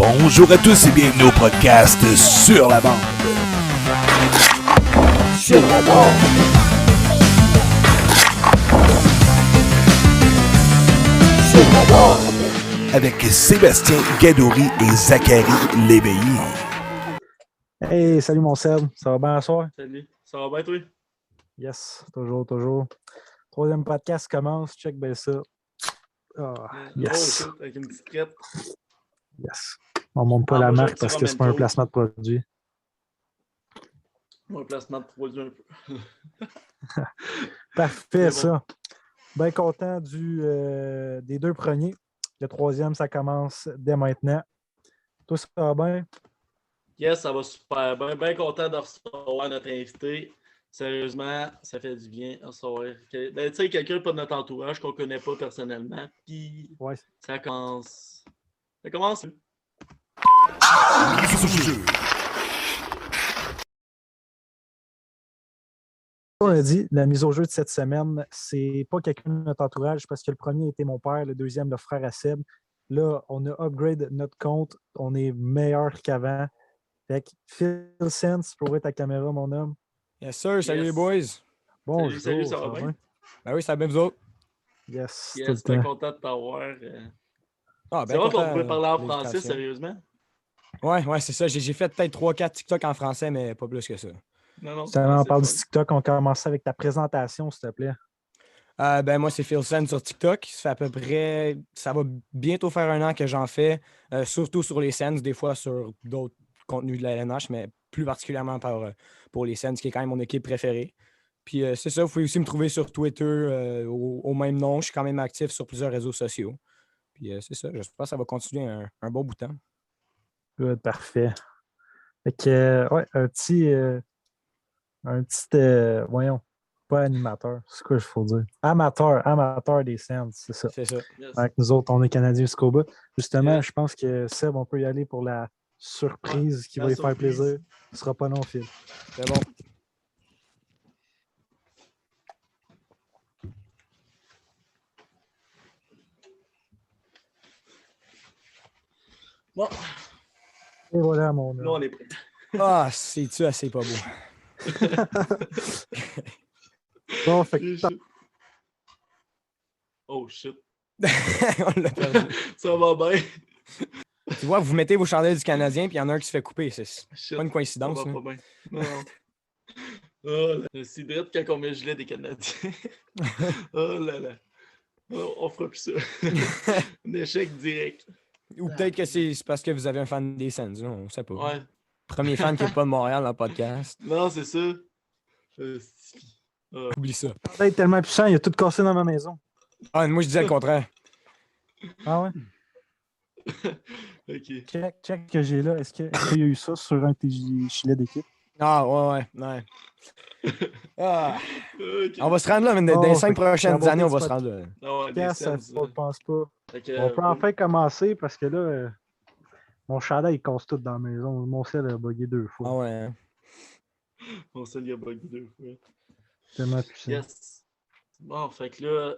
Bonjour à tous et bienvenue au podcast Sur la bande. Sur la bande. Sur la bande. Avec Sébastien Gadouri et Zachary Léveillé. Hey, salut mon Seb, ça va bien à soir? Salut, ça va bien toi? Yes, toujours. Troisième podcast commence, check bien ça. Yes. Oh shit, avec une petite crête. Yes. On ne montre pas la marque parce que c'est pas un placement de produit. Un placement de produit un peu. Parfait, ça. Bien content des deux premiers. Le troisième, ça commence dès maintenant. Toi, ça va bien? Yes, ça va super bien. Bien content de recevoir notre invité. Sérieusement, ça fait du bien de recevoir. Ben, tu sais, quelqu'un pas de notre entourage qu'on connaît pas personnellement. Puis Ouais. ça commence. Ça commence. On a dit, la mise au jeu de cette semaine, c'est pas quelqu'un de notre entourage parce que le premier était mon père, le deuxième, le frère à Seb. Là, on a upgrade notre compte. On est meilleur qu'avant. Fait que Phil Sense, pour ouvrir ta caméra, mon homme. Yes, sir. Salut Yes. les boys. Bonjour. Salut, ça va bien? Ben oui, ça va bien vous autres. Yes, tout le Yes, bien temps. content de t'avoir. Ah, C'est vrai qu'on content, pouvait parler en de français, l'invitation. sérieusement? Ouais, c'est ça. J'ai fait peut-être 3-4 TikTok en français, mais pas plus que ça. Non. Justement, on c'est parle du fun. TikTok. On commence avec ta présentation, s'il te plaît. Ben moi, c'est Phil Sen sur TikTok. Ça fait à peu près. Ça va bientôt faire 1 an que j'en fais, surtout sur les scènes, des fois sur d'autres contenus de la LNH, mais plus particulièrement pour les scènes, qui est quand même mon équipe préférée. Puis c'est ça, vous pouvez aussi me trouver sur Twitter au même nom. Je suis quand même actif sur plusieurs réseaux sociaux. Puis c'est ça, j'espère que ça va continuer un bon bout de temps. Good, parfait. Fait que, ouais, voyons, pas animateur, c'est quoi il faut dire? Amateur des scènes, c'est ça. C'est ça. Yes. Fait que nous autres, on est Canadiens jusqu'au bout. Justement, Yes. je pense que Seb, on peut y aller pour la surprise qui la va lui faire surprise. plaisir. Ce sera pas long, Phil. C'est bon. Bon, Et voilà, mon là, homme. on est prêt. Ah, c'est-tu assez pas beau? Bon, fait que Oh shit. On l'a perdu. Ça va bien. Tu vois, vous mettez vos chandelles du Canadien, puis il y en a un qui se fait couper. C'est Shit. pas une coïncidence. Ça va là. pas bien. Non. Oh là, c'est drôle quand on met le gilet des Canadiens. Oh là là. Oh, on fera plus ça. Un échec direct. Ou peut-être que c'est parce que vous avez un fan des Sens. Là, on sait pas. Ouais. Premier fan qui n'est pas de Montréal dans le podcast. Non, c'est ça. Oublie ça. le est tellement puissant, il a tout cassé dans ma maison. Ah, moi, je disais le contraire. Ah ouais? Ok. Check que j'ai là. Est-ce qu'il y a eu ça sur un de tes gilets d'équipe? Ah, ouais. Ah, Ok. on va se rendre là, mais dans Oh, les fait 5 que prochaines c'est un années, on bon va petit se rendre là. Ah ouais, des Ça, Sens, je pense pas. Fait que, On peut enfin commencer parce que là, mon chandail, il casse tout dans la maison. Mon ciel a bugué 2 fois. Ah ouais. Hein. On s'est lié à bug 2 fois. Tellement puissant. Yes. Bon, fait que là,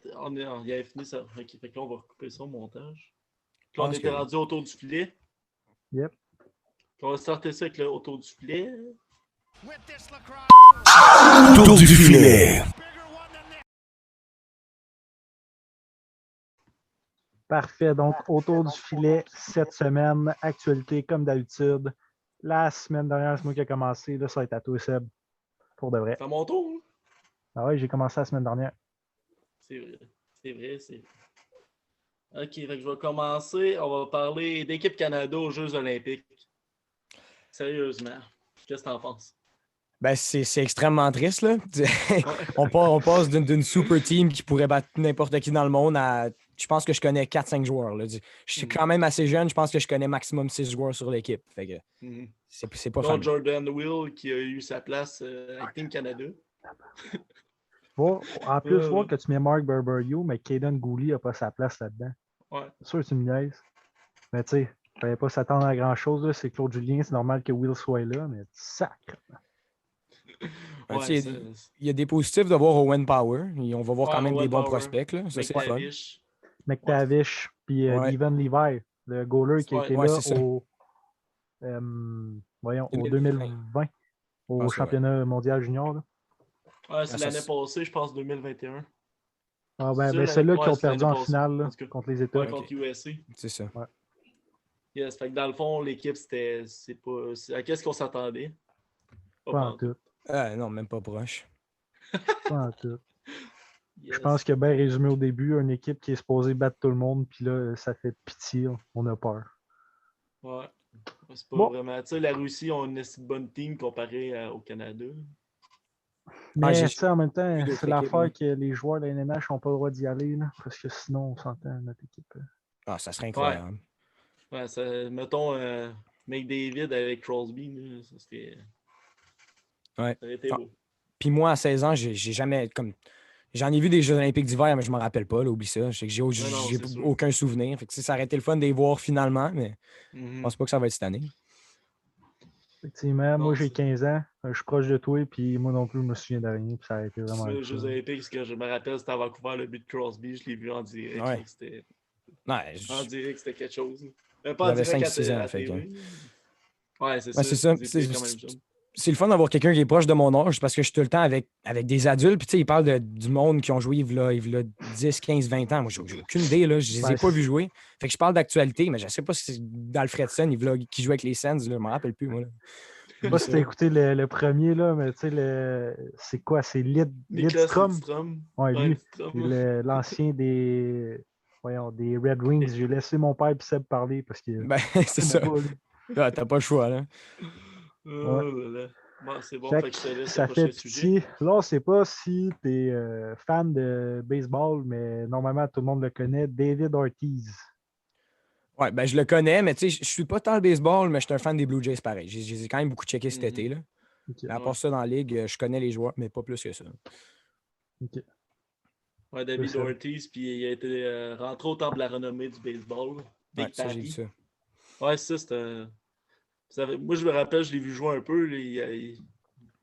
il avait fini ça. Ok, fait que là, on va recouper ça au montage. Puis là, on Pense était que- rendu autour du filet. Yep. Puis on va sortir ça avec le autour du filet. Tour du filet. Parfait. Donc, autour du filet, cette semaine, actualité comme d'habitude. La semaine dernière, c'est moi qui ai commencé. Là, ça va être à toi, Seb. Pour de vrai. C'est à mon tour, hein? Ah ouais, j'ai commencé la semaine dernière. C'est vrai. Ok, fait que je vais commencer. On va parler d'équipe Canada aux Jeux Olympiques. Sérieusement. Qu'est-ce que t'en penses? Ben, c'est extrêmement triste, là. on passe d'une super team qui pourrait battre n'importe qui dans le monde à. Je pense que je connais 4-5 joueurs. Là. Je suis quand même assez jeune. Je pense que je connais maximum 6 joueurs sur l'équipe. Fait que c'est pas Dont fameux. Jordan Will qui a eu sa place avec Team Canada. En plus, voir que tu mets Mark Barberio, mais Caden Gooley n'a pas sa place là-dedans. Ouais. C'est sûr que tu me niaises. Mais tu sais, il ne fallait pas s'attendre à grand-chose. Là. C'est Claude Julien, c'est normal que Will soit là, mais sacre. Ouais, il y a des positifs de voir Owen Power. Et on va voir quand même Owen des bons Power, prospects. Là. Ça, c'est le fun. McTavish. McTavish, puis Ouais. Devon Levi. Le goaler qui a été Ouais, là c'est ça. au, au 2020, au pense que ouais. championnat mondial junior. Là. Ouais, c'est ça, l'année passée, je pense 2021. Ah, C'est ben ceux-là qui ouais, ont c'est perdu l'année en passée, finale là, en tout cas. contre les États. Ouais, Ok. contre USC. C'est ça. Yes, fait que dans le fond, l'équipe, c'est pas. À qu'est-ce qu'on s'attendait? Pas Pas en pantoute. tout. Non, même pas proche. Pas en tout. Je Yes. pense qu'il a bien résumé au début, une équipe qui est supposée battre tout le monde, puis là, ça fait pitié, on a peur. Ouais. C'est pas Bon. vraiment. Tu sais, la Russie a une assez bonne team comparée au Canada. Mais j'ai tu sais, en même temps, vu d'autres c'est équipes, l'affaire moi. que les joueurs de la NNH n'ont pas le droit d'y aller, là, parce que sinon, on s'entend notre équipe. Ah, ça serait incroyable. Ouais, mettons, McDavid avec Crosby, là, ça serait. Ouais. Ça aurait été Ah. beau. Puis moi, à 16 ans, j'ai jamais. J'en ai vu des Jeux olympiques d'hiver, mais je me rappelle pas, là, oublie ça. Je sais que j'ai non, j'ai c'est sûr. aucun souvenir. Fait que, ça aurait été le fun de les voir finalement, mais je Mhm. pense pas que ça va être cette année. Effectivement, moi Non, j'ai c'est- 15 ans, je suis proche de toi, puis moi non plus, je me souviens de rien, puis ça a été vraiment Les le Jeux fun. olympiques, ce que je me rappelle, c'était à Vancouver, le but de Crosby. Je l'ai vu en direct. Ouais. Là, c'était... Ouais, En direct, c'était quelque chose. Pas en j'avais direct 5-6 ans, à fait que. TV. Ouais, c'est Ouais, ça. c'est ça. Vous étiez quand même jeune. C'est le fun d'avoir quelqu'un qui est proche de mon âge parce que je suis tout le temps avec des adultes. Puis, tu sais, ils parlent du monde qui ont joué il y a 10, 15, 20 ans. Moi, j'ai aucune idée. Là. Je les ai Ben, pas vus jouer. Fait que je parle d'actualité, mais je sais pas si c'est d'Alfredson qui joue avec les Sens. Là. Je me rappelle plus, moi. Là. Je sais pas si t'as écouté le premier, là, mais tu sais, c'est quoi? C'est Nicolas Lidstrom? Lidstrom. Ouais, Ouais, lui. Lidstrom. L'ancien des Red Wings. J'ai laissé mon père et Seb parler parce que Ben, c'est je ça. connais pas, lui. Ah, t'as pas le choix, là. Ouais. Oh là là. Bon, c'est bon. Fait Fait que je te laisse ça approcher fait le sujet. pitié. Là, on sait pas si tu es fan de baseball, mais normalement, tout le monde le connaît. David Ortiz. Ouais, ben, je le connais, mais tu sais, je suis pas tant le baseball, mais je suis un fan des Blue Jays pareil. J'ai quand même beaucoup checké cet été, là. Ok, Mais à Ouais. part ça, dans la ligue, je connais les joueurs, mais pas plus que ça. ok. Ouais, David C'est ça. Ortiz, puis il a été rentré au temple de la renommée du baseball. Big Ouais, ça, j'ai vu Papi. ça. Ouais, moi, je me rappelle, je l'ai vu jouer un peu. Là, il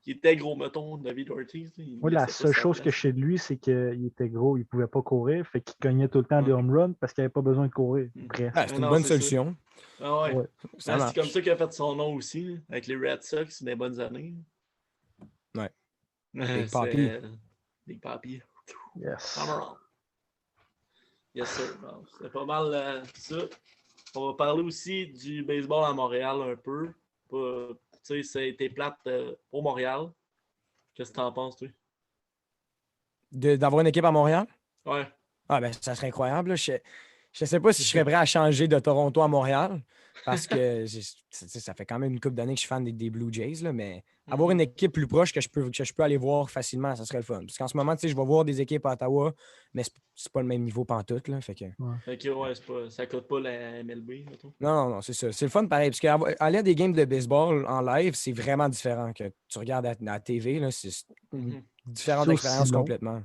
était gros, mettons, David Ortiz. Il Moi, ne la laissait pas seule sa chose que place. je sais de lui, c'est qu'il était gros, il pouvait pas courir, fait qu'il cognait tout le temps des Ouais. home runs parce qu'il n'avait pas besoin de courir, presque. Ah, c'est une Non, bonne c'est ça. solution. Ah ouais. Ouais. Ça C'est marche. comme ça qu'il a fait son nom aussi, là, avec les Red Sox, des bonnes années. Ouais. Big Papi. Big Papi. Yes. Come on. Yes, sir. Bon, c'est pas mal ça. On va parler aussi du baseball à Montréal un peu. Tu sais, ça a été plate au Montréal. Qu'est-ce que t'en penses, toi? D'avoir une équipe à Montréal? Ouais. Ah, ben, ça serait incroyable. Là. Je sais pas si je serais prêt à changer de Toronto à Montréal parce que ça fait quand même une couple d'années que je suis fan des Blue Jays, là, mais avoir une équipe plus proche que je peux aller voir facilement, ça serait le fun. Parce qu'en ce moment, tu sais, je vais voir des équipes à Ottawa, mais c'est pas le même niveau pantoute. Là, fait que... Fait que ouais, ça coûte pas la MLB, mettons. Non, c'est ça. C'est le fun pareil. Parce qu'aller à des games de baseball en live, c'est vraiment différent que tu regardes à la TV. Là, c'est une différente C'est aussi expérience long. complètement.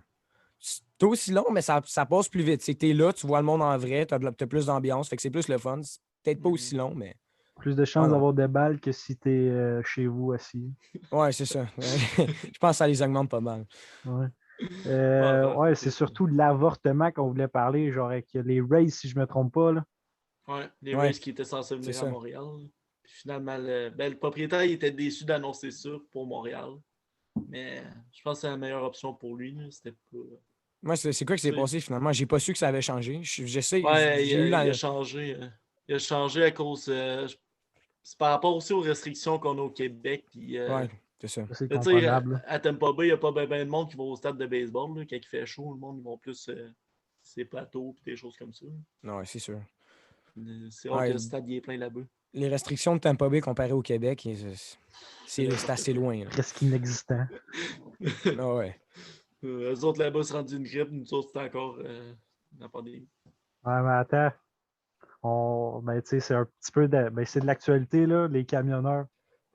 C'est aussi long, mais ça passe plus vite. C'est que t'es là, tu vois le monde en vrai, t'as plus d'ambiance, fait que c'est plus le fun. C'est peut-être pas aussi long, mais. Plus de chances non. d'avoir des balles que si tu es chez vous assis. Ouais, c'est ça. Je pense que ça les augmente pas mal. Ouais. Ouais, C'est surtout de l'avortement qu'on voulait parler, genre avec les Rays, si je me trompe pas. Là. Ouais, les Ouais, Rays qui étaient censés venir c'est à ça. Montréal. Puis finalement, le propriétaire il était déçu d'annoncer ça pour Montréal. Mais je pense que c'est la meilleure option pour lui. Là. C'était pas. Moi, c'est quoi qui s'est passé finalement? J'ai pas su que ça avait changé. Ouais, J'ai eu il a la. changé. Il a changé à cause. C'est par rapport aussi aux restrictions qu'on a au Québec. Puis, Ouais, c'est ça. C'est tu sais, comprenable. à Tampa Bay, il n'y a pas bien de monde qui va au stade de baseball. Là, quand il fait chaud, le monde, ils vont plus ces plateaux et des choses comme ça. Non, ouais, c'est sûr. C'est rare Ouais, que le stade il est plein là-bas. les restrictions de Tampa Bay comparées au Québec, c'est assez loin. Là. Presque inexistant. Ah ouais. Eux autres là-bas, se rendent une grippe. Nous autres, c'est encore la pandémie. Ouais, mais attends. Ben, c'est un petit peu c'est de l'actualité, là, les camionneurs.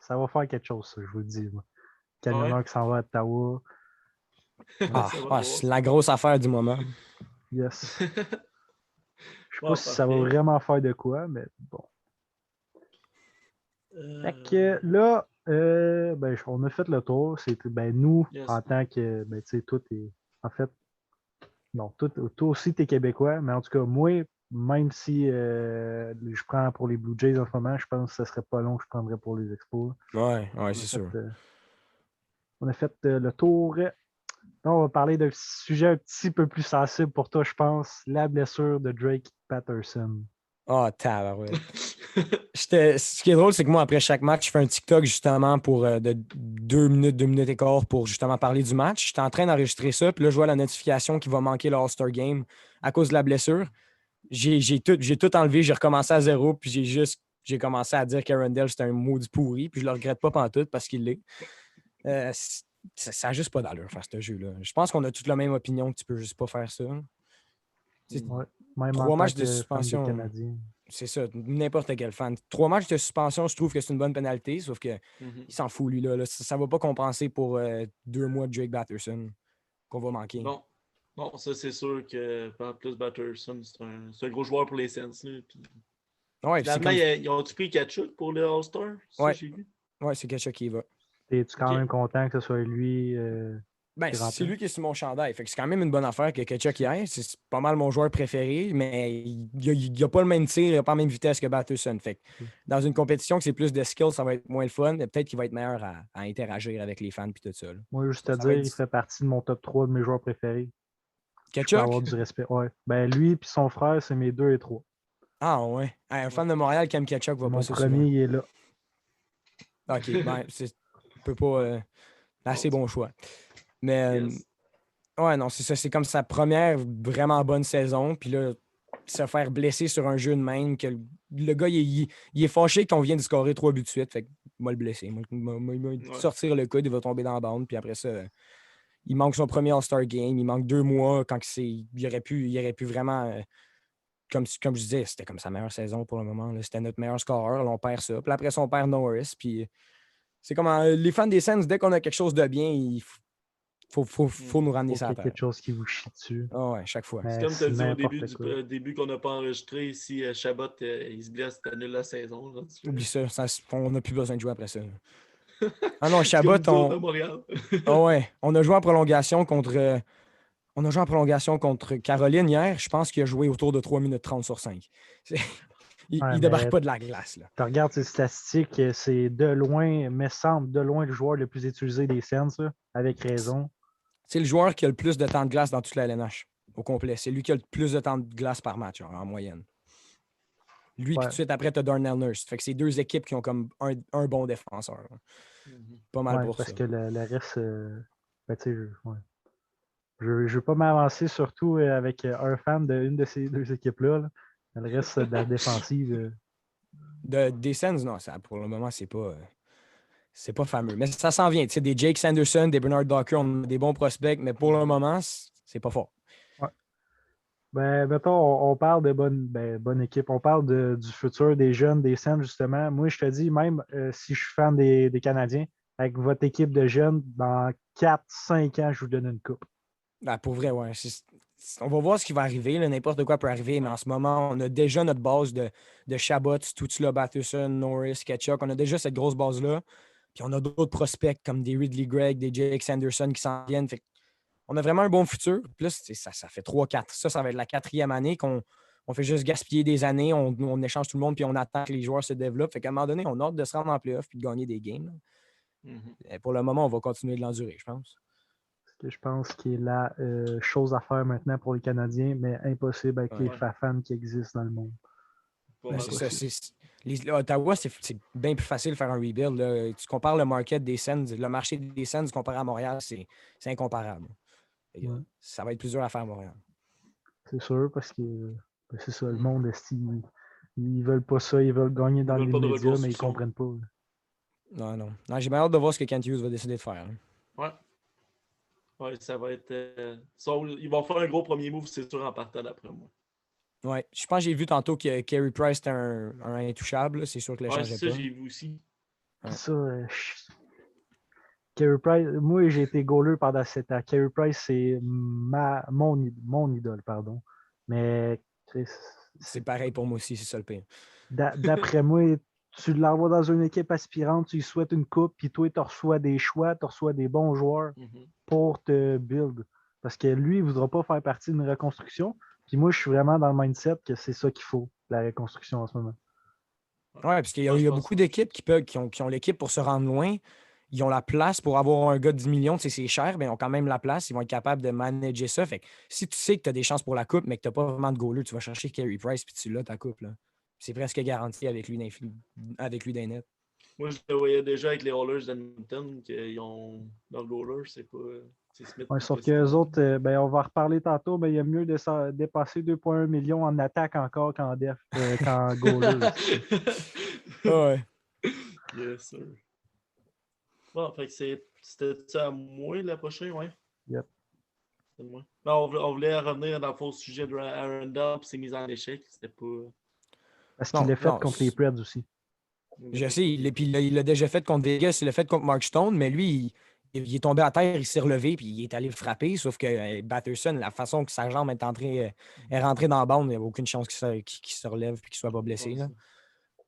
Ça va faire quelque chose, ça, je vous le dis. Moi. Camionneurs qui s'en vont à Ottawa. C'est la grosse affaire du moment. Yes. Je sais Bon, pas si ça va parfait. vraiment faire de quoi, mais bon. Fait que là, on a fait le tour. C'est nous, Yes. en tant que toi, en fait, non, toi aussi, tu es Québécois, mais en tout cas, moi, même si je prends pour les Blue Jays en ce moment, je pense que ce serait pas long que je prendrais pour les Expos. Ouais, c'est sûr. On a fait le tour. Là, on va parler d'un sujet un petit peu plus sensible pour toi, je pense. La blessure de Drake Patterson. Ah, tabarouette. Ce qui est drôle, c'est que moi, après chaque match, je fais un TikTok justement pour de 2 minutes et quart pour justement parler du match. J'étais en train d'enregistrer ça, puis là, je vois la notification qu'il va manquer le All-Star Game à cause de la blessure. J'ai tout enlevé, j'ai recommencé à zéro, puis j'ai commencé à dire qu'Arundel, c'était un maudit pourri, puis je le regrette pas pantoute parce qu'il l'est. Ça n'a juste pas d'allure faire ce jeu-là. Je pense qu'on a toute la même opinion que tu peux juste pas faire ça. Ouais, même 3 en matchs tant de que fan des suspension. Canadiens. C'est ça, n'importe quel fan. 3 matchs de suspension, je trouve que c'est une bonne pénalité, sauf qu'il s'en fout, lui. Là. Ça ne va pas compenser pour 2 mois de Drake Batterson qu'on va manquer. Non, ça, c'est sûr que en plus Batterson, c'est un gros joueur pour les Sens. Là, puis... Ouais, Finalement, ils ont-tu pris Kachuk pour le All-Star? Ouais. Ça, j'ai vu? Ouais, c'est Kachuk qui y va. Es-tu quand même content que ce soit lui qui C'est remplace? lui qui est sur mon chandail. Fait que c'est quand même une bonne affaire que Kachuk y aille. C'est pas mal mon joueur préféré, mais il n'a pas le même tir, il n'a pas la même vitesse que Batterson. Fait que dans une compétition que c'est plus de skill, ça va être moins le fun, mais peut-être qu'il va être meilleur à interagir avec les fans et tout ça. Là. Moi, juste te dire, il fait partie de mon top 3 de mes joueurs préférés. Je peux avoir Kachuk? du respect. Ouais. Ben, lui et son frère, c'est mes 2 et 3. Ah ouais. Un fan de Montréal qui aime Kachuk va Mon passer premier, souvent. il est là. OK, ben, peut pas... assez bon choix. Mais, ouais, non, c'est ça. C'est comme sa première vraiment bonne saison. Puis là, se faire blesser sur un jeu de même, que le gars, il est fâché qu'on vient de scorer 3 buts de suite. Fait que, il va le blesser. Il va sortir le coude, il va tomber dans la bande. Puis après ça, il manque son premier All-Star Game. Il manque 2 mois quand il aurait pu vraiment... comme je disais, c'était comme sa meilleure saison pour le moment. Là. C'était notre meilleur scoreur. Là, on perd ça. Puis après ça, on perd Norris. Puis c'est comme les fans des Sens, dès qu'on a quelque chose de bien, il faut nous ramener ça à Il y a terre. quelque chose qui vous chie dessus. Ah ouais, chaque fois. C'est comme tu as dit au début qu'on n'a pas enregistré. Si Chabot il se blesse, t'annules la saison. Là, oublie ça, on n'a plus besoin de jouer après ça. Ah non, Chabot, on a joué en prolongation contre... on a joué en prolongation contre Caroline hier. Je pense qu'il a joué autour de 3 minutes 30 sur 5. Il débarque pas de la glace. Là. Tu regardes ses statistiques, c'est de loin, me semble, de loin le joueur le plus utilisé des Sens, avec raison. C'est le joueur qui a le plus de temps de glace dans toute la LNH au complet. C'est lui qui a le plus de temps de glace par match, en moyenne. Lui, puis tout de suite après, tu as Darnell Nurse. Fait que c'est 2 équipes qui ont comme un bon défenseur. Pas mal pour parce ça. Parce que le reste, je ne veux pas m'avancer, surtout avec un fan d'une de ces 2 équipes-là. Là. Le reste de la défensive. Des Sens, non, ça, pour le moment, c'est pas fameux. Mais ça s'en vient. Des Jake Sanderson, des Bernard Docker, on a des bons prospects, mais pour le moment, c'est pas fort. Ouais. Ben, mettons, on parle de bonne équipe. On parle du futur des jeunes, des Sens, justement. Moi, je te dis, même si je suis fan des Canadiens, avec votre équipe de jeunes, dans 4-5 ans, je vous donne une coupe. Ben, pour vrai, ouais. On va voir ce qui va arriver. N'importe quoi peut arriver, mais en ce moment, on a déjà notre base de Chabot, Stützle, Batterson, Norris, Kachuk. On a déjà cette grosse base-là. Puis on a d'autres prospects comme des Ridley Gregg, des Jake Sanderson qui s'en viennent. Fait on a vraiment un bon futur. Plus, ça fait 3-4. Ça va être la 4e année qu'on fait juste gaspiller des années. On échange tout le monde puis on attend que les joueurs se développent. Fait qu'à un moment donné, on a hâte de se rendre en playoff puis de gagner des games. Pour le moment, on va continuer de l'endurer, je pense. Je pense qu'il est la chose à faire maintenant pour les Canadiens, mais impossible avec les fans qui existent dans le monde. C'est ça. Ottawa, c'est bien plus facile de faire un rebuild. Là. Tu compares le market des Sens, le marché des Sens comparé à Montréal, c'est incomparable. Ça va être plus dur à faire à Montréal. C'est sûr, parce que c'est ça, le monde, ils veulent pas ça, ils veulent gagner dans les médias, mais ils comprennent pas. Non, j'ai bien hâte de voir ce que Kent Hughes va décider de faire. Hein. Ouais, ça va être... ils vont faire un gros premier move, c'est sûr, en partant d'après moi. Ouais, je pense que j'ai vu tantôt que Carey Price était un intouchable. C'est sûr que l'échange c'est ça, j'ai vu aussi. Ouais. Ça, Carey Price, moi, j'ai été goaler pendant 7 ans. Carey Price, c'est mon idole, pardon. Mais... C'est pareil pour moi aussi, c'est ça le pire. D'après moi, tu l'envoies dans une équipe aspirante, tu lui souhaites une coupe, puis toi, tu reçois des choix, tu reçois des bons joueurs pour te build. Parce que lui, il ne voudra pas faire partie d'une reconstruction. Puis moi, je suis vraiment dans le mindset que c'est ça qu'il faut, la reconstruction en ce moment. Ouais, parce qu'il y a, Moi, il je y a pense beaucoup d'équipes qui ont l'équipe pour se rendre loin. Ils ont la place pour avoir un gars de 10 millions, tu sais, c'est cher, mais ils ont quand même la place. Ils vont être capables de manager ça. Fait que si tu sais que tu as des chances pour la coupe, mais que tu n'as pas vraiment de goaler, tu vas chercher Carey Price puis tu l'as ta coupe. Là. C'est presque garanti avec lui d'un net. moi, je le voyais déjà avec les Oilers d'Edmonton, qu'ils ont leur goaler, c'est pas. C'est Smith. Ouais, sauf que les autres, on va en reparler tantôt, mais il y a mieux de dépasser 2,1 millions en attaque encore qu'en goaler. Ah ouais. Yes, sir. Bon, fait que c'était ça à moi, la prochaine, ouais. Yep. C'est moi. Non, on voulait revenir dans le faux sujet de Arundel et ses mises en échec. C'était pas. Parce Non, qu'il l'a fait non, contre les Preds aussi. Je sais, il l'a déjà fait contre Vegas, il l'a fait contre Mark Stone, mais lui, il est tombé à terre, il s'est relevé, puis il est allé le frapper. Sauf que Batherson, la façon que sa jambe est rentrée dans la bande, il n'y avait aucune chance qu'il se relève et qu'il ne soit pas blessé. Là.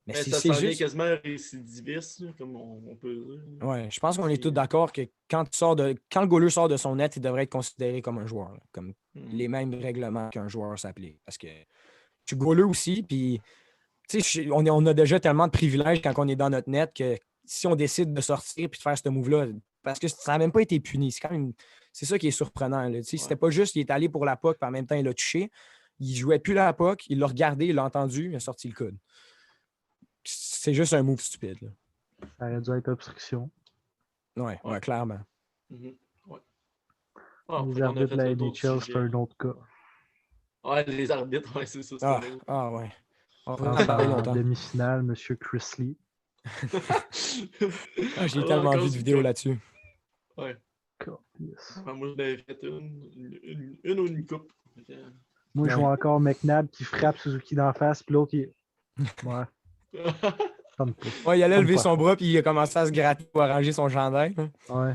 Mais Mais ça c'est s'en vient juste. quasiment récidiviste, là, comme on peut dire. Ouais, je pense qu'on est tous d'accord que quand le goaler sort de son net, il devrait être considéré comme un joueur, là, comme les mêmes règlements qu'un joueur s'applique. Parce que tu goaler aussi, puis tu sais, on a déjà tellement de privilèges quand on est dans notre net que si on décide de sortir et de faire ce move-là, parce que ça n'a même pas été puni. C'est ça qui est surprenant. Là. C'était pas juste, il est allé pour la puck, puis en même temps, il l'a touché. Il jouait plus la puck, il l'a regardé, il l'a entendu, il a sorti le coude. C'est juste un move stupide. Là. Ça aurait dû être obstruction. Ouais, clairement. Mm-hmm. Ouais. Ah, Les fait qu'on a arbitres de fait la le tour du NHL, c'est sujet. un autre cas. Ouais, les arbitres, ouais, c'est ça. C'est un autre. Ouais. On Je pourrait en pense parler en longtemps. demi-finale, M. Chrisley. J'ai tellement vu de vidéos là-dessus. Ouais. Yes. Ah, moi, j'en avais fait une ou une coupe. Moi, je vois encore McNabb qui frappe Suzuki d'en face, puis l'autre, il. Ouais. Tente pas. Ouais, il allait Tente lever pas. son bras puis il a commencé à se gratter pour arranger son chandail. Hein. Ouais.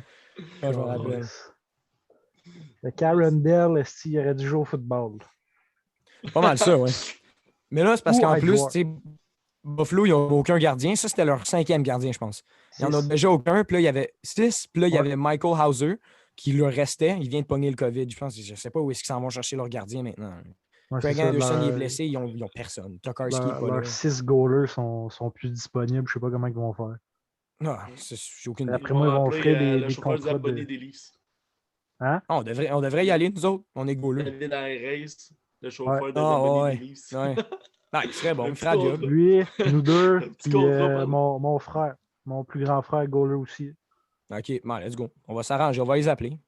Ouais, je me rappelle. Le Karen Dell, il aurait dû jouer au football. Pas mal ça, ouais. Mais là, c'est parce Ou qu'en être plus, joueur. tu sais, Buffalo, ils n'ont aucun gardien. Ça, c'était leur 5e gardien, je pense. Il n'y en a Six. déjà aucun. Puis là, il y avait 6. Puis là, il y Ouais. avait Michael Hauser qui leur restait. Il vient de pogner le COVID. Je pense, je ne sais pas où est-ce qu'ils s'en vont chercher leur gardien maintenant. Ouais, Craig c'est ça, Anderson, il est blessé. Ils n'ont personne. Tokarski n'est pas là. leurs 6 goalers sont plus disponibles. Je sais pas comment ils vont faire. Non, j'ai aucune idée. Après moi, ils vont offrir le des chauffeur des contrats abonnés de... des Leafs. Hein? Ah, on devrait y aller, nous autres. On est goalers. David Harris, le chauffeur Ouais. des Ah, abonnés ouais. des Leafs. Ouais. Ah, il serait bon. Un Il petit fera le job. contrat. Lui, nous deux, Un petit puis contrat, pardon. mon frère. Mon plus grand frère, goaler aussi. OK, bon, let's go. On va s'arranger. On va les appeler. Ils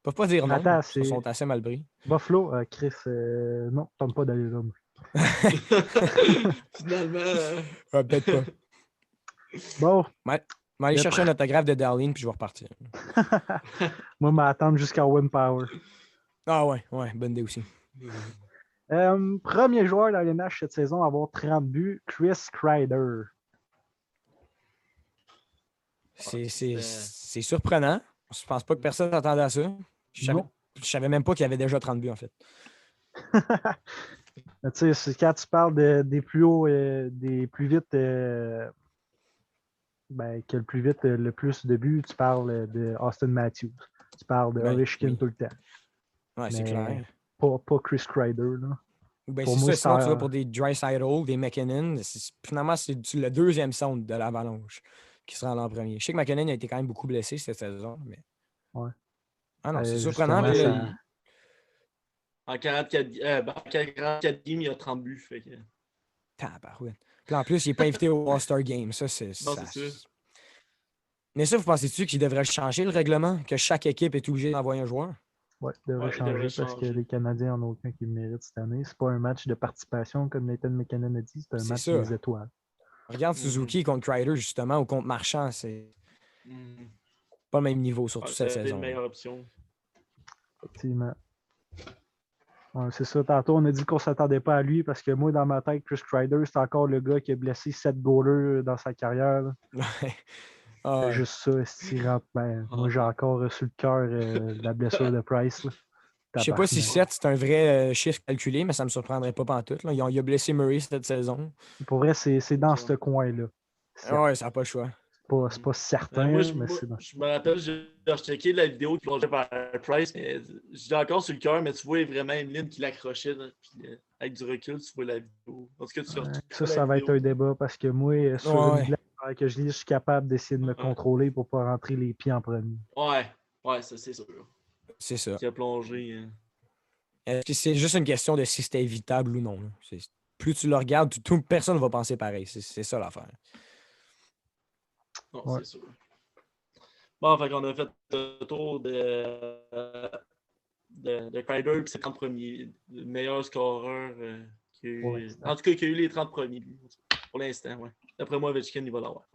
peuvent pas dire non. Attends, Ils sont assez mal pris. Buffalo, Chris, non, tente pas d'aller là. Finalement. Peut-être pas. Bon, On va aller Yep. chercher un autographe de Darlene puis je vais repartir. moi, m'attendre jusqu'à Win Power. Ah ouais, bonne idée aussi. Premier joueur dans l'NH cette saison à avoir 30 buts, Chris Kreider. C'est surprenant. Je pense pas que personne s'attendait à ça. Je savais même pas qu'il y avait déjà 30 buts, en fait. Tu sais, quand tu parles des plus hauts, des plus vite, que le plus vite, le plus de buts, tu parles de Austin Matthews. Tu parles de Ovechkin tout le temps. Ouais, c'est clair. Pas Chris Kreider, là. Ben, Pour c'est moi, ça, sinon, ça- tu vas pour des Draisaitl, des McKinnon. Finalement, c'est le deuxième centre de l'Avalanche qui sera en premier. Je sais que McKinnon a été quand même beaucoup blessé cette saison, mais... Ouais. Ah non, c'est Justement, surprenant. ça- Mais En 44 games, il y a 30 buts. Fait que... Tabarouette. Puis en plus, il n'est pas invité au All-Star Game. Ça, c'est Non, ça. c'est sûr. Mais ça, vous pensez-tu qu'il devrait changer le règlement? Que chaque équipe est obligée d'envoyer un joueur? Ouais, il devrait Ouais, il changer devrait parce que changer. les Canadiens n'en ont aucun qui le mérite cette année. C'est pas un match de participation comme Nathan McKinnon a dit, c'est un C'est match ça. des étoiles. Regarde Suzuki contre Kreider, justement, ou contre Marchand. C'est pas le même niveau, surtout cette C'est saison. une meilleure option. Effectivement. Ouais, c'est ça. Tantôt, on a dit qu'on ne s'attendait pas à lui parce que moi, dans ma tête, Chris Kreider, c'est encore le gars qui a blessé 7 goalers dans sa carrière. Là. Ouais. Ah, C'est ouais. juste ça. s'il rentre, moi, j'ai encore reçu le cœur de la blessure de Price. Là. Je sais pas si Tabarnak. 7, c'est un vrai chiffre calculé, mais ça me surprendrait pas pantoute. Là. Il a blessé Murray cette saison. Pour vrai, c'est dans ce coin-là. Ah ouais, ça n'a pas le choix. c'est pas certain, Moi, mais c'est dans... je me rappelle, j'ai checké la vidéo qui plongeait vers Price, mais j'ai encore sur le cœur, mais tu vois vraiment une ligne qui l'accrochait, là, puis avec du recul, tu vois la vidéo. En tout cas, tu retrouves Ça la va être vidéo. un débat parce que moi, sur une Ouais. glace que je lis, je suis capable d'essayer de me contrôler pour pas rentrer les pieds en premier. Ouais, ça c'est sûr. C'est ça. Qui a plongé. C'est juste une question de si c'était évitable ou non. Là. Plus tu le regardes, personne ne va penser pareil. C'est ça l'affaire. Non, Ouais. c'est sûr. Bon, fait qu'on a fait le tour de Kreider, puis c'est 30 premiers. Le meilleur scoreur qui a eu. En tout cas, qui a eu les 30 premiers. Pour l'instant, ouais. D'après moi, Ovechkin, il va l'avoir.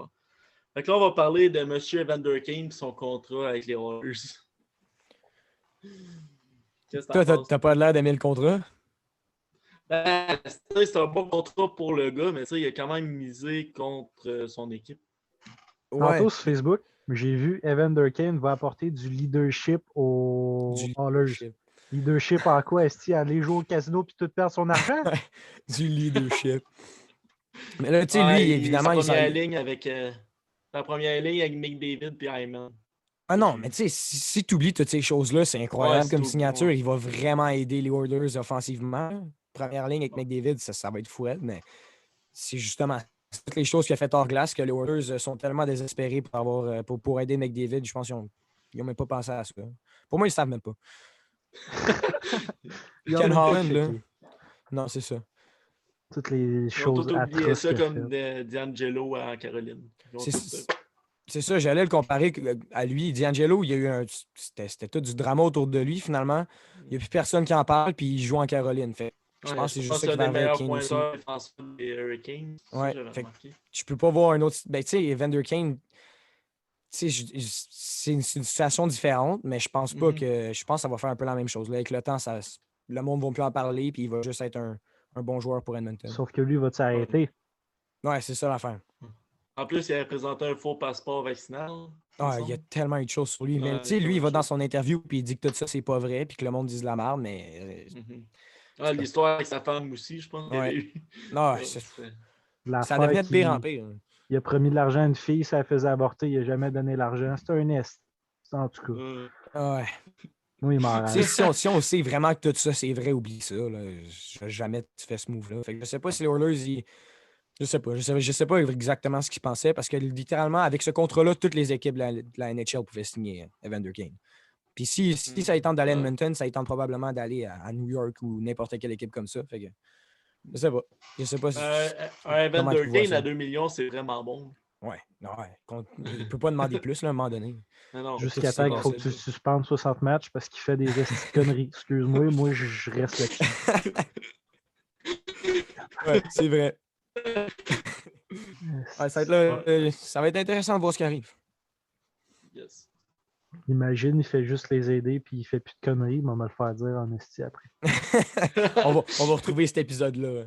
Fait que là, on va parler de M. Evander Kane et son contrat avec les Oilers. Qu'est-ce que Toi, t'en penses? t'as pas l'air d'aimer le contrat? Ben, c'est un bon contrat pour le gars, mais il a quand même misé contre son équipe. Tantôt sur Facebook, j'ai vu Evander Kane va apporter du leadership aux Oilers. Leadership en quoi? Est-ce qu'il aller jouer au casino puis tout perdre son argent? Du leadership. Mais là, tu sais, lui, évidemment, la première ligne avec McDavid et Hyman. Ah non, mais tu sais, si tu oublies toutes ces choses-là, c'est incroyable comme signature. Il va vraiment aider les Oilers offensivement. Première ligne avec McDavid, ça va être fouette, mais c'est justement toutes les choses qu'il a fait hors glace que les Oilers sont tellement désespérés pour aider McDavid. Je pense qu'ils n'ont même pas pensé à ça. Pour moi, ils ne savent même pas. Ken Holland, là. Non, c'est ça. Toutes les choses atroces. Ça comme D'Angelo à Caroline. C'est ça, j'allais le comparer à lui. D'Angelo, il y a eu c'était tout du drama autour de lui, finalement. Il n'y a plus personne qui en parle, puis il joue en Caroline. Fait, je pense que c'est juste ça qui va avec Kane aussi. Des Hurricanes. Ouais, je peux pas voir un autre... Ben, tu sais, Evander Kane, c'est une situation différente, mais je pense pas que... Je pense que ça va faire un peu la même chose. Là, avec le temps, le monde ne va plus en parler, puis il va juste être un bon joueur pour Edmonton. Sauf que lui, va s'arrêter. Ouais, c'est ça l'affaire. En plus, il avait présenté un faux passeport vaccinal. Il y a tellement eu de choses sur lui. Mais tu sais, lui, il va dans son interview puis il dit que tout ça, c'est pas vrai, puis que le monde dise de la merde, mais. L'histoire avec sa femme aussi, je pense. Ouais. Non, ça devenait de pire en pire. Il a promis de l'argent à une fille, ça la faisait avorter, il n'a jamais donné l'argent. C'est un est. En tout cas. Ouais. Oui, si on sait vraiment que tout ça, c'est vrai, oublie ça. Là. Jamais tu fais ce move-là. Fait que je sais pas si les Oilers, Je sais pas exactement ce qu'ils pensaient parce que littéralement, avec ce contrat-là, toutes les équipes de la NHL pouvaient signer Evander Kane. Puis si ça tente d'aller à Edmonton, ça tente probablement d'aller à New York ou n'importe quelle équipe comme ça. Fait que, je sais pas si. Un Evander Kane à 2 millions, c'est vraiment bon. Ouais. Il ne peut pas demander plus là, à un moment donné. Jusqu'à temps qu'il faut que tu suspendes 60 matchs parce qu'il fait des conneries. Excuse-moi, moi je reste là-dessus. Ouais, c'est vrai. Ça va être intéressant de voir ce qui arrive. Yes. Imagine, il fait juste les aider puis il fait plus de conneries, mais on va le faire dire en esti après. on va retrouver cet épisode-là.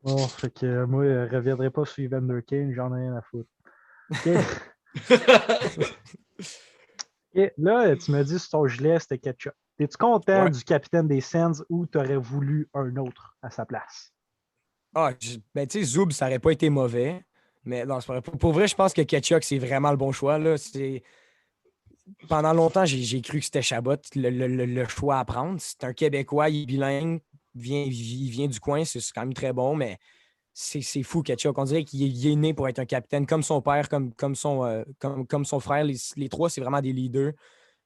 Bon, fait que moi, je reviendrai pas sur Evander Kane, j'en ai rien à foutre. Okay. Et là, tu m'as dit sur ton gilet, c'était Ketchup. Es-tu content du capitaine des Sens ou tu aurais voulu un autre à sa place? Tu sais, Zoub, ça n'aurait pas été mauvais. Mais non, pour vrai, je pense que Ketchuk, c'est vraiment le bon choix. Là. Pendant longtemps, j'ai cru que c'était Chabot, le choix à prendre. C'est un Québécois, il est bilingue, il vient du coin, c'est quand même très bon, mais c'est fou, Ketchuk. On dirait qu'il est né pour être un capitaine, comme son père, comme son frère. Les trois, c'est vraiment des leaders. Tu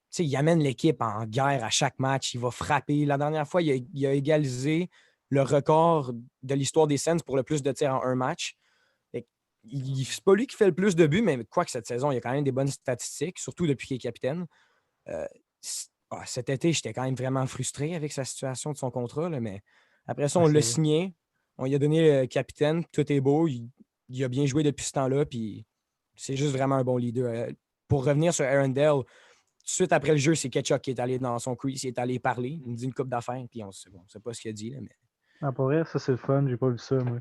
sais, il amène l'équipe en guerre à chaque match. Il va frapper. La dernière fois, il a égalisé le record de l'histoire des Sens pour le plus de tirs en un match. C'est pas lui qui fait le plus de buts, mais quoi que cette saison, il y a quand même des bonnes statistiques, surtout depuis qu'il est capitaine. Cet été, j'étais quand même vraiment frustré avec sa situation de son contrat, là, mais après ça, on l'a signé. On lui a donné le capitaine, tout est beau. Il a bien joué depuis ce temps-là, puis c'est juste vraiment un bon leader. Pour revenir sur Arundel, tout de suite après le jeu, c'est Ketchuk qui est allé dans son crease, il est allé parler, il me dit une coupe d'affaires, puis on sait pas ce qu'il a dit. Là, mais... pour vrai, ça c'est le fun, j'ai pas vu ça, moi.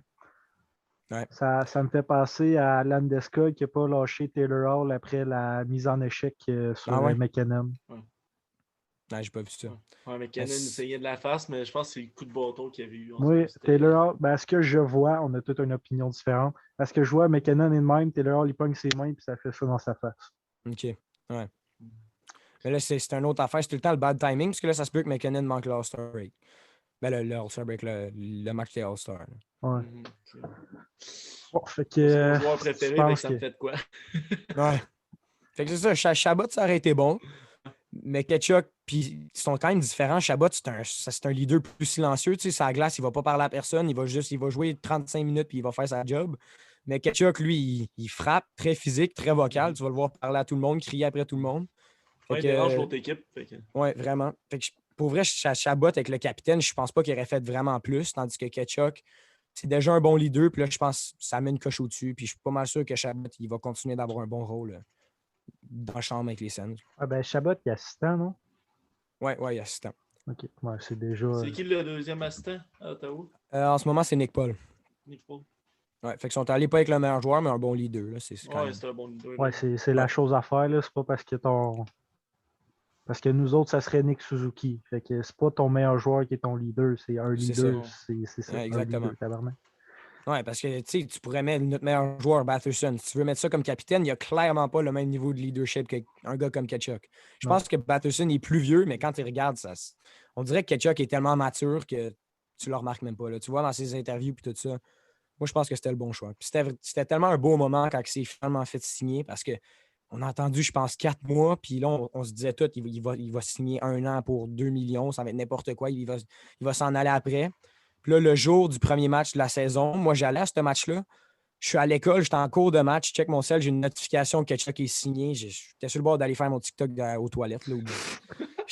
Ouais. Ça me fait penser à Landeskog qui n'a pas lâché Taylor Hall après la mise en échec sur McKinnon. Non, j'ai pas vu ça. Ouais, McKinnon essayait de la face, mais je pense que c'est le coup de bâton qu'il avait eu. Oui, Taylor Hall, à ce que je vois, on a toute une opinion différente. À ce que je vois, McKinnon est de même, Taylor Hall, il pogne ses mains, puis ça fait ça dans sa face. OK. Ouais. Mais là, c'est une autre affaire. C'est tout le temps le bad timing, parce que là, ça se peut que McKinnon manque l'All-Star break. Ben, le All-Star break, le match des All-Star. Ouais. Okay. Bon, fait C'est que. mon joueur préféré, mais ça me fait de quoi? Ouais. Fait que c'est ça, Chabot, ça aurait été bon. Mais Ketchuk, puis ils sont quand même différents. Chabot, c'est un leader plus silencieux. Tu sais, sa glace, il va pas parler à personne. Il va jouer 35 minutes puis il va faire sa job. Mais Ketchuk, lui, il frappe, très physique, très vocal. Tu vas le voir parler à tout le monde, crier après tout le monde. Ouais, il dérange l'autre équipe. Ouais, vraiment. Fait que pour vrai, Chabot avec le capitaine, je pense pas qu'il aurait fait vraiment plus. Tandis que Ketchuk, c'est déjà un bon leader. Puis là, je pense que ça met une coche au-dessus. Puis je suis pas mal sûr que Chabot, il va continuer d'avoir un bon rôle dans la chambre avec les Sens. Ah ben, Chabot, il est assistant, non? Ouais, il est assistant. OK. Ouais, c'est déjà. C'est qui le deuxième assistant à Ottawa? En ce moment, c'est Nick Paul. Nick Paul. Ouais, fait qu'ils sont allés pas avec le meilleur joueur, mais un bon leader. Là. C'est Ouais, c'est un bon leader. Ouais, c'est la chose à faire, là. C'est pas parce que Parce que nous autres, ça serait Nick Suzuki. Fait que c'est pas ton meilleur joueur qui est ton leader, c'est un leader. C'est ça. Ouais, exactement. Un leader, ouais, parce que tu pourrais mettre notre meilleur joueur, Batherson. Si tu veux mettre ça comme capitaine, il a clairement pas le même niveau de leadership qu'un gars comme Ketchuk. Je pense que Batherson est plus vieux, mais quand tu regardes, on dirait que Ketchuk est tellement mature que tu le remarques même pas. Là. Tu vois dans ses interviews et tout ça. Moi, je pense que c'était le bon choix. Puis c'était tellement un beau moment quand il s'est finalement fait signer parce que on a attendu, je pense, 4 mois, puis là, on se disait tout, il va signer 1 an pour 2 millions, ça va être n'importe quoi, il va s'en aller après. Puis là, le jour du premier match de la saison, moi, j'allais à ce match-là. Je suis à l'école, j'étais en cours de match, je check mon cell, j'ai une notification que Ketchuk est signé. J'étais sur le bord d'aller faire mon TikTok aux toilettes. Là,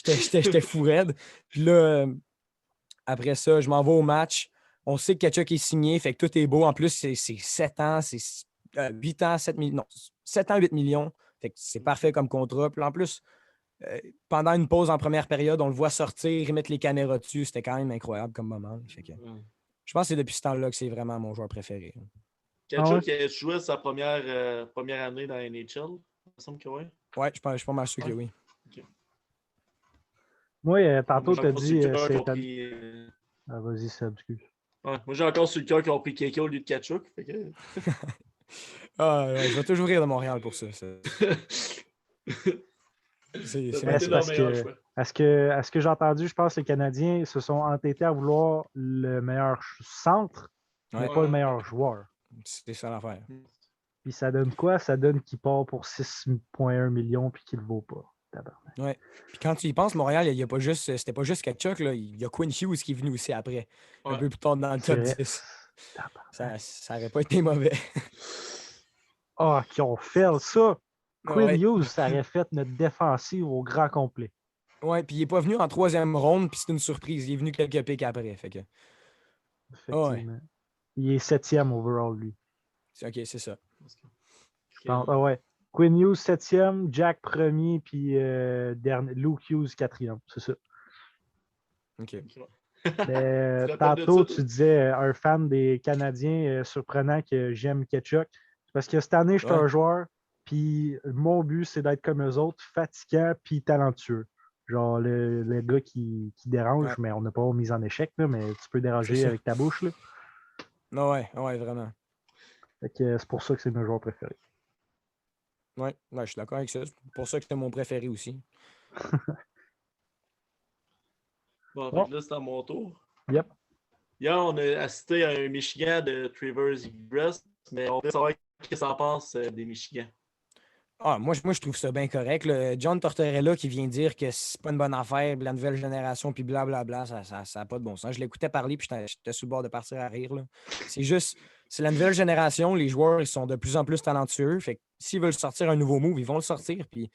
j'étais fou raide. Puis là, après ça, je m'en vais au match. On sait que Ketchuk est signé, fait que tout est beau. En plus, c'est 7 ans, c'est 8 ans, 7 millions. Non, 7 ans, 8 millions. Fait que c'est parfait comme contrat. Puis en plus, pendant une pause en première période, on le voit sortir, remettre les caméras dessus. C'était quand même incroyable comme moment. Fait que, je pense que c'est depuis ce temps-là que c'est vraiment mon joueur préféré. Ketchuk a joué sa première année dans la NHL. Il me semble que oui. Ouais, je suis pas mal sûr que oui. Okay. Moi, tantôt, tu as dit. Ah, vas-y, ça excuse. Ouais, moi, j'ai encore sur le cœur qui ont pris Keke au lieu de Ketchuk. Fait que... je vais toujours rire de Montréal pour ça. À ce que j'ai entendu, je pense que les Canadiens se sont entêtés à vouloir le meilleur centre, mais pas le meilleur joueur. C'est ça l'affaire. Puis ça donne quoi? Ça donne qu'il part pour 6,1 millions puis qu'il ne le vaut pas. Ouais. Puis quand tu y penses, Montréal, c'était pas juste Ketchuk, là. Il y a Quinn Hughes qui est venu aussi après, un peu plus tard dans le top 10. Ça aurait pas été mauvais. Ah, qui ont fait ça! Quinn Hughes, ça aurait fait notre défensive au grand complet. Ouais, puis il n'est pas venu en 3e ronde, puis c'est une surprise. Il est venu quelques pics après. Fait que... Effectivement. Il est 7e overall, lui. OK, c'est ça. Ouais. Quinn Hughes, 7e, Jack 1er, puis Luke Hughes, 4e. C'est ça. OK. Tantôt, tu disais un fan des Canadiens surprenant que j'aime Ketchuk. Parce que cette année, je suis un joueur, puis mon but, c'est d'être comme eux autres, fatigant puis talentueux. Genre le gars qui dérange, mais on n'a pas mis en échec, là, mais tu peux déranger avec ta bouche. Là. Non, ouais, vraiment. Fait que c'est pour ça que c'est mes joueurs préférés. Ouais, je suis d'accord avec ça. C'est pour ça que c'est mon préféré aussi. Bon, là, c'est à mon tour. Yep. Hier, on a assisté à un Michigan de Trevor Egress, mais on veut savoir ce que ça en pense des Michigans. Ah, moi, je trouve ça bien correct. Là. John Tortorella qui vient dire que c'est pas une bonne affaire, la nouvelle génération, puis blablabla, ça n'a pas de bon sens. Je l'écoutais parler, puis j'étais sur le bord de partir à rire. Là. C'est la nouvelle génération, les joueurs, ils sont de plus en plus talentueux. Fait que s'ils veulent sortir un nouveau move, ils vont le sortir. Puis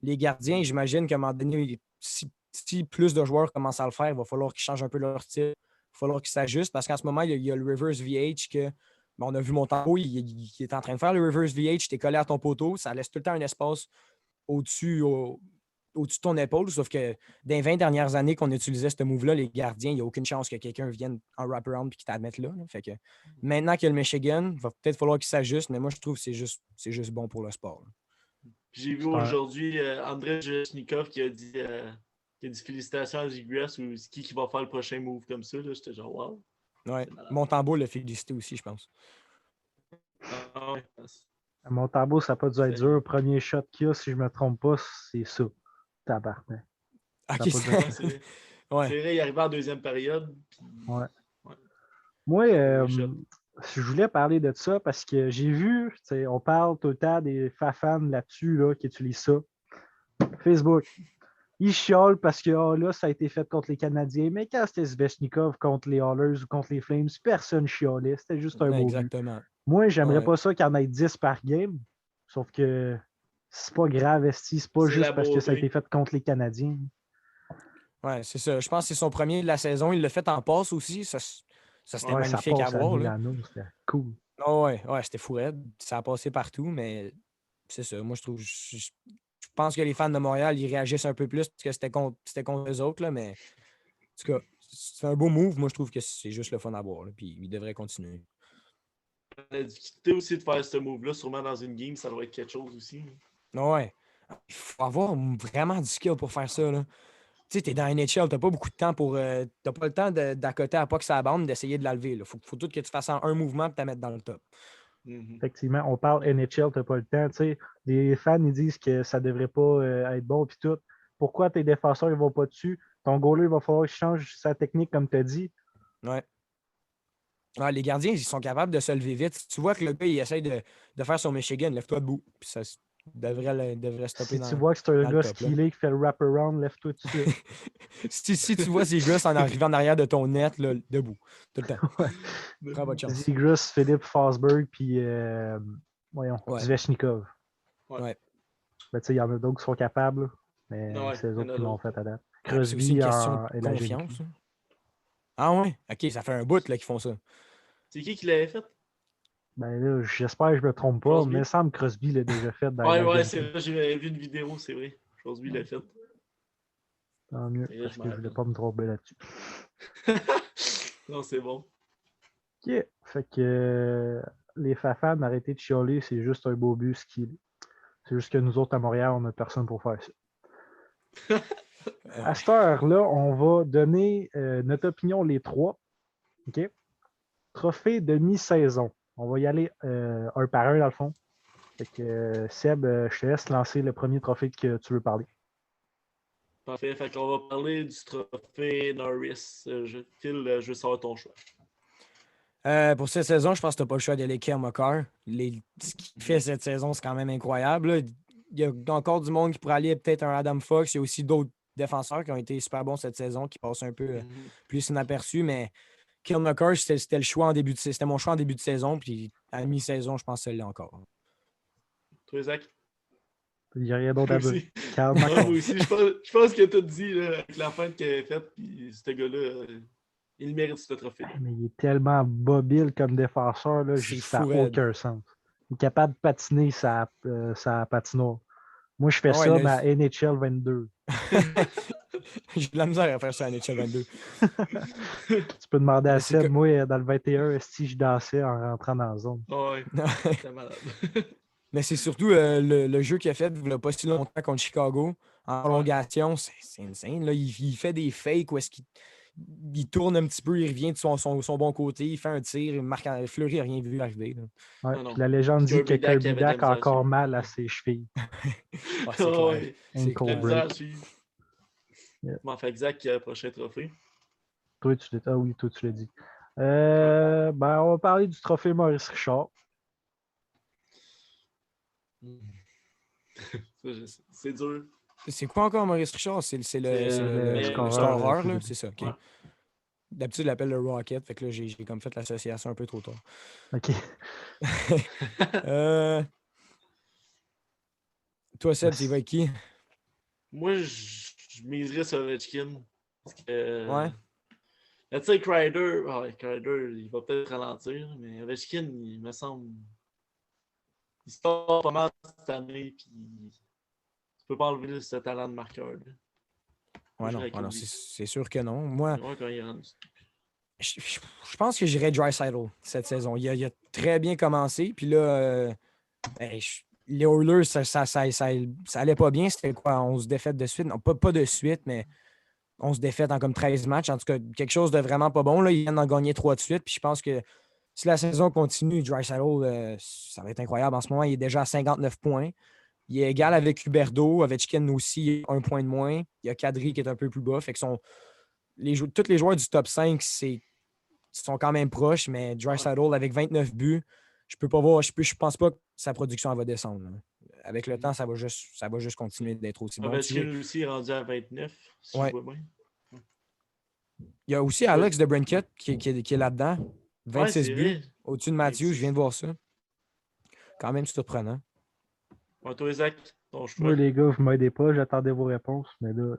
les gardiens, j'imagine qu'à un moment donné, si plus de joueurs commencent à le faire, il va falloir qu'ils changent un peu leur style. Il va falloir qu'ils s'ajustent, parce qu'en ce moment, il y a le reverse VH que. On a vu mon tempo, il est en train de faire le reverse VH, tu es collé à ton poteau, ça laisse tout le temps un espace au-dessus de ton épaule, sauf que dans les 20 dernières années qu'on utilisait ce move-là, les gardiens, il n'y a aucune chance que quelqu'un vienne en wraparound et qu'il t'admette là. Fait que maintenant qu'il y a le Michigan, il va peut-être falloir qu'il s'ajuste, mais moi je trouve que c'est juste bon pour le sport. J'ai vu aujourd'hui Andrei Jeshnikov qui a dit qui a dit félicitations à Zigress ou qui va faire le prochain move comme ça. Là, j'étais genre wow. Ouais. C'est malade. Montembeau l'a félicité aussi, je pense. Ah ouais. À Montembeau, ça n'a pas dû être dur. Le premier shot qu'il y a, si je ne me trompe pas, c'est ça. Tabarnak. Ok, pas c'est... de- Ouais, c'est ouais. c'est vrai, il est arrivé en deuxième période. Puis... Ouais. Ouais. Moi, Premier shot. je voulais parler de ça parce que j'ai vu, tu sais, on parle tout le temps des fans là-dessus là, qui utilisent ça. Facebook. Ils chiolent parce que là, ça a été fait contre les Canadiens. Mais quand c'était Svechnikov contre les Oilers ou contre les Flames, personne chiolait. C'était juste un beau but. Exactement. Moi, j'aimerais Ouais. pas ça qu'il y en ait 10 par game. Sauf que c'est pas grave, esti. C'est pas C'est juste la parce que ça a beauté. été fait contre les Canadiens. Ouais, c'est ça. Je pense que c'est son premier de la saison. Il l'a fait en passe aussi. Ça c'était Ouais, ça magnifique à passe à voir. Là. Milano. C'était cool. Oh, ouais, c'était fou raide. Ça a passé partout, mais c'est ça. Moi, je trouve. Je pense que les fans de Montréal, ils réagissent un peu plus parce que c'était contre eux autres, là, mais en tout cas, c'est un beau move. Moi, je trouve que c'est juste le fun à voir. Là, puis il devrait continuer. On a discuté aussi de faire ce move-là, sûrement dans une game, ça doit être quelque chose aussi. Ouais. Il faut avoir vraiment du skill pour faire ça. Là. Tu sais, t'es dans NHL, t'as pas beaucoup de temps pour. T'as pas le temps d'accoter à pas que ça bande, d'essayer de la lever. Il faut tout que tu fasses en un mouvement et te mettre dans le top. Mhm. Effectivement, on parle NHL, t'as pas le temps. Tu sais, les fans, ils disent que ça devrait pas être bon puis tout. Pourquoi tes défenseurs, ils vont pas dessus? Ton goaler, il va falloir qu'il change sa technique, comme tu as dit. Ouais. Ouais, les gardiens, ils sont capables de se lever vite. Tu vois que le gars, il essaye de faire son Michigan, lève-toi debout. Puis ça devrait stopper Si dans, tu vois que c'est un dans le gars top. Là. skillé qui fait le wraparound, lève-toi tout de suite. si tu vois ces gars en arrivant en arrière de ton net, là, debout. Tout le temps. Prends votre chance. Zegras, Philippe Forsberg, puis voyons, Ouais. Svechnikov. Ouais. Ben, il y en a d'autres qui sont capables, mais Ouais, c'est eux il y en autres a qui l'ont d'autres. fait à date. Ah, puis c'est aussi Crosby une question et de la confiance. Hein. Ah ouais? Ok, ça fait un bout là, qu'ils font ça. C'est qui l'avait fait? Ben là, j'espère que je me trompe pas, Crosby? mais il me semble que Crosby l'a déjà fait dans Ouais, la c'est vrai, j'ai vu une vidéo, c'est vrai. Crosby l'a fait. Tant mieux, Et là, parce je que je m'en voulais rappelle. pas me tromper là-dessus. Non, c'est bon. OK. Fait que les Fafans, arrêtez de chialer, c'est juste un beau but skillé. C'est juste que nous autres à Montréal, on n'a personne pour faire ça. À cette heure-là, on va donner notre opinion les trois. OK? Trophée de mi-saison. On va y aller un par un, dans le fond. Fait que Seb, je te laisse lancer le premier trophée que tu veux parler. Parfait. Fait qu'on va parler du trophée Norris. Phil, je veux savoir ton choix. Pour cette saison, je pense que tu n'as pas le choix d'aller Kyle McCarr. Ce qu'il fait cette saison, c'est quand même incroyable. Là. Il y a encore du monde qui pourrait aller, peut-être un Adam Fox. Il y a aussi d'autres défenseurs qui ont été super bons cette saison, qui passent un peu plus inaperçus. Mais Kyle McCarr, c'était le choix c'était mon choix en début de saison. Puis à mi-saison, je pense que ça l'est encore. Toi, Zach? Il n'y a rien d'autre Moi à dire. aussi. Karl Ouais, McCarr. moi aussi, je pense que tu as dit là, avec la fin qu'il avait faite, puis ce gars-là, il mérite ce trophée. Mais il est tellement mobile comme défenseur, là, C'est ça fou n'a raide. aucun sens. Il est capable de patiner sa patinoire. Moi, je fais Ah ouais, ça, là, mais à NHL 22. J'ai de la misère à faire ça à NHL 22. Tu peux demander à C'est Seb, que- moi, dans le 21, si je dansais en rentrant dans la zone. Ouais, c'est malade. Mais c'est surtout le jeu qu'il a fait il n'y a pas si longtemps contre Chicago. En prolongation, c'est insane. Là. Il fait des fakes où est-ce qu'il tourne un petit peu, il revient de son bon côté, il fait un tir, il marque Fleury n'a rien vu arriver. Là. Ouais, Ah non. puis la légende dit que Kirby Dack Kirby avait de la Dack a encore misère mal à ses chevilles. Ah, c'est clair. Ouais, C'est Ankle clair. la break. misère à suivre. Yeah. Bon, fait que Zach qui a le prochain trophée. Toi, tu l'as. Ah oui, toi, tu l'as dit. Ben, on va parler du trophée Maurice Richard. C'est dur. C'est quoi encore Maurice Richard? C'est le le scoreur, scoreur, là? Philippe. C'est ça, OK. Ouais. D'habitude, il l'appelle le Rocket, fait que là, j'ai comme fait l'association un peu trop tard. OK. Toi, Seb, tu y vas avec qui? Moi, je miserais sur Ovechkin. Parce que. Ouais. Tu sais, Kreider, il va peut-être ralentir, mais Ovechkin, il me semble. Il sort pas mal cette année, puis tu peux pas enlever ce talent de marqueur. Là. Ouais, non, avec ouais, non, lui. c'est sûr que non. Moi, Ouais, quand il rentre. je pense que j'irais Draisaitl cette saison. Il a très bien commencé, puis là, les Oilers, ça allait pas bien. C'était quoi, 11 défaites de suite? Non, pas de suite, mais 11 défaites en comme 13 matchs. En tout cas, quelque chose de vraiment pas bon. Là. Ils viennent d'en gagner 3 de suite. Puis je pense que si la saison continue, Draisaitl, ça va être incroyable. En ce moment, il est déjà à 59 points. Il est égal avec Huberdeau. Ovechkin aussi, un point de moins. Il y a Kadri qui est un peu plus bas. Fait que tous les joueurs du top 5, sont quand même proches, mais Draisaitl avec 29 buts, je peux pas voir, je pense pas que sa production va descendre. Là. Avec le temps, ça va juste continuer d'être aussi bon. Ovechkin aussi est rendu à 29, si Ouais. je vois bien. Il y a aussi Alex de Brinket qui est là-dedans. Ouais, 26 c'est buts vrai. au-dessus de Matthews, 26. je viens de voir ça. Quand même surprenant. Ouais, toi, Isaac, ton choix. Moi, les gars, vous m'aidez pas, j'attendais vos réponses, mais là.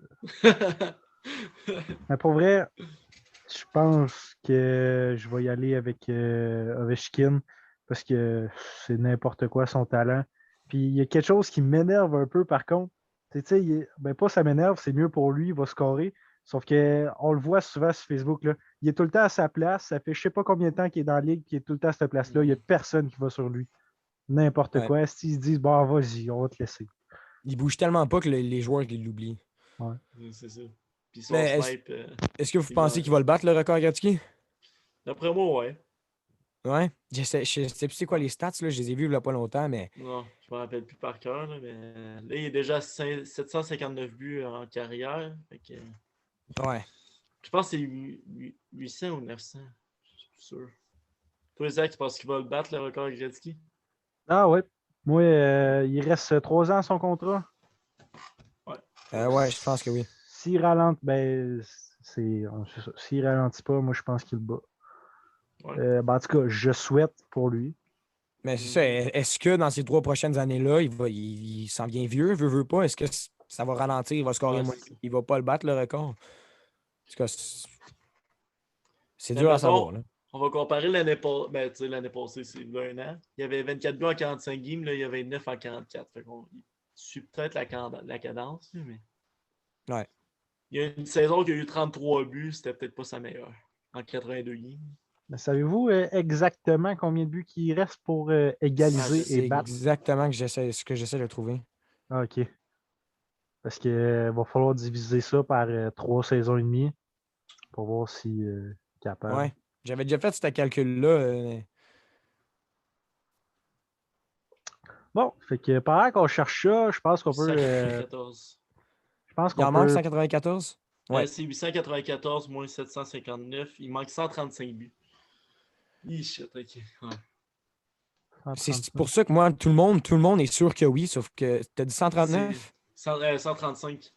Mais pour vrai, je pense que je vais y aller avec Ovechkin parce que c'est n'importe quoi son talent. Puis il y a quelque chose qui m'énerve un peu par contre. Tu sais, ben pas ça m'énerve, c'est mieux pour lui, il va scorer. Sauf qu'on le voit souvent sur Facebook. Là. Il est tout le temps à sa place. Ça fait je sais pas combien de temps qu'il est dans la ligue, qu'il est tout le temps à cette place-là. Il n'y a personne qui va sur lui. N'importe Ouais. quoi. S'ils se disent bon, vas-y, on va te laisser. Il bouge tellement pas que les joueurs ils l'oublient. Ouais. C'est ça. Puis son Mais snipe. Est-ce que vous il pensez va- qu'il va le battre, le record Gretzky? D'après moi, ouais. Ouais. Je sais plus c'est quoi les stats, là. Je les ai vus il y a pas longtemps, mais Non, je me rappelle plus par cœur, là, mais là, il est déjà à 759 buts en carrière. Fait que, ouais. je pense que c'est 800 ou 900. Je suis plus sûr. Toi, Isaac, tu penses qu'il va le battre, le record Gretzky? Ah ouais. Moi, il reste 3 ans à son contrat. Ouais, je pense que oui. S'il ralentit, ben, c'est ça. S'il ralentit pas, moi, je pense qu'il le bat. Ouais. Ben, en tout cas, je souhaite pour lui. Mais c'est ça. Est-ce que dans ces 3 prochaines années-là, il s'en vient vieux, veut pas? Est-ce que ça va ralentir, il va scorer Ouais, moins? c'est ça. Il va pas le battre, le record? En tout cas, c'est Mais dur à mettons, savoir. Là. on va comparer l'année passée. Ben, tu sais, l'année passée, c'est il y a un an. Il y avait 24 buts en 45 games, là, il y avait 9 en 44. Fait qu'on il suit peut-être la cadence, là, mais. Ouais. Il y a une saison qui a eu 33 buts, c'était peut-être pas sa meilleure. En 82 games. Mais savez-vous exactement combien de buts il reste pour égaliser et C'est battre? exactement ce que j'essaie de trouver. Ah, OK. Parce qu'il va falloir diviser ça par 3 saisons et demie pour voir s'il est capable. Ouais. J'avais déjà fait ce calcul-là. Bon, fait que pendant qu'on cherche ça, je pense qu'on peut. 194. Je pense Il qu'on en manque peut. 194? Ouais. C'est 894 moins 759. Il manque 135 buts. Shit, ok. Ouais. C'est pour ça que moi, tout le monde est sûr que oui, sauf que t'as dit 139? 135.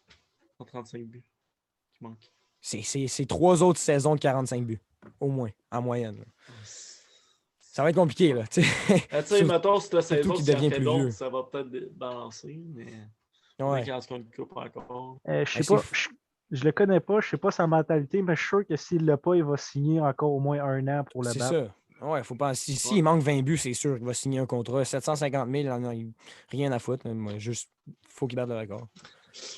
135 buts qui manquent. C'est 3 autres saisons de 45 buts, au moins, en moyenne. Là. Ça va être compliqué, là. Tu sais, mettons, cette saison, qu'il si devient en fait plus d'autres, vieux. ça va peut-être balancer, mais. Ouais. Il reste une coupe encore. Je sais c'est pas. Je le connais pas, je sais pas sa mentalité, mais je suis sûr que s'il l'a pas, il va signer encore au moins 1 an pour le C'est battre. ça. Ouais, faut pas. S'il manque 20 buts, c'est sûr qu'il va signer un contrat. 750 000, rien à foutre. Moi, juste, faut qu'il batte le record.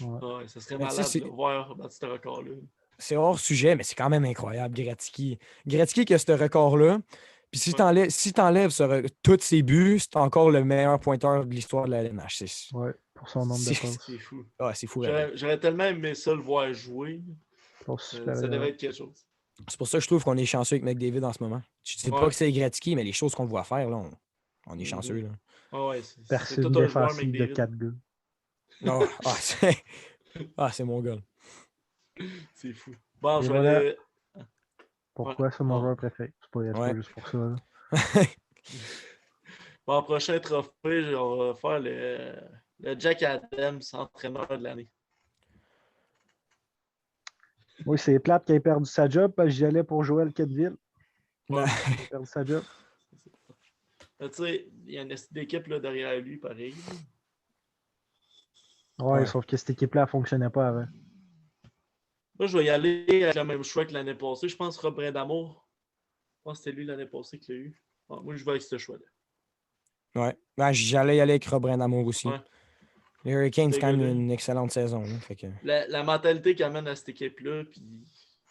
Ouais, ça serait Mais malade tu sais, de le voir battre ce record-là. C'est hors sujet, mais c'est quand même incroyable, Gretzky. Gretzky qui a ce record-là. Puis si t'enlèves tous ses buts, c'est encore le meilleur pointeur de l'histoire de la LNH. Ouais, pour son nombre de passes. C'est fou. Ah, c'est fou. J'aurais tellement aimé ça le voir jouer. Ça devait être quelque chose. C'est pour ça que je trouve qu'on est chanceux avec McDavid en ce moment. Je ne dis pas que c'est Gretzky, mais les choses qu'on le voit faire, là, on est chanceux. Là. Ouais, Personne tout un joueur, défensive de McDavid. 4 gars. C'est mon gars. C'est fou. Bon, Et je vais voilà. aller... Pourquoi c'est mon joueur préféré? C'est pas juste pour ça. Là. Bon, prochain trophée, on va faire le Jack Adams, entraîneur de l'année. Oui, c'est plate qu'il ait perdu sa job parce que j'y allais pour Joël Quenneville. Ouais. Il a perdu sa job. Tu sais, il y a une équipe là, derrière lui, pareil. Ouais, sauf que cette équipe-là ne fonctionnait pas avant. Moi, je vais y aller avec le même choix que l'année passée. Je pense Rob Brindamour. Je pense que c'était lui l'année passée qui l'a eu. Bon, moi, je vais avec ce choix-là. Ouais. J'allais y aller avec Rob Brindamour aussi. Ouais. Les Hurricanes, c'est quand même une excellente saison. Là, fait que... la mentalité qu'il amène à cette équipe-là, puis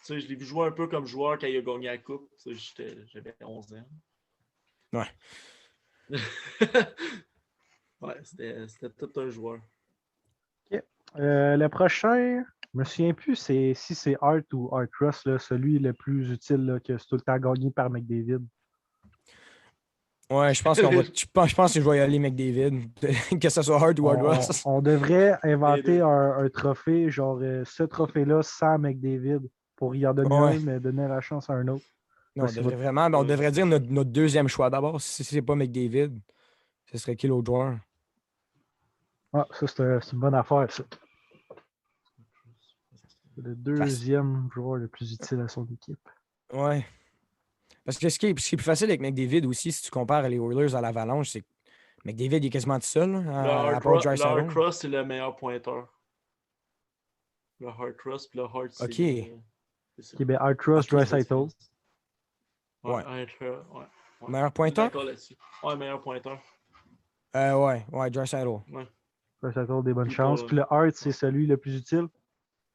je l'ai vu jouer un peu comme joueur quand il a gagné la Coupe. J'avais 11 ans. Ouais. Ouais, c'était tout un joueur. Le prochain, Je me souviens plus si c'est Hart ou Hart Ross, là, celui le plus utile, là, que c'est tout le temps gagné par McDavid. Ouais, je pense je pense que je vais y aller McDavid. Que ce soit Hart ou Hart Ross. On devrait inventer deux. un trophée, genre ce trophée-là sans McDavid, pour y en donner Ouais. un, mais donner la chance à un autre. Non, on Parce que devrait vraiment. On devrait dire notre deuxième choix d'abord. Si c'est pas McDavid, ce serait qui l'autre joueur? Ah, ça, c'est une bonne affaire, ça. C'est le deuxième joueur le plus utile à son équipe. Ouais. Parce que ce qui est plus facile avec McDavid aussi, si tu compares les Oilers à l'Avalanche, c'est que McDavid il est quasiment tout seul, là, à part Le Draisaitl. Hard Cross, c'est le meilleur pointeur. Le Hard Cross, puis le Hard, c'est. Ok. C'est ça. Qui est Hart Ross, Ok, Draisaitl. Ouais. Ouais. Ouais. Meilleur Je pointeur? suis d'accord là-dessus. Ouais, meilleur pointeur. Ouais, Draisaitl. Ouais. Draisaitl, des bonnes Puis chances. pour- Puis le Hart, c'est celui le plus utile.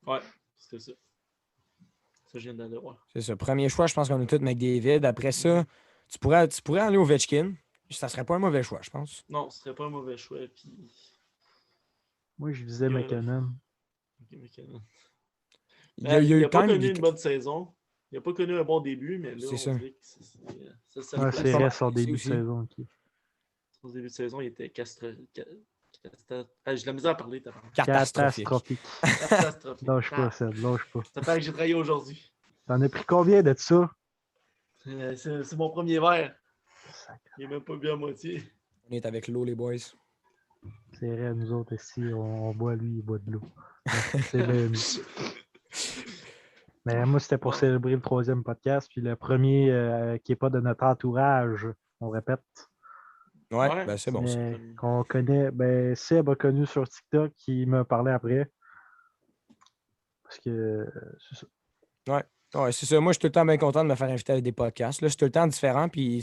Ouais, c'était ça. Ça, je viens d'aller voir. C'est ça. Premier choix, je pense qu'on a tous McDavid. Après ça, tu pourrais aller Ovechkin. Ça serait pas un mauvais choix, je pense. Non, ce serait pas un mauvais choix. Puis. Moi, je visais Yeah. McKinnon. Il y a Il eu n'a quand pas même connu des- une bonne saison. Il n'a pas connu un bon début, mais là, C'est on ça. dirait que ça Ouais, le c'est place. vrai, son ici début de aussi. saison. ok. Au début de saison, il était j'ai de la misère à parler. Catastrophique. Catastrophique. Catastrophique. Lâche pas, Seb, lâche pas. Ça fait que j'ai travaillé aujourd'hui. T'en as pris combien de ça? C'est mon premier verre. Il n'est même pas bu à moitié. On est avec l'eau, les boys. C'est vrai, nous autres ici, on boit, lui, il boit de l'eau. C'est bien mieux. Mais moi, c'était pour célébrer le 3e podcast, puis le premier qui n'est pas de notre entourage, on répète. Ouais, ben c'est bon. ça. Mais qu'on connaît, ben Seb a connu sur TikTok, qui m'a parlé après. Parce que c'est ça. Ouais, c'est ça. Moi, je suis tout le temps bien content de me faire inviter à des podcasts. Là, c'est tout le temps différent, puis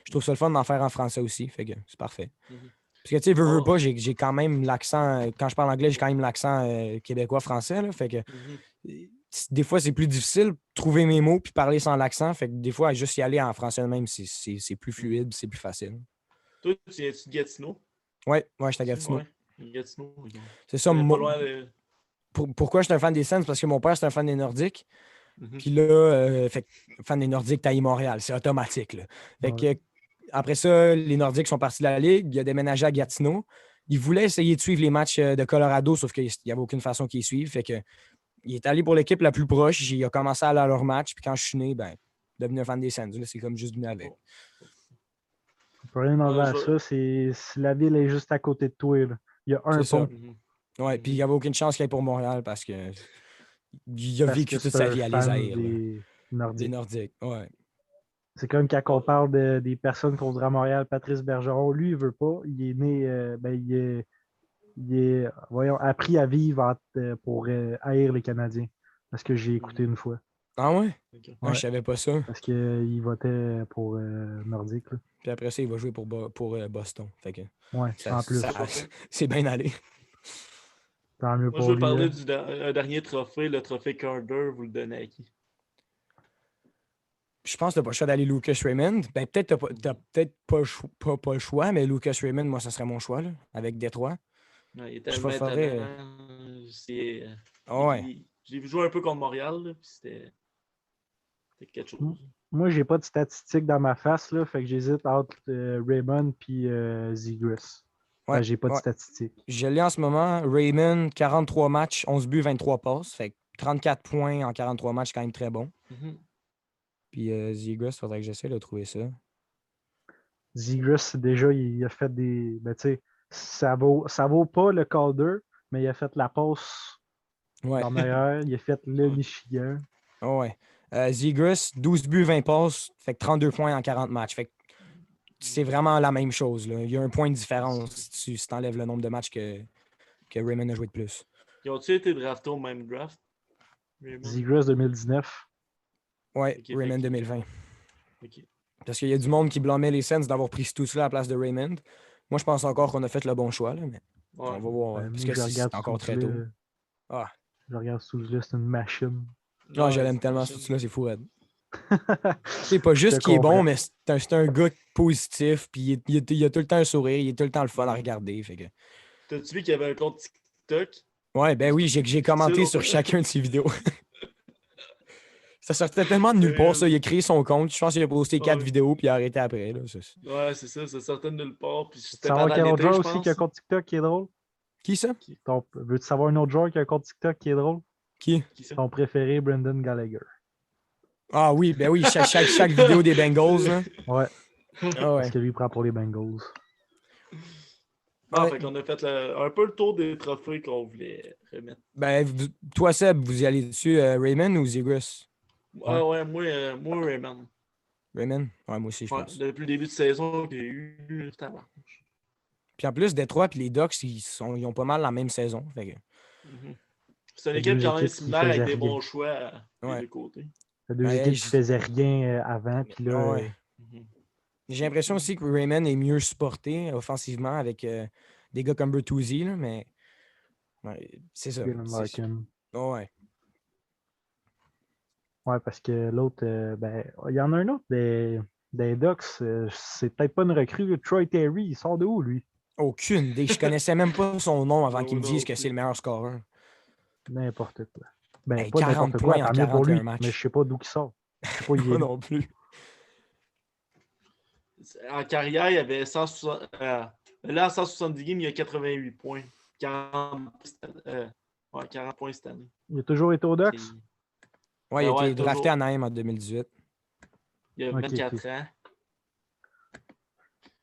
je trouve ça le fun d'en faire en français aussi. Fait que c'est parfait. Mhm. Parce que, tu sais, veux Oh. pas, j'ai quand même l'accent. Quand je parle anglais, j'ai quand même l'accent québécois-français. Là, fait que Mhm. des fois, c'est plus difficile de trouver mes mots puis parler sans l'accent. Fait que des fois, juste y aller en français de même, c'est plus fluide, c'est plus facile. Toi, tu viens-tu de Gatineau? Ouais, je suis à Gatineau. Ouais, Gatineau. Ok. C'est ça. On est pas loin de. Pourquoi je suis un fan des Sens? Parce que mon père, c'est un fan des Nordiques. Mhm. Puis là, fait que fan des Nordiques, t'as Montréal. C'est automatique. Là. Fait que, après ça, les Nordiques sont partis de la Ligue. Il a déménagé à Gatineau. Il voulait essayer de suivre les matchs de Colorado, sauf qu'il n'y avait aucune façon qu'il suive. Fait que, il est allé pour l'équipe la plus proche. Il a commencé à aller à leur match. Puis quand je suis né, devenu un fan des Sens. C'est comme juste venu avec. On peut rien enlever à je- ça. La ville est juste à côté de toi. Là. Il y a un C'est ça. pont. Mhm. Ouais, puis il n'y avait aucune chance qu'il aille pour Montréal parce que il a parce vécu que toute c'est sa un vie à les fan haïr. là. des Des Nordiques. Nordiques. Ouais. C'est comme quand on parle des personnes qu'on voudrait à Montréal, Patrice Bergeron, lui, il veut pas. Il est né, voyons, appris à vivre pour haïr les Canadiens. Parce que j'ai écouté une fois. Ah ouais? Ok. Ah, je savais pas ça. Parce qu'il votait pour Nordique. Là. Puis après ça, il va jouer pour Boston. Fait que Ouais, en plus. c'est bien allé. Tant mieux Moi, je pour veux lui. parler là. d'un dernier trophée, le trophée Calder. Vous le donnez à qui? Je pense que t'as pas le choix d'aller Lucas Raymond. Ben, peut-être t'as peut-être pas le choix, mais Lucas Raymond, moi, ça serait mon choix, là, avec Détroit. Ouais, il est Je tellement ferais, talent. C'est. Ah ouais. J'ai vu jouer un peu contre Montréal, là, puis c'était quelque chose. Moi, j'ai pas de statistiques dans ma face, là, fait que j'hésite entre Raymond et Zegras. Ouais, J'ai pas de ouais. statistiques. Je l'ai en ce moment. Raymond, 43 matchs, 11 buts, 23 passes. Fait que 34 points en 43 matchs, quand même très bon. Mhm. Puis Zegras, il faudrait que j'essaie de trouver ça. Zegras, déjà, il a fait des. Ben, tu sais, ça vaut pas le Calder, mais il a fait la passe Ouais. en arrière, il a fait le Michigan. Oh ouais. Zegras, 12 buts, 20 passes, fait que 32 points en 40 matchs. Fait que c'est vraiment la même chose. Là. Il y a un point de différence si tu enlèves le nombre de matchs que Raymond a joué de plus. Ils ont-ils été draftés au même draft? Raymond? Zegras 2019. Ouais, Ok, Raymond fait que- 2020. Ok. Parce qu'il y a du monde qui blâmait les Sens d'avoir pris tout cela à la place de Raymond. Moi, je pense encore qu'on a fait le bon choix, là, mais Ouais. on va voir. Ben, parce moi, que je c'est regarde encore très Souza, tôt. Ah. Je regarde Souza, c'est une machine. Non, je Ouais, l'aime tellement, c'est- ce là c'est fou. Ed. C'est pas juste Je qu'il est bon, comprends. mais c'est un gars positif, puis il a tout le temps un sourire, il est tout le temps le fun à regarder. Fait que... T'as-tu vu qu'il y avait un compte TikTok? Ouais, ben oui, j'ai commenté Sûr. sur chacun de ses vidéos. Ça sortait tellement de nulle part, ça. Il a créé son compte. Je pense qu'il a posté 4 Ouais. vidéos puis il a arrêté après. Là. Ouais, c'est ça sortait de nulle part. Puis c'était Savoir pendant quel autre l'été, joueur je aussi qui a un pense. compte TikTok qui est drôle? Qui ça? Veux-tu savoir un autre joueur qui a un compte TikTok qui est drôle? Qui? Qui ça? Ton préféré, Brendan Gallagher. Ah oui, ben oui, chaque vidéo des Bengals. Là. Ouais, Ah parce ouais. que lui, il prend pour les Bengals. Bon, Ouais. fait qu'on a fait un peu le tour des trophées qu'on voulait remettre. Ben, toi, Seb, vous y allez dessus, Raymond ou Zegras? Ah ouais, moi Raymond. Raymond? Ouais, moi aussi, je Ouais, pense. depuis le début de saison qu'il y a eu, tabarnouche. Puis en plus, Détroit et les Ducks, ils ont pas mal la même saison. Fait que, Mhm. C'est une C'est équipe deux quand même équipes qui similaire avec faisaient des rien. bons choix des ouais. deux côtés. C'est deux Ouais, équipes qui faisaient rien avant, puis là, Ah ouais. Mhm. J'ai l'impression aussi que Raymond est mieux supporté offensivement avec des gars comme Bertuzzi, là, mais ouais, c'est ça. Dylan Larkin. Ah ouais. Ouais, parce que l'autre, ben, il y en a un autre des Ducks, c'est peut-être pas une recrue. Troy Terry, il sort de où, lui? Aucune idée. Je connaissais même pas son nom avant Non, qu'il me non dise que plus. c'est le meilleur scoreur. N'importe quoi. Ben, Hey, pas 40 n'importe quoi, points en tant mieux pour 41 lui, mais je matchs. sais pas d'où il sort. Je sais pas où il est. Moi non plus. En carrière, il y avait 160. Là, en 170 games, il y a 88 points. 40 points cette année. Il a toujours été aux Ducks? Puis, Ouais, il a ouais, été drafté toujours. à Naïm en 2018. Il y a Ok, 24 ok. ans.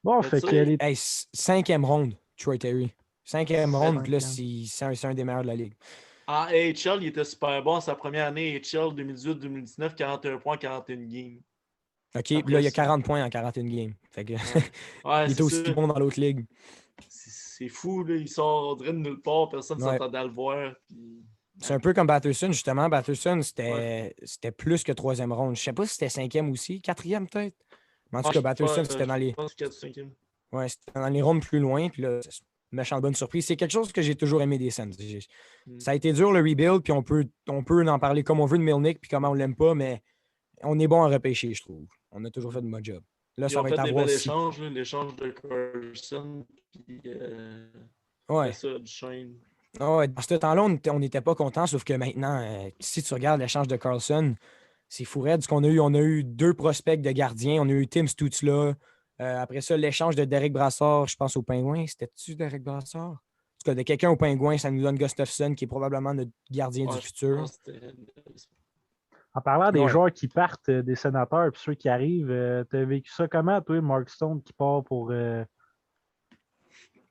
Bon, Mais fait tu que sais, les... Hey, cinquième ronde, Troy Terry. Cinquième ronde, puis là, Cinquième. c'est un des meilleurs de la ligue. en AHL, il était super bon sa première année AHL 2018-2019, 41 points, 41 games. OK, puis Après là, il y a ça. 40 points en 41 games. Fait que, Ouais, il c'est était aussi ça. bon dans l'autre ligue. C'est fou, là. Il sort, on dirait de nulle part. Personne ne Ouais. s'attendait à le voir. Puis... C'est un peu comme Batterson, justement. Batterson, Ouais. c'était plus que troisième ronde. Je sais pas si c'était cinquième aussi, quatrième peut-être. Mais en tout Ah, cas, Batterson, c'était dans je les, pense 4-5e. ouais, c'était dans les rondes plus loin. Puis là, c'est une méchante bonne surprise. C'est quelque chose que j'ai toujours aimé des Sens. Ça a été dur le rebuild, puis on peut en parler comme on veut de Milnick, puis comment on l'aime pas, mais on est bon à repêcher, je trouve. On a toujours fait de bon job. Là, Ils ça ont va fait être à des voir bels si. échanges, là, l'échange de Carson. Puis Ouais. ça, Duchesne. Ah ouais, dans ce temps-là, on n'était pas content, sauf que maintenant, si tu regardes l'échange de Carlson, c'est fou raide ce qu'on a eu. On a eu 2 prospects de gardiens. On a eu Tim Stutzla. Après ça, l'échange de Derek Brassard, je pense au Pingouin. C'était-tu Derek Brassard? En tout cas, de quelqu'un au Pingouin, ça nous donne Gustafsson, qui est probablement notre gardien du Ouais, je futur. pense que c'était. En parlant des Ouais. joueurs qui partent des sénateurs et ceux qui arrivent, tu as vécu ça comment, toi, Mark Stone, qui part pour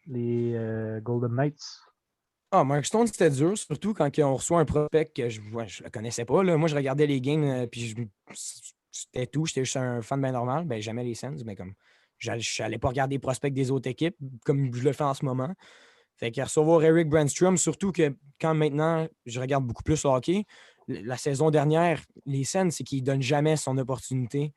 les Golden Knights? Ah, Mark Stone, c'était dur, surtout quand on reçoit un prospect que je le connaissais pas. Là. Moi, je regardais les games, puis c'était tout. J'étais juste un fan bien normal. Ben, jamais les Sens, mais comme je n'allais pas regarder les prospects des autres équipes, comme je le fais en ce moment. Fait qu'à recevoir Eric Brandstrom, surtout que quand maintenant, je regarde beaucoup plus le hockey, la saison dernière, les Sens, c'est qu'il ne donne jamais son opportunité.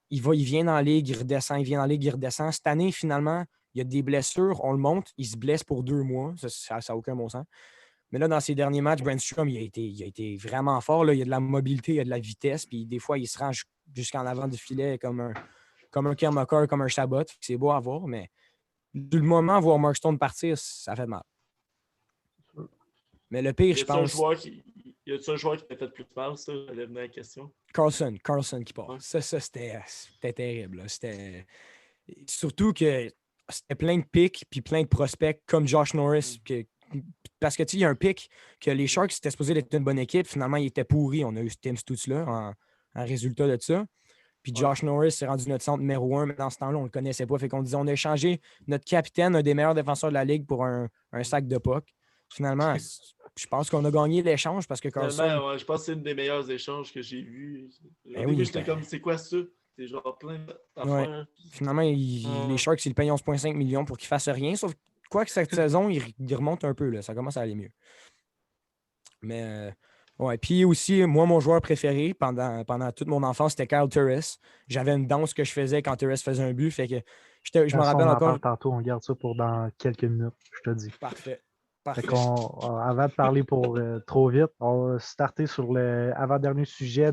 Il vient dans la ligue, il redescend, il vient dans la ligue, il redescend. Cette année, finalement, il y a des blessures, on le monte, il se blesse pour 2 mois. Ça n'a aucun bon sens. Mais là, dans ses derniers matchs, Brandstrom, il a été vraiment fort. Là. Il y a de la mobilité, il y a de la vitesse, puis des fois, il se rend jusqu'en avant du filet comme un Kermaker, comme un Chabot. C'est beau à voir, mais du moment voir Mark Stone partir, ça fait mal. Mais le pire, je pense, Y a-t-il un joueur qui a fait plus mal, ça? J'allais venir à la question. Carlson qui part. Ouais. Ça, c'était terrible. Là. Surtout que c'était plein de pics puis plein de prospects comme Josh Norris. Parce que, tu sais, il y a un pic que les Sharks étaient supposés être une bonne équipe. Finalement, il était pourri. On a eu Tim Stutzla en résultat de ça. Puis Josh Norris s'est rendu notre centre numéro 1, mais dans ce temps-là, on ne le connaissait pas. Fait qu'on disait, on a échangé notre capitaine, un des meilleurs défenseurs de la Ligue, pour un sac de puck. Finalement, je pense qu'on a gagné l'échange parce que Carlson... Finalement, ouais, je pense que c'est une des meilleurs échanges que j'ai vus. Au début, j'étais comme, c'est quoi ça? C'est genre plein d'affaires. Ouais. Finalement, les Sharks, ils le payent 11,5 millions pour qu'il ne fasse rien. Sauf quoi que cette saison, il remonte un peu. Là. Ça commence à aller mieux. Mais ouais. Puis aussi, moi, mon joueur préféré pendant toute mon enfance, c'était Kyle Turris. J'avais une danse que je faisais quand Turris faisait un but. Fait que je me rappelle on en encore. parle tantôt, on garde ça pour dans quelques minutes, je te dis. Parfait. Fait avant de parler pour trop vite, on va starter sur le avant-dernier sujet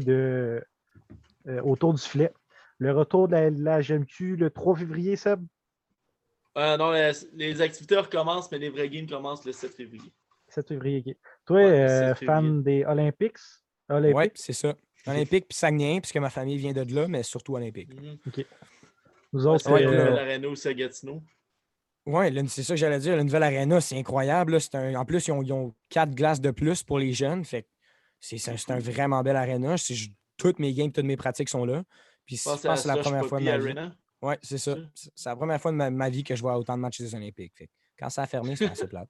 autour du filet. Le retour de la GMQ le 3 février, Seb? Non, les activités recommencent, mais les vrais games commencent le 7 février. 7 février. Ok. Toi, Ouais, 7 février. fan des Olympiques? Ouais, Olympiques? c'est ça. Olympique puis Saguenay, puisque ma famille vient de là, mais surtout olympique. Mhm. Nous Ouais, autres, c'est la là. nouvelle aréna aussi à Gatineau. Oui, c'est ça que j'allais dire. La nouvelle arena, c'est incroyable. Là. En plus, ils ont 4 glaces de plus pour les jeunes. Fait que c'est un vraiment bel arena. Toutes mes games, toutes mes pratiques sont là. Puis Je je pense pense à que c'est la Slush première fois de Poppy ma vie. Arena. Oui, c'est ça. C'est la première fois de ma vie que je vois autant de matchs des Olympiques. Fait que quand ça a fermé, c'était assez plate.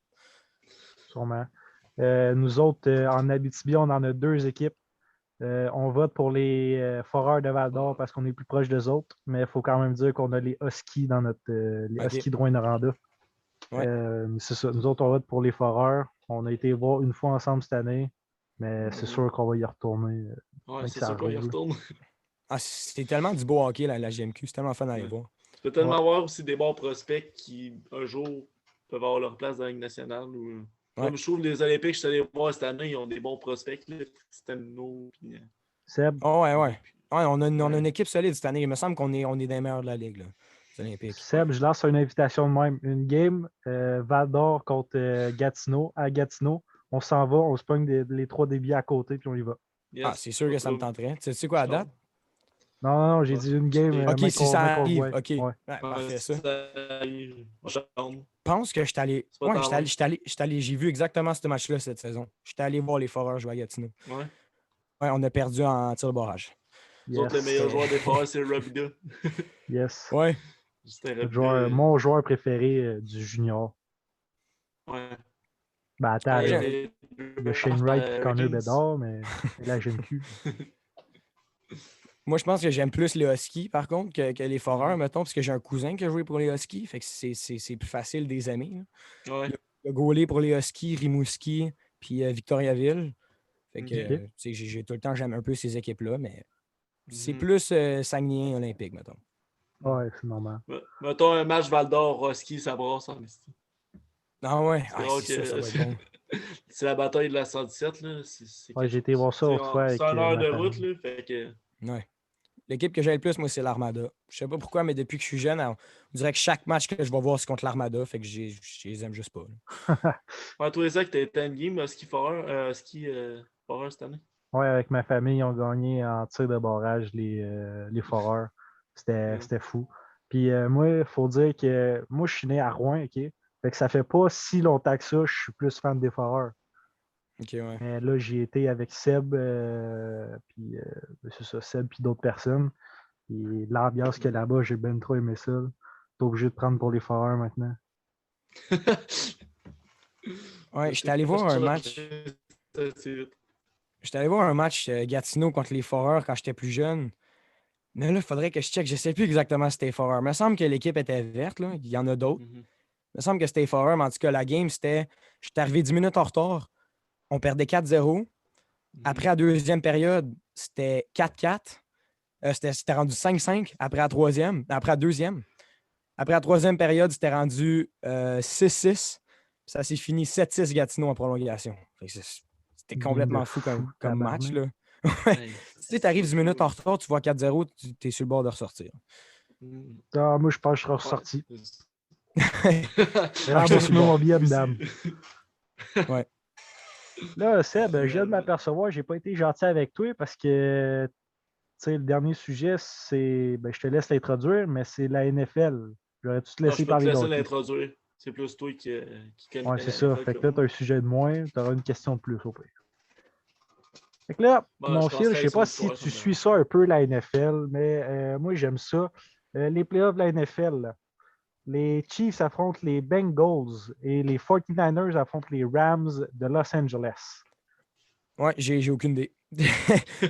sûrement. Nous autres, en Abitibi, on en a 2 équipes. On vote pour les Foreurs de Val-d'Or parce qu'on est plus proche d'eux autres, mais il faut quand même dire qu'on a les Huskies dans les Ok. Huskies de Rouyn-Noranda. Ouais. C'est ça. Nous autres, on vote pour les Foreurs. On a été voir une fois ensemble cette année, mais c'est sûr qu'on va y retourner. Ouais, que c'est ça sûr qu'on y roule. retourne. Ah, c'est tellement du beau hockey, la GMQ. C'est tellement fun d'aller Ouais. voir. Tu peux tellement Ouais. avoir aussi des bons prospects qui, un jour, peuvent avoir leur place dans la Ligue nationale. Comme je trouve les Olympiques, je suis allé voir cette année, ils ont des bons prospects. Là. Steno, puis, Seb, Oh, ouais. Ouais, on a Ouais. une équipe solide cette année. Il me semble qu'on est des meilleurs de la Ligue, là, les Olympiques. Seb, je lance une invitation de même. Une game, Val-d'Or contre Gatineau. À Gatineau, on s'en va, on se pogne les 3 débits à côté, puis on y va. yes, Ah, c'est sûr pas que de ça me trouble. tenterait. Tu sais quoi à date? Non, j'ai Ouais. dit une game, Ok, Ok, si ça arrive. ouais. Ok. Ouais. Ouais, parfait, ça. On chante. Je pense que je suis allé. C'est pas Ouais, tant loin. j'ai vu exactement ce match-là cette saison. J'étais allé voir les Foreurs jouer à Gatineau. Ouais. Ouais, on a perdu en tir de barrage. Nous autres, le meilleur C'était- joueur des Foreurs, c'est Robida. Yes. Ouais. C'était Notre Robida. mon joueur préféré du junior. Ouais. Ben, attends, Ouais, il a il été y a Shane Wright et Connor Vikings. Bedard, mais la GMQ. Moi, je pense que j'aime plus les Huskies, par contre, que les Foreurs, mettons, parce que j'ai un cousin qui a joué pour les Huskies. Fait que c'est plus facile des amis. Ouais. Il a goalé pour les Huskies, Rimouski, puis Victoriaville. Fait que, Ok. tu sais, j'ai tout le temps, j'aime un peu ces équipes-là, mais c'est Mhm. plus Saguenay olympique, mettons. Ouais, c'est normal. Mettons un match Val-d'Or-Roski, ça brasse en esti. Ah ouais, C'est ah, rare c'est sûr, ça que va être bon. c'est la bataille de la 117, là. C'est Ouais, quelque j'ai été chose. voir ça autrefois avec C'est une heure ma de route, famille. là. Fait que. Ouais. L'équipe que j'ai le plus, moi, c'est l'Armada. Je sais pas pourquoi, mais depuis que je suis jeune, on dirait que chaque match que je vais voir, c'est contre l'Armada. Fait que je les aime juste pas. Là. Ouais, tous les sacs, t'as une game ski Foreur cette année. Ouais, avec ma famille, ils ont gagné en tir de barrage les Foreurs. C'était fou. Puis moi, il faut dire que moi, je suis né à Rouen, OK? Fait que ça fait pas si longtemps que ça, je suis plus fan des Foreurs. Ok, ouais. Mais là, j'y étais avec Seb, puis c'est ça, Seb puis d'autres personnes. Et l'ambiance qu'il y a là-bas, j'ai bien trop aimé ça. T'es obligé de prendre pour les Foreurs maintenant. Ouais, j'étais allé voir un match. J'étais allé voir un match Gatineau contre les Foreurs quand j'étais plus jeune. Mais là, il faudrait que je check. Je sais plus exactement si c'était les Foreurs. Il me semble que l'équipe était verte. Là. Il y en a d'autres. Il me semble que c'était les Foreurs, mais en tout cas, la game, c'était. J'étais arrivé 10 minutes en retard. On perdait 4-0. Après la deuxième période, c'était 4-4. C'était rendu 5-5 après la troisième. Après la deuxième. Après la troisième période, c'était rendu 6-6. Ça s'est fini 7-6 Gatineau en prolongation. C'était complètement fou comme match. Là. Ouais. Si tu arrives 10 minutes en retard, tu vois 4-0, tu es sur le bord de ressortir. Ah, moi, je pense que je serai Ouais. ressorti. je Rembourse-moi mon billet, Aussi. madame. Ouais. Là, Seb, je viens de m'apercevoir, j'ai pas été gentil avec toi parce que le dernier sujet, c'est. Ben, je te laisse l'introduire, mais c'est la NFL. J'aurais-tu te Non, je laisser peux te parler laisser d'hockey? l'introduire. C'est plus toi qui connais Ouais, c'est la ça. NFL Fait que que là, tu as moi. un sujet de moins, tu auras une question de plus au pire. Fait que là, Bon, mon je fil, penserais je que sais c'est pas une si histoire, tu ça me suis dérange. ça un peu, la NFL, mais moi, j'aime ça. Les playoffs de la NFL, là. Les Chiefs affrontent les Bengals et les 49ers affrontent les Rams de Los Angeles. Ouais, j'ai aucune idée.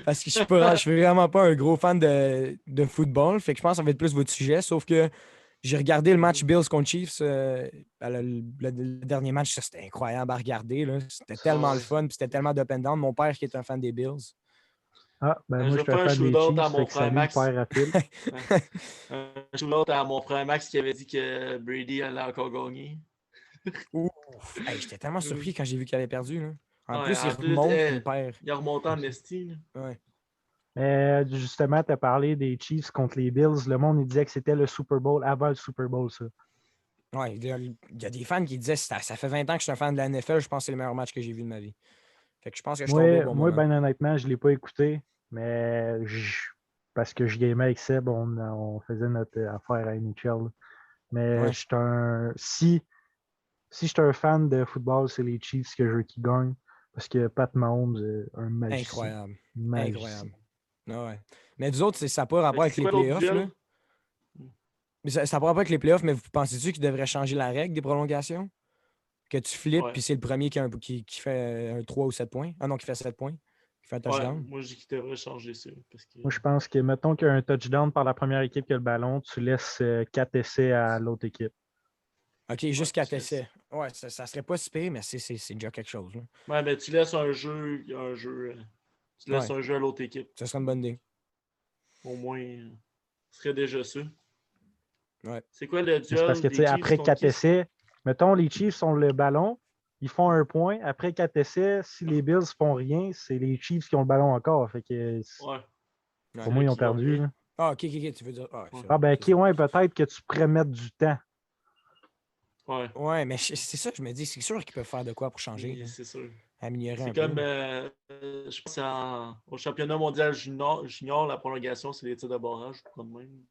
Parce que je suis vraiment pas un gros fan de football. Fait que je pense que ça va être plus votre sujet. Sauf que j'ai regardé le match Bills contre Chiefs. Le dernier match, ça, c'était incroyable à regarder. Là. C'était tellement le ouais. fun. Puis c'était tellement up and down. Mon père qui est un fan des Bills. Ah, ben Je moi, je vais suis un faire un fan des shootout à Chiefs, mon fait que frère salut, Max. père à Phil. Un shootout à mon frère Max qui avait dit que Brady allait encore gagner. Ouf. Hey, j'étais tellement surpris quand j'ai vu qu'il avait perdu. Là. En Ouais, plus, il remonte puis il perd. il a remonté en esti. Ouais. Justement, tu as parlé des Chiefs contre les Bills. Le monde, il disait que c'était le Super Bowl avant le Super Bowl, ça. Ouais, il y a des fans qui disaient ça fait 20 ans que je suis un fan de la NFL, je pense que c'est le meilleur match que j'ai vu de ma vie. Fait que je pense que je suis tombé au bon Moi, moment. ben honnêtement, je ne l'ai pas écouté, mais parce que je gamais avec Seb, on faisait notre affaire à NHL. Là. Mais Ouais, je suis si je suis un fan de football, c'est les Chiefs que je veux qu'ils gagnent. Parce que Pat Mahomes, un magicien. incroyable. Magicien. Incroyable. Ah ouais. Mais vous autres, ça n'a pas rapport Fait que avec c'est les quoi l'autre playoffs, là. duel? Mais ça n'a pas rapport avec les playoffs, mais vous pensez-tu qu'ils devraient changer la règle des prolongations? Que tu flippes, Ouais. puis c'est le premier qui fait un 3 ou 7 points. Ah non, qui fait 7 points. Qui fait un Ouais, touchdown. moi, je dis qu'il devrait changer ça. Parce que... Moi, je pense que, mettons qu'il y a un touchdown par la première équipe qui a le ballon, tu laisses 4 essais à l'autre équipe. OK, Ouais, juste 4 tu laisses. essais. Ouais, ça serait pas si pire, mais c'est déjà quelque chose. Là. Ouais, mais tu laisses un jeu, tu laisses Ouais, un jeu à l'autre équipe. ça serait une bonne idée. Au moins, ce serait déjà ça. Ouais. C'est quoi le Mais c'est parce duel que, tu des sais, Chiefs après contre 4 qui? essais, mettons, les Chiefs ont le ballon, ils font un point. Après 4 essais, si les Bills font rien, c'est les Chiefs qui ont le ballon encore. Fait que, Ouais. pour C'est moi, là ils ont qu'ils perdu. gagnaient. Là. Ah, OK, tu veux dire. Ah, Ouais. Ah, ben, c'est ok, ça. ouais, peut-être que tu pourrais mettre du temps. Ouais, Ouais, mais c'est ça que je me dis. C'est sûr qu'ils peuvent faire de quoi pour changer. Là. c'est sûr. Améliorer C'est un peu. comme, je pense, au championnat mondial junior, la prolongation, c'est les tirs de barrage, ou quoi de même.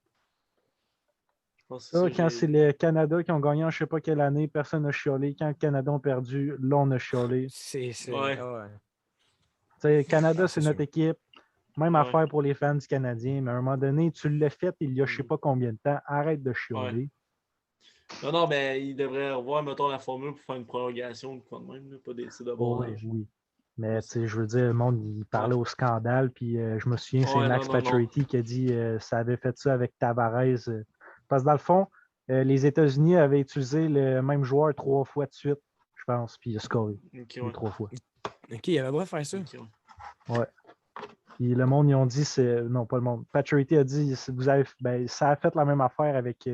Je pense que c'est Ça, ça, quand j'ai. c'est le Canada qui ont gagné en je sais pas quelle année, personne n'a chiolé. Quand le Canada a perdu, là, on a chiolé. Ouais, Ah ouais. Tu sais, le Canada, Ah, c'est c'est sûr. notre équipe. Même ouais. affaire pour les fans du Canadien. Mais à un moment donné, tu l'as fait il y a je sais pas combien de temps. Arrête de Ouais. chioler. Non, mais il devrait revoir, mettons, la formule pour faire une prolongation, ou quoi de même, là, pas des tirs de Oh, oui, barrage. oui. Mais tu sais, je veux dire, le monde, il Ouais. parlait au scandale. Puis je me souviens, c'est Ouais, Max non. Pacioretty qui a dit ça avait fait ça avec Tavares. Parce que dans le fond, les États-Unis avaient utilisé le même joueur 3 fois de suite, je pense. Puis il a scoré Ok, les ouais. 3 fois. OK, il avait le droit de faire ça. Ok, ouais. Ouais. Puis le monde, ils ont dit, non, pas le monde. Pacioretty a dit, ça a fait la même affaire avec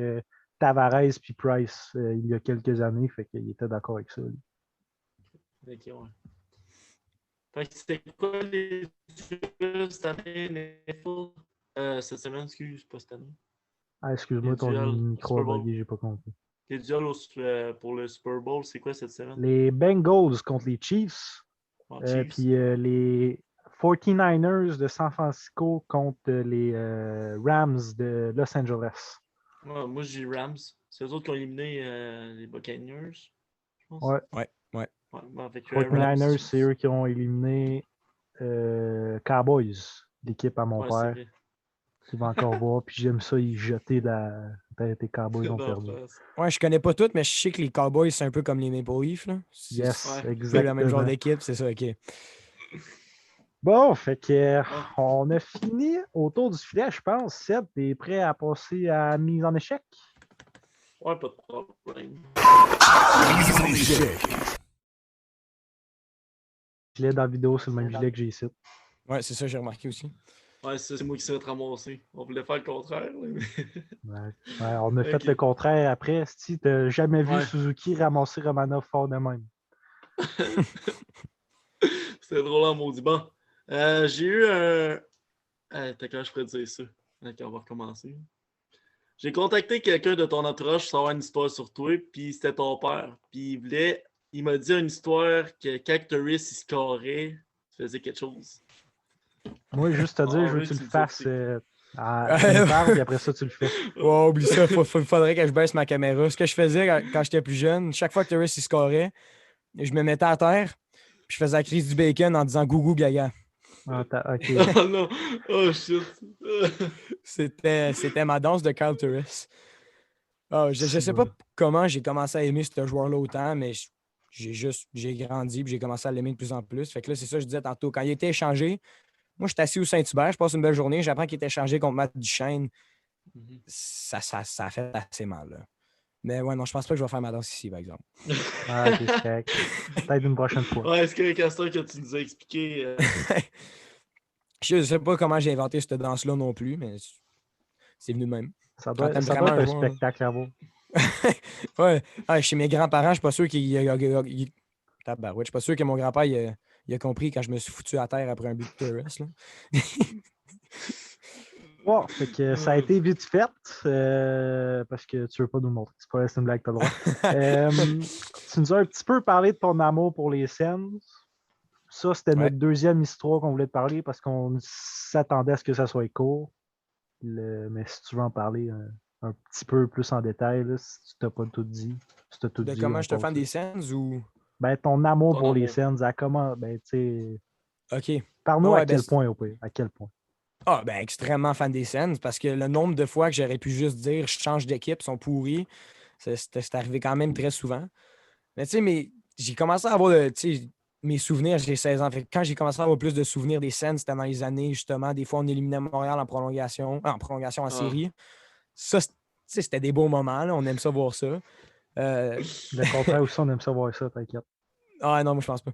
Tavares puis Price il y a quelques années. Fait qu'il était d'accord avec ça. Lui. Ok, ouais. Fait que c'était quoi les duels cette année, NFL? Cette semaine, excuse, pas cette année. Ah, excuse-moi, Les ton duels micro a Super Bowl. bugué, j'ai pas compris. Les duels pour le Super Bowl, c'est quoi cette semaine? Les Bengals contre les Chiefs. En Chiefs. Puis les 49ers de San Francisco contre les Rams de Los Angeles. Ouais, moi, j'ai Rams. C'est eux autres qui ont éliminé les Buccaneers, je pense. Ouais. Ouais. Ouais, ben, avec 49ers, Rams. c'est eux qui ont éliminé Cowboys, l'équipe à mon Ouais, c'est père, vrai. qui va encore voir. Puis j'aime ça, ils jetaient les Cowboys ont D'en perdu. face. Ouais, je connais pas toutes, mais je sais que les Cowboys, c'est un peu comme les Maple Leafs. Là. Yes, Ouais. C'est le même genre exactement. d'équipe, c'est ça, OK. Bon, fait que Ah. on a fini autour du filet, je pense. Seb, t'es prêt à passer à mise en échec? Ouais, pas de problème. Mise en échec. Gilet dans la vidéo, c'est le même gilet que j'ai ici. Ouais, c'est ça, j'ai remarqué aussi. Ouais, c'est moi qui serais ramassé. On voulait faire le contraire. Là, mais... Ouais. Ouais, on a fait Ok. le contraire après. Si t'as jamais vu Ouais. Suzuki ramasser Romanov fort de même. C'était drôle en maudit. Bon. J'ai eu un. T'as quand je pourrais dire ça? Ok, on va recommencer. J'ai contacté quelqu'un de ton entourage pour savoir une histoire sur toi, puis c'était ton père. Puis il m'a dit une histoire que quand Turris il scorait, tu faisais quelque chose. Moi, juste te dire, je veux oui, que tu tu le le fasses. sais. Tu me parles, puis après ça, tu le fais. Oh, oublie ça, faudrait que je baisse ma caméra. Ce que je faisais quand j'étais plus jeune, chaque fois que Turris il scorait, je me mettais à terre, puis je faisais la crise du bacon en disant gougou gaga. Ah, ok. Oh non! Oh shit! C'était ma danse de Carl Turris. Ah, je sais pas comment j'ai commencé à aimer ce joueur-là autant, mais j'ai grandi et j'ai commencé à l'aimer de plus en plus. Fait que là, c'est ça que je disais tantôt. Quand il a été échangé, moi, je suis assis au Saint-Hubert, je passe une belle journée, j'apprends qu'il était échangé contre Matt Duchesne. Ça a fait assez mal. Là. Mais ouais, non, je pense pas que je vais faire ma danse ici, par exemple. Ah, ok, c'est correct. Peut-être une prochaine fois. Ouais, est-ce que Castor que tu nous as expliqué? Je sais pas comment j'ai inventé cette danse-là non plus, mais c'est venu de même. Ça Quand doit t'aimes être vraiment un un joueur, spectacle à voir. ouais. Ah, chez mes grands-parents, je suis pas sûr Tabarouette, je suis pas sûr que mon grand-père il a compris quand je me suis foutu à terre après un but de Turris. Là. pas. Fait que ça a été vite fait parce que tu veux pas nous le montrer. C'est pas c'est une blague, t'as le droit. Tu nous as un petit peu parlé de ton amour pour les scènes. Ça, c'était notre deuxième histoire qu'on voulait te parler parce qu'on s'attendait à ce que ça soit court. Mais si tu veux en parler un petit peu plus en détail, là, si tu t'as pas tout dit. Si t'as tout De dit, comment on je te passe. fan des scènes ou. Ben, ton amour Ton pour les amour. scènes, à comment. Ben, tu sais. OK. Parle-nous Ouais, à quel point, au pire. À quel point. Ah, ben, extrêmement fan des scènes parce que le nombre de fois que j'aurais pu juste dire je change d'équipe, sont pourris, c'est arrivé quand même très souvent. Mais tu sais, j'ai commencé à avoir mes souvenirs, j'ai 16 ans. Fait que quand j'ai commencé à avoir plus de souvenirs des scènes, c'était dans les années, justement, des fois, on éliminait Montréal en série. Ça, c'était des beaux moments, là, on aime ça voir ça. Le contraire aussi, on aime savoir ça, t'inquiète. Ah non, moi, je pense pas.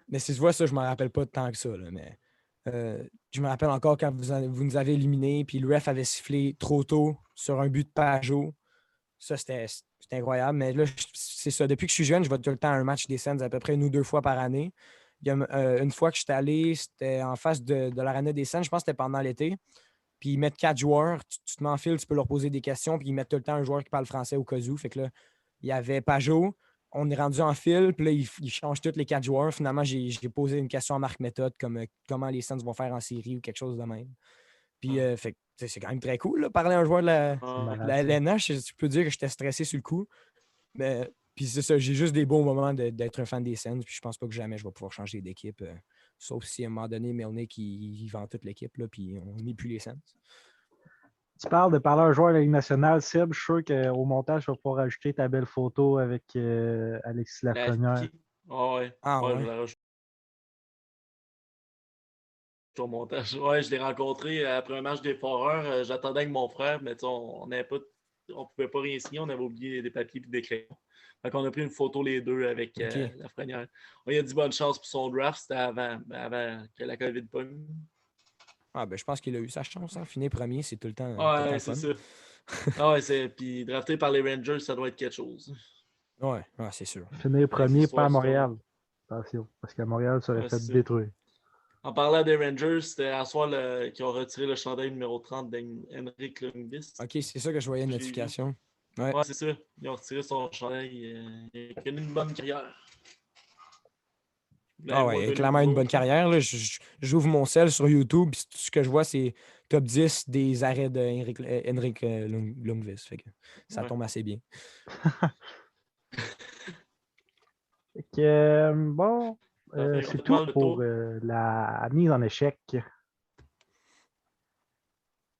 Mais si tu vois ça, je me rappelle pas tant que ça. Là, mais je me rappelle encore quand vous nous avez éliminés, puis le ref avait sifflé trop tôt sur un but de Pajot. Ça, c'était incroyable. Mais là, c'est ça. Depuis que je suis jeune, je vais tout le temps à un match des Sens à peu près 1 ou 2 fois par année. Il y a une fois que je suis allé, c'était en face de l'aréna des Sens. Je pense que c'était pendant l'été. Puis ils mettent 4 joueurs. Tu te m'enfiles, tu peux leur poser des questions. Puis ils mettent tout le temps un joueur qui parle français au cas où. Fait que là, il y avait Pajot. On est rendu en fil. Puis là, ils changent tous les 4 joueurs. Finalement, j'ai posé une question à Marc Méthode comme comment les Sens vont faire en série ou quelque chose de même. Puis, fait que, c'est quand même très cool, là, parler à un joueur de la LNH. Je peux dire que j'étais stressé sur le coup. Mais, puis c'est ça, j'ai juste des beaux moments d'être un fan des Sens. Puis je pense pas que jamais je vais pouvoir changer d'équipe. Sauf si à un moment donné, Melnick, il vend toute l'équipe, là, puis on n'est plus les Sens. Tu parles de parler à un joueur de la Ligue nationale, Seb. Je suis sûr qu'au montage, tu vas pouvoir ajouter ta belle photo avec Alexis Lafrenière. Ah ouais. Ah Ouais, ouais. je la rajoute au montage. Ouais, je l'ai rencontré après un match des Foreurs. J'attendais avec mon frère, mais on n'avait pas. On pouvait pas rien signer, on avait oublié des papiers et des crayons. Fait qu'on a pris une photo les deux avec OK. Lafrenière. On lui a dit bonne chance pour son draft, c'était avant que la COVID pogne. Ah, ben je pense qu'il a eu sa chance. Hein. Finir premier, c'est tout le temps Ouais, fun. c'est ça. Ah ouais, puis drafté par les Rangers, ça doit être quelque chose. Ouais, c'est sûr. Finir premier, pas à histoires, Montréal. Attention, parce qu'à Montréal, ça aurait Ouais, fait c'est ça. détruire. En parlant des Rangers, c'était à soir qu'ils ont retiré le chandail numéro 30 d'Henrik Lundqvist. OK, c'est ça que je voyais une J'ai notification. Ouais. Ouais, c'est ça. Ils ont retiré son chandail. Il a connu une bonne carrière. Ah Moi, ouais, de clairement une nouveau. bonne carrière. Là. J'ouvre mon sel sur YouTube, puis tout ce que je vois, c'est top 10 des arrêts de Henrik Lundqvist. Fait que ça Ouais. tombe assez bien. Fait que, bon, Ça fait c'est complètement tout le pour tour. la mise en échec.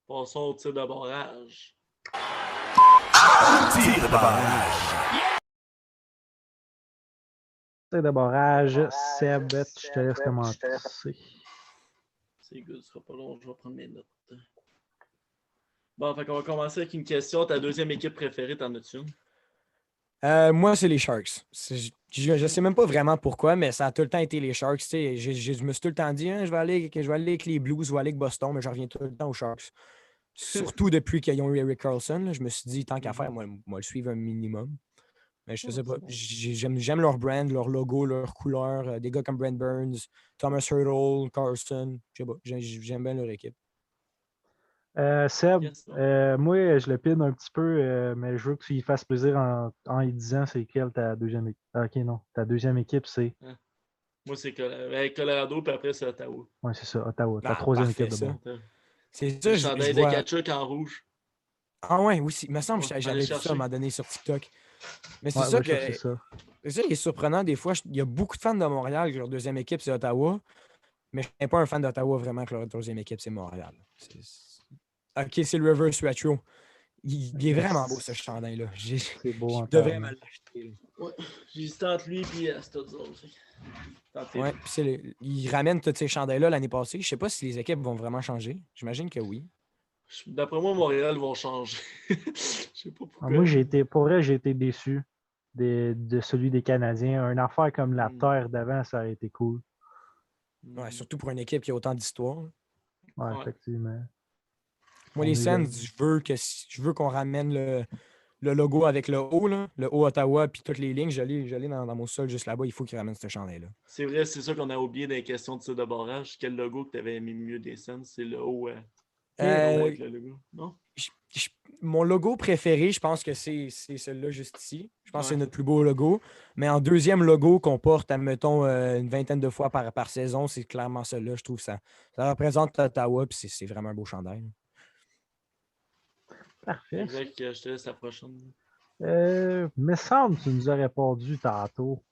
Passons au tir de barrage. Tir de barrage. C'est de barrage. Seb, je te laisse commencer. C'est good, ce sera pas long, je vais prendre mes notes. Bon, fait qu'on va commencer avec une question. Ta deuxième équipe préférée, t'en as-tu une? Moi, c'est les Sharks. Je sais même pas vraiment pourquoi, mais ça a tout le temps été les Sharks. Tu sais, je me suis tout le temps dit, hein, je vais aller avec les Blues ou aller avec Boston, mais je reviens tout le temps aux Sharks. Surtout depuis qu'ils ont eu Erik Karlsson. Là, je me suis dit, tant qu'à faire, moi, le suivre un minimum. Mais je sais pas. C'est bon. J'aime leur brand, leur logo, leur couleur. Des gars comme Brent Burns, Thomas Hurdle, Carlson. Je sais pas. J'aime bien leur équipe. Seb, Yes, moi, je le pine un petit peu, mais je veux que tu y fasses plaisir en y disant c'est quelle ta deuxième équipe. Ok, non. Ta deuxième équipe, c'est. Moi, c'est Colorado, puis après, c'est Ottawa. Oui, c'est ça, Ottawa. Ta Ah, troisième parfait, équipe de ça. bord. C'est Le ça, je chandail de vois. Kachuk en rouge. Ah ouais, oui, il me semble que Ouais, j'avais allez vu ça à un chercher. moment donné sur TikTok. Mais c'est Ouais, ça va que. chercher ça. C'est ça qui est surprenant. Des fois, il y a beaucoup de fans de Montréal que leur deuxième équipe, c'est Ottawa. Mais je ne suis pas un fan d'Ottawa vraiment que leur deuxième équipe, c'est Montréal. OK, c'est le Reverse Retro. Il est vraiment beau, ce chandail-là. C'est beau Je en devrais temps. me l'acheter. Là. Ouais. J'hésitais entre lui et Stutzel aussi. Ouais, puis il ramène tous ces chandails-là l'année passée. Je sais pas si les équipes vont vraiment changer. J'imagine que oui. D'après moi, Montréal vont changer. Je sais pas pourquoi. Moi, pour vrai, j'ai été déçu de celui des Canadiens. Une affaire comme la Terre d'avant, ça aurait été cool. Ouais, surtout pour une équipe qui a autant d'histoire. Ouais, Ouais. effectivement. Moi, On les est Sens, là. je veux qu'on ramène le logo avec le haut, là, le haut Ottawa, puis toutes les lignes. Je l'ai dans mon sol juste là-bas. Il faut qu'ils ramènent ce chandail-là. C'est vrai, c'est ça qu'on a oublié dans les questions de tir de barrage. Quel logo que tu avais aimé mieux des scènes? C'est le haut. Avec le logo. Non? Mon logo préféré, je pense que c'est celui-là juste ici. Je pense que c'est Ouais. notre plus beau logo. Mais en deuxième logo qu'on porte, admettons, une vingtaine de fois par saison, c'est clairement celui-là. Je trouve ça représente Ottawa, puis c'est vraiment un beau chandail. Parfait. Exact, je te laisse la prochaine. Me semble que tu nous as répondu tantôt.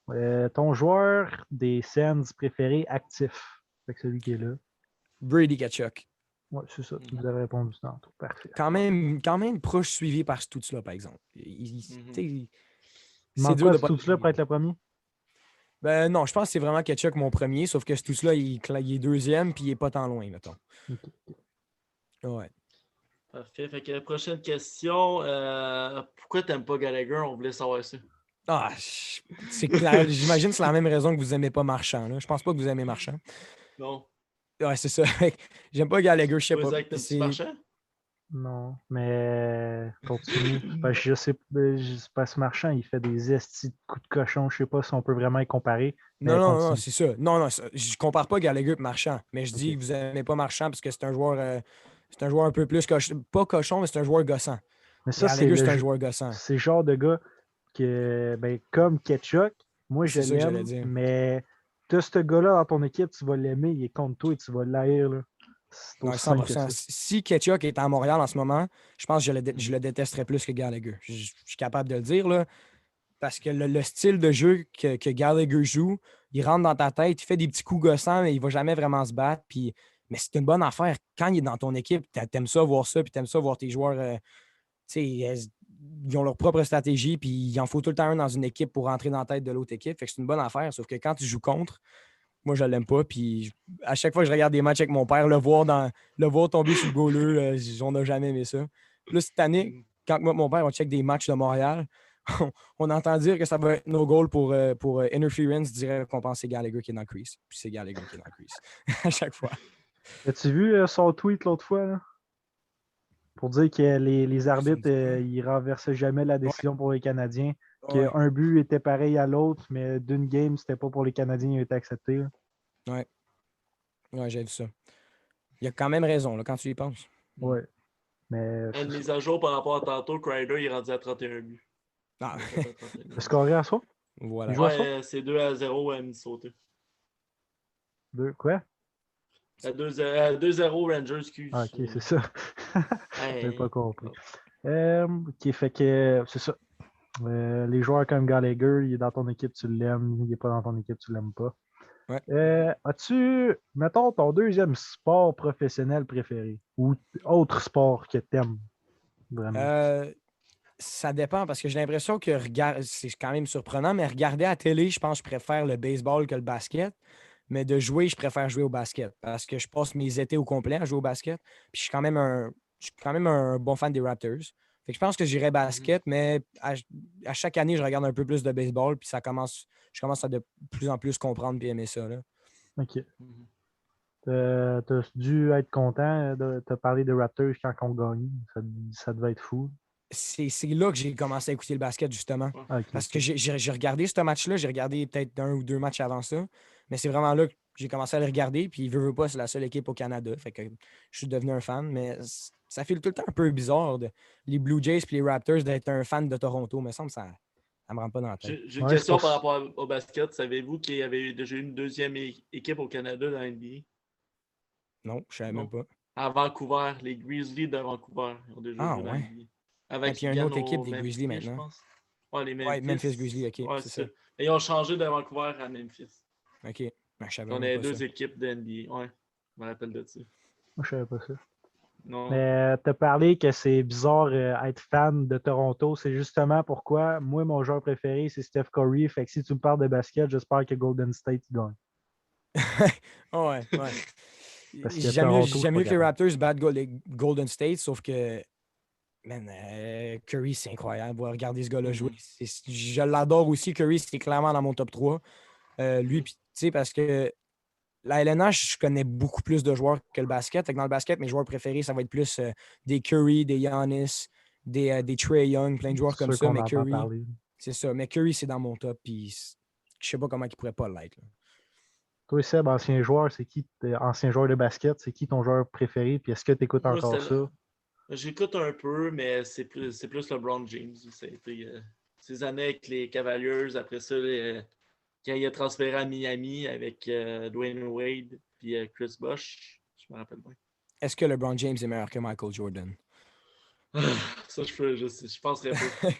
Ton joueur des Sens préféré actif. Fait que celui qui est là. Brady Tkachuk. Ouais, c'est ça. Tu nous as répondu tantôt. Parfait. Quand même proche suivi par Stutz-là, par exemple. Mhm. C'est Il dur manque de quoi, pas. tout là pour être le premier? Ben non, je pense que c'est vraiment Tkachuk mon premier, sauf que Stutz-là, il est deuxième, puis il est pas tant loin, mettons. Ok. Ouais. Parfait. Fait que prochaine question. Pourquoi t'aimes pas Gallagher? On voulait savoir ça. Ah, c'est clair. J'imagine que c'est la même raison que vous aimez pas Marchand. Là. Je pense pas que vous aimez Marchand. Non. Ouais, c'est ça. J'aime pas Gallagher, je sais Toi, pas. Zach, t'aimes-tu Marchand? Non, mais continue. Parce que je sais, c'est parce que Marchand, il fait des estis de coups de cochon. Je sais pas si on peut vraiment y comparer. Non, Mais non, continue. non, c'est ça. Non, je compare pas Gallagher et Marchand, mais je dis Ok. que vous aimez pas Marchand parce que c'est un joueur un peu plus cochon. Pas cochon, mais c'est un joueur gossant. Mais ça, Gallagher, c'est un joueur gossant. c'est le genre de gars que, ben, comme Ketchuk, moi je C'est ça que j'allais l'aime, dire. mais tu as ce gars-là dans ton équipe, tu vas l'aimer, il est contre toi et tu vas l'haïr. Là. C'est Non, aussi simple que 100%. ça. Si Ketchuk est à Montréal en ce moment, je pense que je le détesterais plus que Gallagher. Je suis capable de le dire, là. Parce que le style de jeu que Gallagher joue, il rentre dans ta tête, il fait des petits coups gossants, mais il ne va jamais vraiment se battre. Mais c'est une bonne affaire. Quand il est dans ton équipe, t'aimes ça voir ça, puis t'aimes ça voir tes joueurs. Ils ont leur propre stratégie, puis il en faut tout le temps un dans une équipe pour rentrer dans la tête de l'autre équipe. Fait que c'est une bonne affaire. Sauf que quand tu joues contre, moi, je l'aime pas. Puis à chaque fois que je regarde des matchs avec mon père, le voir tomber sur le goaler, on n'a jamais aimé ça. Puis là, cette année, quand moi et mon père, on check des matchs de Montréal, on entend dire que ça va être no goal pour interference, dirait qu'on pense que c'est Gallagher qui est dans le crease. Puis c'est Gallagher qui est dans le crease. À chaque fois. As-tu vu son tweet l'autre fois? Là? Pour dire que les arbitres, ils renversaient jamais la décision pour les Canadiens. Ouais. Qu'un but était pareil à l'autre, mais d'une game, c'était pas pour les Canadiens, il a été accepté. Là. Ouais, j'ai vu ça. Il a quand même raison, là, quand tu y penses. Ouais. Mais Une mise à jour par rapport à tantôt, Crider il est rendu à 31 buts. Ah, le scoré à soi? voilà. Il joue à soi? Ouais, c'est 2-0 à Minnesota. Quoi? 2-0 Rangers, excuse. Ah, ok, c'est ça. Hey. J'avais pas compris. Ok, fait que c'est ça. Les joueurs comme Gallagher, il est dans ton équipe, tu l'aimes. Il n'est pas dans ton équipe, tu l'aimes pas. Ouais. As-tu, mettons, ton deuxième sport professionnel préféré ou autre sport que t'aimes vraiment? Ça dépend parce que j'ai l'impression que c'est quand même surprenant, mais regarder à la télé, je pense que je préfère le baseball que le basket. Mais de jouer, je préfère jouer au basket parce que je passe mes étés au complet à jouer au basket. Puis je suis quand même un bon fan des Raptors. Fait que je pense que j'irai basket, mais à chaque année, je regarde un peu plus de baseball, puis je commence à de plus en plus comprendre et aimer ça. Là. Ok. T'as dû être content de te parler des Raptors quand on gagne. Ça devait être fou. C'est là que j'ai commencé à écouter le basket, justement. Okay. Parce que j'ai regardé ce match-là, j'ai regardé peut-être 1 ou 2 matchs avant ça, mais c'est vraiment là que j'ai commencé à le regarder, puis veut pas, c'est la seule équipe au Canada. Fait que je suis devenu un fan, mais ça fait tout le temps un peu bizarre, les Blue Jays et les Raptors, d'être un fan de Toronto. Mais ça me rentre pas dans la tête. J'ai une question par rapport au basket. Savez-vous qu'il y avait déjà une deuxième équipe au Canada dans la NBA? Non, je savais même pas. À Vancouver, les Grizzlies de Vancouver. Ils ont déjà joué dans la NBA. Avec une autre équipe des Grizzlies maintenant. Je pense. Ouais, les Memphis. Ouais, Memphis Grizzlies, ok. Ouais, c'est ça. Et ils ont changé de Vancouver à Memphis. Ok. Ben, je savais on même a pas deux ça. équipes de NBA. Ouais, je me rappelle de ça. Moi, je savais pas ça. Non. Mais t'as parlé que c'est bizarre être fan de Toronto. C'est justement pourquoi moi, mon joueur préféré, c'est Steph Curry. Fait que si tu me parles de basket, j'espère que Golden State gagne. Ouais. J'aime mieux que les Raptors battent Golden State, sauf que Curry, c'est incroyable. Regarder ce gars-là jouer. Je l'adore aussi. Curry, c'est clairement dans mon top 3. Lui, tu sais, parce que la LNH, je connais beaucoup plus de joueurs que le basket. Fait que dans le basket, mes joueurs préférés, ça va être plus des Curry, des Giannis, des Trae Young, plein de joueurs comme ça. Mais Curry, c'est ça. Mais Curry, c'est dans mon top. Puis je sais pas comment il pourrait pas l'être. Toi, Seb, ancien joueur, ancien joueur de basket, c'est qui ton joueur préféré? Puis est-ce que tu écoutes Moi, encore ça? J'écoute un peu, mais c'est plus LeBron James. Ça a été ces années avec les Cavaliers. Après ça, quand il a transféré à Miami avec Dwayne Wade puis Chris Bosh, je me rappelle bien. Est-ce que LeBron James est meilleur que Michael Jordan? Ça, je penserais pas.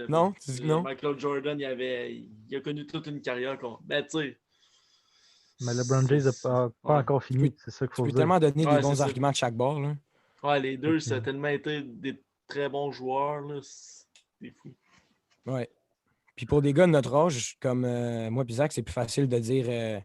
Non? Tu dis que non? Michael Jordan, il a connu toute une carrière. Ben, tu sais. Mais LeBron James n'a pas encore fini, c'est ça qu'il faut Tu peux dire. tellement donner des bons c'est ça. arguments de chaque bord. Là. Ouais, les deux, ça a tellement été des très bons joueurs. C'est fou. Ouais. Puis pour des gars de notre âge, comme moi et Zach, c'est plus facile de dire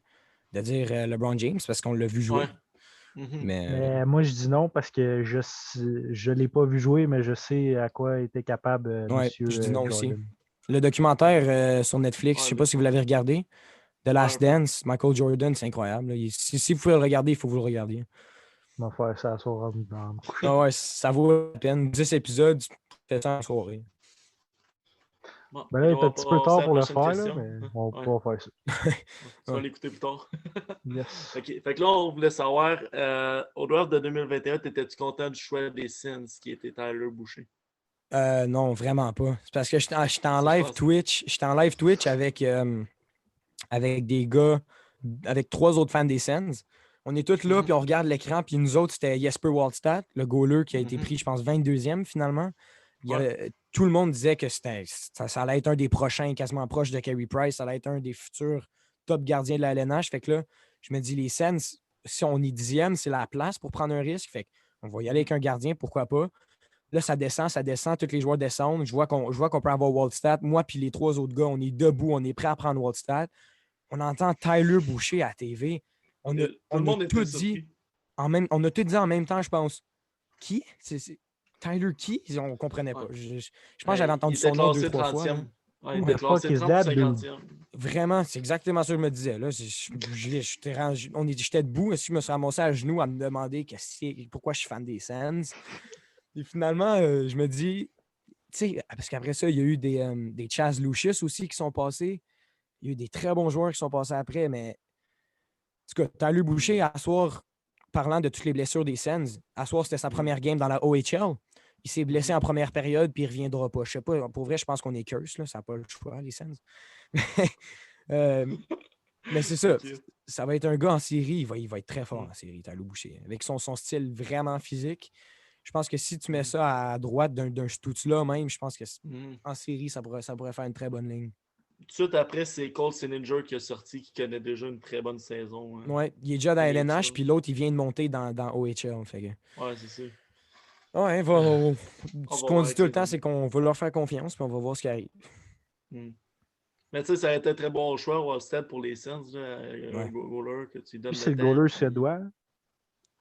LeBron James parce qu'on l'a vu jouer. Ouais. Mhm. Mais moi, je dis non parce que je ne l'ai pas vu jouer, mais je sais à quoi était capable monsieur je dis non Jordan. aussi. Le documentaire sur Netflix, je ne sais pas si vous l'avez regardé, The Last Dance, Michael Jordan, c'est incroyable. Si vous pouvez le regarder, il faut que vous le regardiez. On va faire ça à soir dans le coucher. Ah ouais, ça vaut la peine. 10 épisodes, tu fais ça en soirée. Bon, Ben là, il est un petit peu tard pour le prochaine faire, question. là, mais on va faire ça. Tu vas l'écouter plus tard. Yes. OK. Fait que là, on voulait savoir, au draft de 2021, étais-tu content du choix des Sens qui était Tyler Boucher? Non, vraiment pas. C'est parce que j'étais en Ça, je live pense. Twitch. J'étais en live Twitch avec des gars, avec 3 autres fans des Sens. On est tous là, puis on regarde l'écran, puis nous autres, c'était Jesper Waldstad, le goaler qui a été pris, je pense, 22e finalement. Tout le monde disait que ça allait être un des prochains, quasiment proche de Carey Price. Ça allait être un des futurs top gardiens de la LNH. Fait que là, je me dis, les Sens, si on est 10e, c'est la place pour prendre un risque. Fait qu'on va y aller avec un gardien, pourquoi pas. Là, ça descend, tous les joueurs descendent. Je vois qu'on peut avoir Waldstad. Moi puis les 3 autres gars, on est debout, on est prêt à prendre Waldstad. On entend Tyler Boucher à la TV. On a tout dit en même temps, je pense. Qui? C'est Tyler qui? On ne comprenait pas. Je pense que j'avais entendu son nom 2-3 fois. Ouais, il était classé 30 ou 50e. Vraiment, c'est exactement ça que je me disais. Là, j'étais debout, je me suis ramassé à genoux à me demander pourquoi je suis fan des Sens. Et finalement, je me dis, tu sais, parce qu'après ça, il y a eu des Chaz Lucius aussi qui sont passés. Il y a eu des très bons joueurs qui sont passés après, mais en tout cas, Tyler Boucher, à soir, parlant de toutes les blessures des Sens, à soir, c'était sa première game dans la OHL. Il s'est blessé en première période, puis il ne reviendra pas. Je sais pas, pour vrai, je pense qu'on est curse, là, ça n'a pas le choix, les Sens. Mais c'est ça. Okay. Ça va être un gars en série, il va être très fort en série, Tyler Boucher. Avec son style vraiment physique. Je pense que si tu mets ça à droite d'un Stutz-là même, je pense qu'en série, ça pourrait faire une très bonne ligne. Tout de suite après, c'est Cole Sillinger qui a sorti, qui connaît déjà une très bonne saison. Ouais, il est déjà dans LNH, puis l'autre, il vient de monter dans OHL. Fait que... Ouais, c'est ça. Ouais, ce qu'on dit tout le temps, c'est qu'on va leur faire confiance, puis on va voir ce qui arrive. Mais tu sais, ça a été un très bon choix, Wallstead, pour les Sens. Un goaler que tu donnes. C'est le goaler suédois.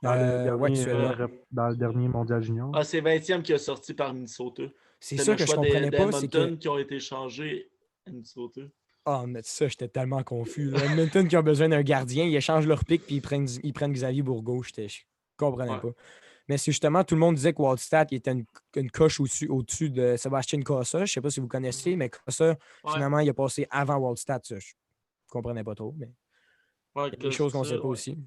Dans le dernier mondial junior. Ah, c'est 20e qui a sorti par Minnesota. C'est ça que je comprenais pas. C'est qui ont été changés à Minnesota. Ah, mais ça, j'étais tellement confus. Edmonton qui a besoin d'un gardien, ils échangent leur pick puis ils prennent Xavier Bourgault. Je comprenais pas. Mais c'est justement, tout le monde disait que Waldstad était une coche au-dessus de Sébastien Cossa. Je ne sais pas si vous connaissez, mais Cossa, finalement, il a passé avant Waldstad. Ça, je ne comprenais pas trop, mais il y a des choses qu'on ne sait pas aussi.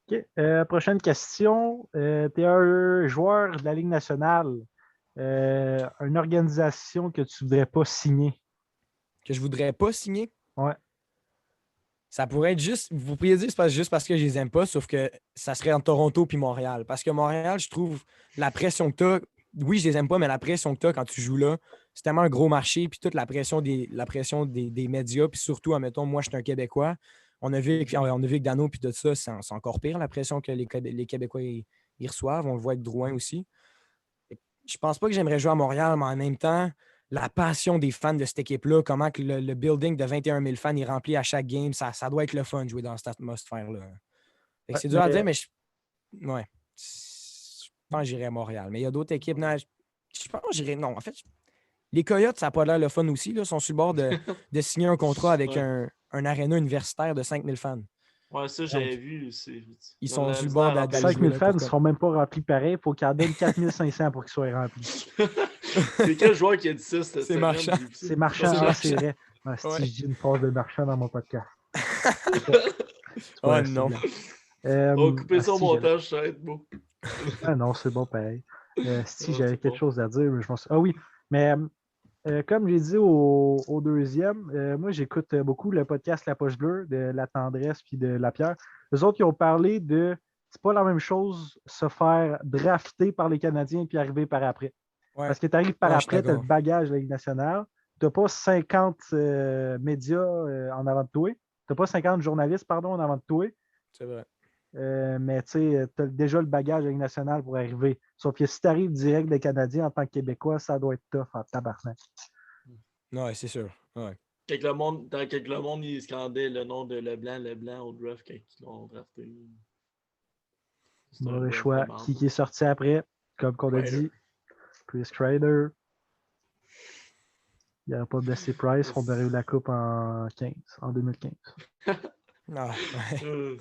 OK. Prochaine question. Tu es un joueur de la Ligue nationale. Une organisation que tu ne voudrais pas signer. Que je ne voudrais pas signer? Ouais. Ça pourrait être juste, vous pourriez dire que c'est juste parce que je les aime pas, sauf que ça serait en Toronto puis Montréal. Parce que Montréal, je trouve la pression que tu as, oui, je les aime pas, mais la pression que tu as quand tu joues là, c'est tellement un gros marché, puis toute la pression des médias, puis surtout, admettons, moi, je suis un Québécois. On a vu avec Dano puis tout ça, c'est encore pire la pression que les Québécois ils reçoivent. On le voit avec Drouin aussi. Je pense pas que j'aimerais jouer à Montréal, mais en même temps, la passion des fans de cette équipe-là, comment que le building de 21 000 fans est rempli à chaque game, ça doit être le fun de jouer dans cette atmosphère-là. C'est dur à dire, mais je pense que j'irais à Montréal. Mais il y a d'autres équipes. Non, je pense que j'irais. Non, en fait, les Coyotes, ça n'a pas l'air le fun aussi. Ils sont sur le bord de signer un contrat avec un aréna universitaire de 5 000 fans. Ouais, ça, j'avais vu. Ils sont sur le bord d'aller 5 000 fans ne seront même pas remplis pareil. Il faut qu'ils en donnent 4 500 pour qu'ils soient remplis. C'est quel joueur qui a dit ça? C'est Marchand. C'est Marchand, c'est vrai. Ouais, si je dis une phrase de Marchand dans mon podcast. Oh Ouais, c'est non. bien. On va couper ça au si, j'avais- montage, ça va être beau. Ah non, c'est bon, pareil. Si Ah, j'avais c'est quelque bon. chose à dire, mais je m'en suis... Ah oui, mais comme j'ai dit au deuxième, moi j'écoute beaucoup le podcast La Poche Bleue de La Tendresse puis de La Pierre. Les autres, ils ont parlé de c'est pas la même chose se faire drafter par les Canadiens puis arriver par après. Ouais. Parce que tu arrives par Ouais, je suis après, tu as le d'accord. bagage de la Ligue nationale. Tu n'as pas 50 médias en avant de toi. Tu n'as pas 50 journalistes, pardon, en avant de toi. C'est vrai. Mais tu sais, tu as déjà le bagage de la Ligue nationale pour arriver. Sauf que si tu arrives direct des Canadiens en tant que Québécois, ça doit être tough en tabarnak. Ouais, c'est sûr. Ouais. Quand le monde il scandait le nom de Leblanc au draft quand ils l'ont drafté. C'est un Mauvais draft de choix. marde. Qui est sorti après? Comme qu'on a Kreider. dit, Chris Kreider. Il n'y aurait pas blessé Price. On aurait eu la coupe en 2015. Ah, ouais.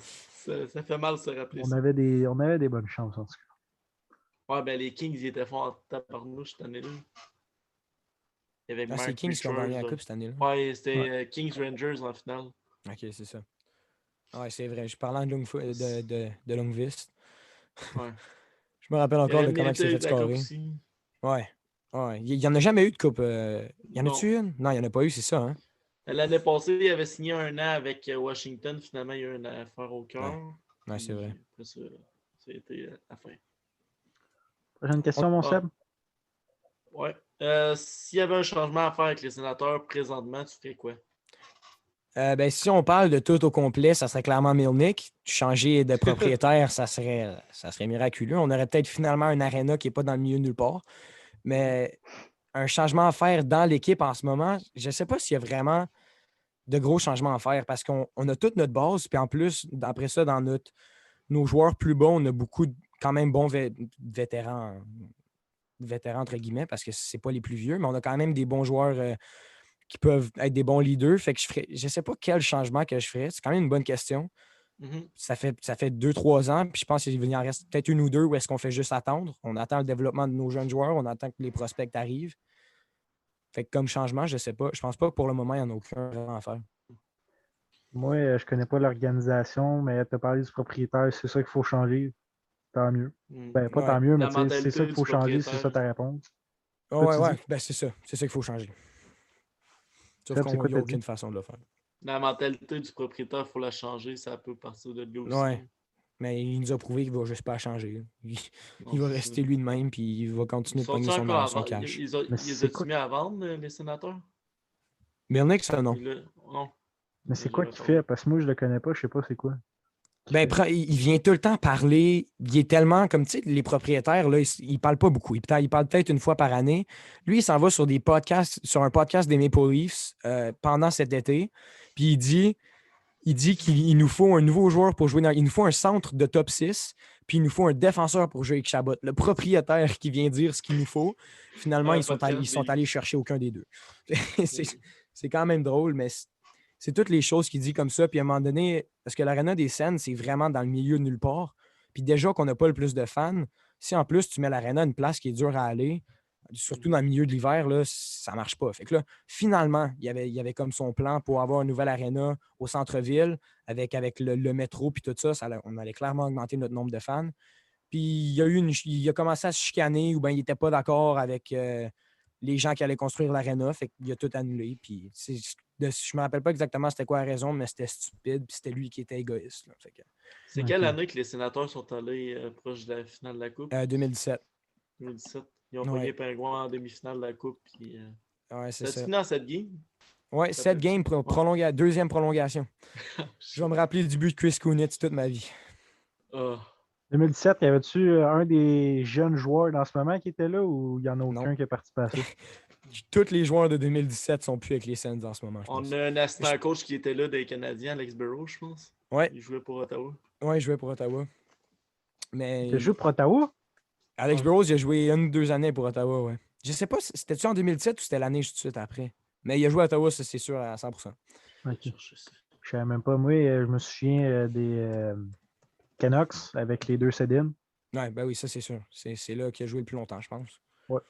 Ça fait mal de se rappeler On ça. avait des bonnes chances, en tout cas. Ouais, ben les Kings, ils étaient forts en tabarnouche cette année-là. Il y avait Ah, c'est les Mark Kings qui ont gagné la Richards. coupe cette année-là. Ouais, c'était Ouais. Kings Rangers en finale. Ok, c'est ça. Ouais, c'est vrai. Je parlais de Longvist. Ouais. Je me rappelle Il encore aurait de comment il s'est mérité fait la coupe scorer. aussi. Ouais. Ouais. Il n'y en a jamais eu de coupe. Il y en Non. a-tu une? Non, il n'y en a pas eu, c'est ça, hein? L'année passée, il avait signé un an avec Washington. Finalement, il y a eu une affaire au cœur. Ouais, c'est vrai. Après ça, ça a été la fin. Prochaine question, mon Seb? Ouais. S'il y avait un changement à faire avec les sénateurs présentement, tu ferais quoi? Ben, si on parle de tout au complet, ça serait clairement Milnick. Changer de propriétaire, ça serait miraculeux. On aurait peut-être finalement un aréna qui n'est pas dans le milieu nulle part. Mais un changement à faire dans l'équipe en ce moment, je ne sais pas s'il y a vraiment de gros changements à faire parce qu'on a toute notre base. Puis en plus, après ça, dans nos joueurs plus bons, on a beaucoup quand même bons vétérans, entre guillemets, parce que c'est pas les plus vieux, mais on a quand même des bons joueurs qui peuvent être des bons leaders. Fait que je ne sais pas quel changement que je ferais. C'est quand même une bonne question. Mhm. Ça fait 2-3 ans, puis je pense qu'il en reste peut-être une ou deux où est-ce qu'on fait juste attendre. On attend le développement de nos jeunes joueurs, on attend que les prospects arrivent. Fait que comme changement, je ne sais pas. Je pense pas que pour le moment, il n'y en a aucun vraiment à faire. Moi, je ne connais pas l'organisation, mais tu as parlé du propriétaire, c'est ça qu'il faut changer. Tant mieux. Ben, pas Ouais. tant mieux, mais La tu sais, c'est ça mentalité qu'il du faut changer, c'est propriétaire. ça ta réponse. Oh, Quoi ouais, tu ouais. dis? Ben, c'est ça. C'est ça qu'il faut changer. Sauf Seb, c'est qu'il quoi n'y a t'as dit? aucune façon de le faire. La mentalité du propriétaire, il faut la changer. Ça peut partir de lui aussi. Ouais. Mais il nous a prouvé qu'il ne va juste pas changer. Non, Il va c'est rester ça. lui de même, puis il va Ils continuer de pogner sont-ils encore à son vendre? cash. Mais Ils c'est ont-tu quoi, mis à vendre, les sénateurs? Milnick, ça, non. Non. mais c'est J'ai quoi jamais qu'il parlé. fait? Parce que moi, je le connais pas, je sais pas c'est quoi. Ben, il vient tout le temps parler. Il est tellement, comme tu sais, les propriétaires, là, ils ne parlent pas beaucoup. Ils parlent peut-être une fois par année. Lui, il s'en va sur des podcasts, sur un podcast des Maple Leafs pendant cet été. Puis il dit qu'il nous faut un nouveau joueur pour jouer il nous faut un centre de top 6, puis il nous faut un défenseur pour jouer avec Chabot. Le propriétaire qui vient dire ce qu'il nous faut, finalement, Un ils sont podcast des allés Leafs. chercher aucun des deux. C'est quand même drôle, mais c'est toutes les choses qu'il dit comme ça. Puis à un moment donné, parce que l'Arena des Scènes, c'est vraiment dans le milieu de nulle part. Puis déjà qu'on n'a pas le plus de fans, si en plus tu mets l'Arena à une place qui est dure à aller, surtout dans le milieu de l'hiver, là, ça ne marche pas. Fait que là, finalement, il y avait comme son plan pour avoir une nouvelle Arena au centre-ville avec le métro puis tout ça, on allait clairement augmenter notre nombre de fans. Puis il a commencé à se chicaner ou bien il n'était pas d'accord avec les gens qui allaient construire l'aréna. Fait qu'il a tout annulé. Puis je me rappelle pas exactement c'était quoi la raison, mais c'était stupide. Puis c'était lui qui était égoïste. Là. Fait que, C'est quelle année que les sénateurs sont allés proche de la finale de la Coupe? 2017. 2017. Ils ont Ouais. pogné Pingouin en demi-finale de la Coupe. Puis, Ouais, c'est ça ça. fini en 7 games? Ouais, Ça 7 fait- games, Ouais. deuxième prolongation. Je vais me rappeler du but de Chris Kunitz toute ma vie. Ah. 2017, y avait-tu un des jeunes joueurs dans ce moment qui était là ou il n'y en a aucun Non. qui est participé à ça? Tous les joueurs de 2017 sont plus avec les Sens en ce moment, je pense. On a un assistant coach qui était là des Canadiens, Alex Burrow, je pense. Ouais. Il jouait pour Ottawa. Ouais, il jouait pour Ottawa. Mais Tu joué pour Ottawa? Alex Ouais. Burrows, il a joué 1 ou 2 années pour Ottawa, ouais. Je sais pas, c'était-tu en 2007 ou c'était l'année tout de suite après? Mais il a joué à Ottawa, ça, c'est sûr, à 100%. Ok. Chercher ça. Je savais même pas. Moi, je me souviens des Canucks avec les deux Sedin. Ouais, ben oui, ça, c'est sûr. C'est là qu'il a joué le plus longtemps, je pense. Ouais.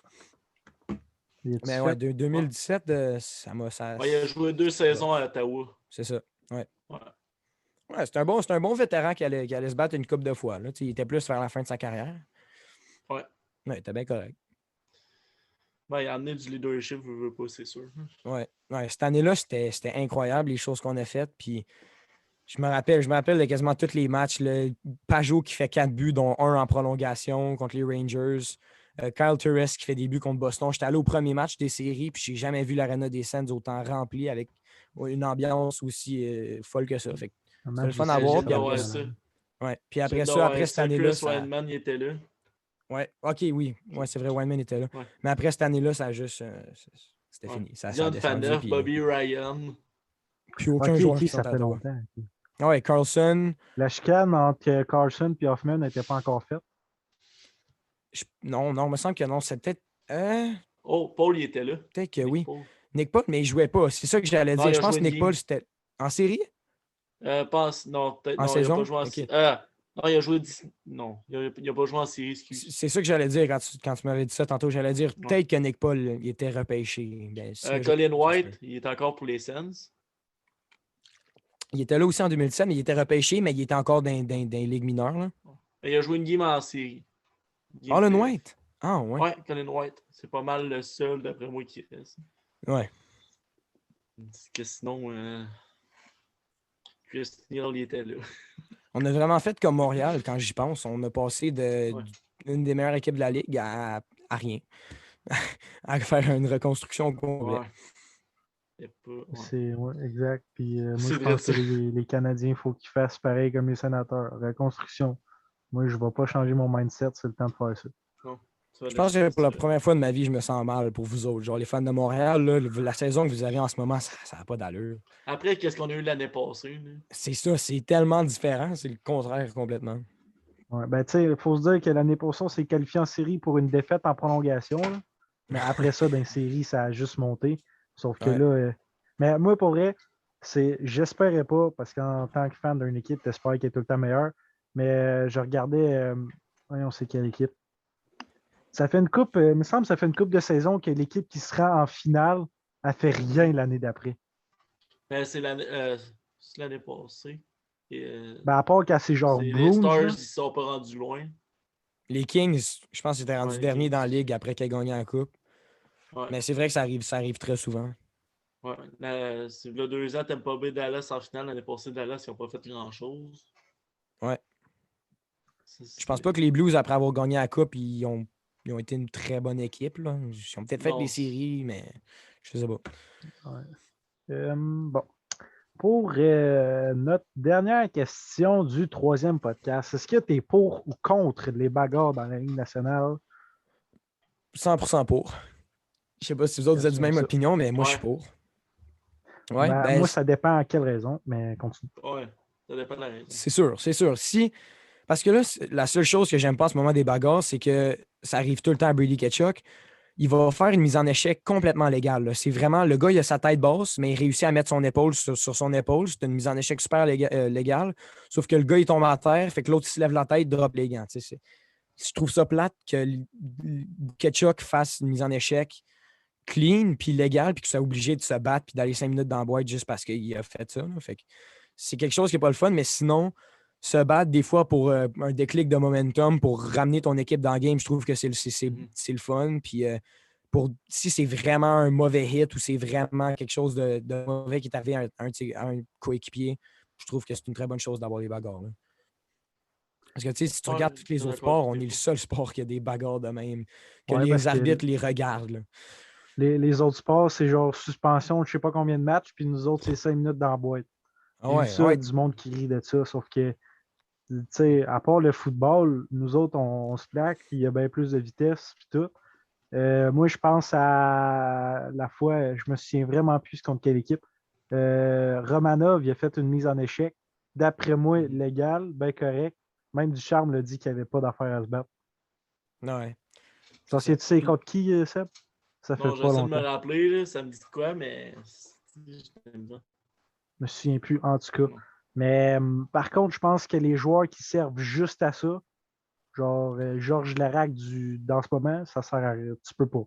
Mais ouais, 2017, ça m'a... Ouais, il a joué 2 saisons à Ottawa. C'est ça, ouais. Ouais. Ouais, c'est un bon vétéran qui allait se battre une couple de fois. Là. Il était plus vers la fin de sa carrière. Ouais. Ouais, il était bien correct. Ben, il a amené du leadership, je veux pas, c'est sûr. Ouais. Ouais, cette année-là, c'était incroyable les choses qu'on a faites. Puis je me rappelle de quasiment tous les matchs. Là. Pajot qui fait 4 buts, dont un en prolongation contre les Rangers. Kyle Turris qui fait des buts contre Boston. J'étais allé au premier match des séries, puis j'ai jamais vu l'Arena des Sens autant rempli avec une ambiance aussi folle que ça. Fait que Un c'était le match fun de à J'ai voir. hâte série, Puis de ça va après, voir être ça. malade. ouais. Puis J'ai après hâte de ça, voir après cette ça. année-là, Chris Weidman, il était là. ouais, ok, oui. Ouais, c'est vrai, Wyman était là. Ouais. Mais après cette année-là, ça a juste. C'était Ouais. fini. Ça a Dion descendu. Phaneuf, Puis Bobby Ryan. plus aucun joueur OK, qui ça saute à fait droit. longtemps. OK. Ah ouais, Carlson. La chicane entre Carson et Hoffman n'était pas encore faite. Non, il me semble que non. C'est peut-être. Oh, Paul, il était là. Peut-être que Nick oui. Paul. Nick Paul, mais il jouait pas. C'est ça que j'allais Non, dire. il Je a pense joué que une Nick Paul, game. c'était en série? Non, peut-être. En Non, il a pas saison? joué en Ok. série. Non, il a joué 10. Non, il a pas joué en série, excuse. C'est ça que j'allais dire quand tu m'avais dit ça tantôt. J'allais dire Ouais. peut-être que Nick Paul il était repêché. Ben, si là, Colin ça se peut. White, il est encore pour les Sens. Il était là aussi en 2017, mais il était repêché, mais il était encore dans les ligues mineures. Là. Il a joué une game en série. Game Harlan playoff. White? Ah, ouais. Ouais, Colin White. C'est pas mal le seul, d'après moi, qui reste. Ouais. Parce que sinon, Chris Neal, il était là. On a vraiment fait comme Montréal, quand j'y pense. On a passé Ouais. d'une des meilleures équipes de la Ligue à rien. À faire une reconstruction complète. Ouais. Il y a pas... ouais. C'est exact. Puis moi, C'est je vrai, pense que ça. les Canadiens, il faut qu'ils fassent pareil comme les sénateurs. Reconstruction. Moi, je ne vais pas changer mon mindset, c'est le temps de faire ça. Non, tu vas Je pense que laisser pour la ça. première fois de ma vie, je me sens mal pour vous autres. Genre, les fans de Montréal, là, la saison que vous avez en ce moment, ça n'a pas d'allure. Après, qu'est-ce qu'on a eu l'année passée? Là? C'est ça, c'est tellement différent. C'est le contraire complètement. Ouais, ben, tu sais, il faut se dire que l'année passée, on s'est qualifié en série pour une défaite en prolongation. Là. Mais après ça, dans les séries, ça a juste monté. Sauf que Ouais. là, mais moi, pour vrai, j'espérais pas, parce qu'en tant que fan d'une équipe, t'espères qu'elle est tout le temps meilleure. Mais je regardais, voyons, c'est quelle équipe. Ça fait une coupe, il me semble que ça fait une coupe de saison que l'équipe qui sera en finale a fait rien l'année d'après. Mais c'est l'année passée. Et, Ben, à part qu'à c'est genre les Bruins. Stars, Là. ils sont pas rendus loin. Les Kings, je pense qu'ils étaient rendus Ouais, dernier Kings. dans la ligue après qu'ils aient gagné la coupe. Ouais. Mais c'est vrai que ça arrive très souvent. Ouais. C'est là 2 ans, Tampa Bay Dallas en finale. L'année passée, Dallas, ils n'ont pas fait grand-chose. Ouais. Je pense pas que les Blues, après avoir gagné la coupe, ils ont été une très bonne équipe. Là. Ils ont peut-être fait Non. des séries, mais je sais pas. Ouais. Bon. Pour notre dernière question du troisième podcast, est-ce que tu es pour ou contre les bagarres dans la Ligue nationale? 100% pour. Je sais pas si vous autres vous êtes du même opinion, mais moi je suis pour. Ouais, Ben, moi, ça dépend à quelle raison, mais continue. Ouais, ça dépend de la raison. C'est sûr. Parce que là, la seule chose que j'aime pas en ce moment des bagarres, c'est que ça arrive tout le temps à Brady Tkachuk. Il va faire une mise en échec complètement légale. Là. C'est vraiment, le gars, il a sa tête basse, mais il réussit à mettre son épaule sur son épaule. C'est une mise en échec super légale. Sauf que le gars, il tombe à terre, fait que l'autre, il se lève la tête, drop les gants. Je trouve ça plate que Tkachuk fasse une mise en échec clean, puis légal, puis qu'il soit obligé de se battre, puis d'aller 5 minutes dans la boîte juste parce qu'il a fait ça. Là. Fait que c'est quelque chose qui n'est pas le fun, mais sinon, se battre des fois pour un déclic de momentum, pour ramener ton équipe dans le game, je trouve que c'est le fun. Puis si c'est vraiment un mauvais hit ou c'est vraiment quelque chose de mauvais qui est arrivé à un coéquipier, je trouve que c'est une très bonne chose d'avoir des bagarres. Là. Parce que si tu regardes tous les autres sports, on est le seul sport qui a des bagarres de même, que les arbitres les regardent. Là. Les autres sports, c'est genre suspension, je sais pas combien de matchs, puis nous autres, c'est 5 minutes dans la boîte. Du monde qui rit de ça, sauf que, tu sais, à part le football, nous autres, on se plaque, puis il y a bien plus de vitesse, puis tout. Moi, je pense à la fois, je me souviens vraiment plus contre quelle équipe. Romanov, il a fait une mise en échec. D'après moi, légal, bien correct. Même Ducharme l'a dit qu'il n'y avait pas d'affaire à se battre. Ouais. Tu sais contre qui, Seb? Ça fait Non, pas j'essaie de longtemps. me rappeler, là, ça me dit de quoi, mais. Je me souviens plus, en tout cas. Mais par contre, je pense que les joueurs qui servent juste à ça, genre Georges Larac dans ce moment, ça sert à rien. Tu peux pas.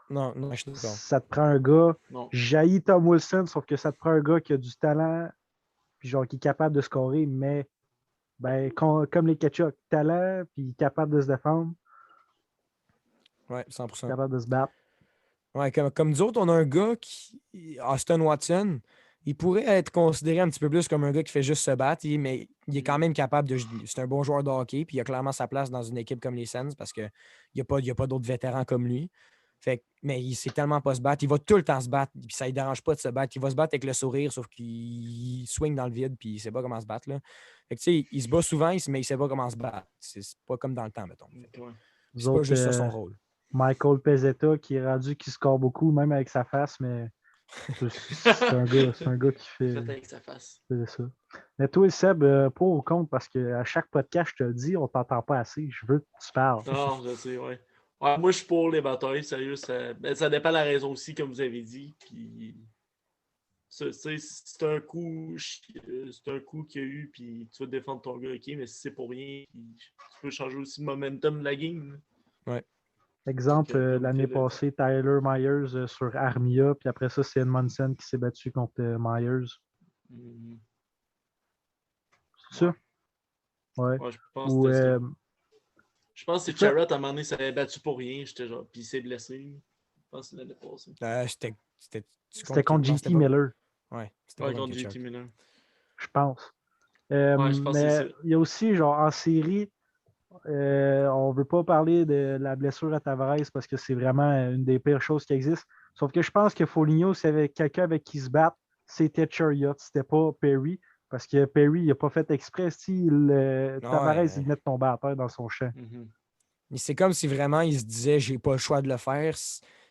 Non, je suis d'accord. Ça te prend un gars. Non. J'haïs Tom Wilson, sauf que ça te prend un gars qui a du talent puis genre qui est capable de scorer, mais ben, comme les Ketchup, talent, puis capable de se défendre, Ouais, 100%. capable de se battre. Ouais, comme nous autres, on a un gars Austin Watson, il pourrait être considéré un petit peu plus comme un gars qui fait juste se battre, mais il est quand même capable de. C'est un bon joueur de hockey, puis il a clairement sa place dans une équipe comme les Sens parce qu'il n'y a pas d'autres vétérans comme lui. Mais il sait tellement pas se battre. Il va tout le temps se battre, puis ça ne dérange pas de se battre. Il va se battre avec le sourire, sauf qu'il swing dans le vide, puis il ne sait pas comment se battre. Là. Fait que, tu sais, il se bat souvent, mais il ne sait pas comment se battre. C'est pas comme dans le temps, mettons. Ouais. Nous C'est pas autres, juste ça son rôle. Michael Pezzetta qui est rendu qui score beaucoup, même avec sa face, mais c'est un gars qui fait avec sa face. ça. Mais toi, Seb, pour ou contre, parce qu'à chaque podcast, je te le dis, on t'entend pas assez. Je veux que tu parles. Non, je sais, ouais. Ouais, moi, je suis pour les batailles, sérieux. Ça dépend de la raison aussi, comme vous avez dit. Puis, c'est un coup qu'il y a eu, puis tu vas défendre ton gars, ok, mais si c'est pour rien, puis tu peux changer aussi le momentum de la game. Ouais. Exemple, l'année passée, Tyler Myers sur Armia, puis après ça, c'est Edmondson qui s'est battu contre Myers. Mm-hmm. C'est ça? Ouais. Ouais, je pense Ou, que c'est ça. Je pense que c'est Charrot, à un moment donné, ça avait battu pour rien, j'étais genre, puis il s'est blessé. Je pense que c'est l'année passée. C'était contre JT Miller. Ouais, c'était contre JT Miller. Je pense. Ouais, je pense que c'est ça. Mais il y a aussi, genre, en série, on ne veut pas parler de la blessure à Tavares parce que c'est vraiment une des pires choses qui existent. Sauf que je pense que Foligno, s'il y avait quelqu'un avec qui se battre, c'était Chariot, c'était pas Perry. Parce que Perry, il n'a pas fait exprès. Si Tavares, il venait de tomber à terre dans son champ. Mm-hmm. C'est comme si vraiment il se disait j'ai pas le choix de le faire.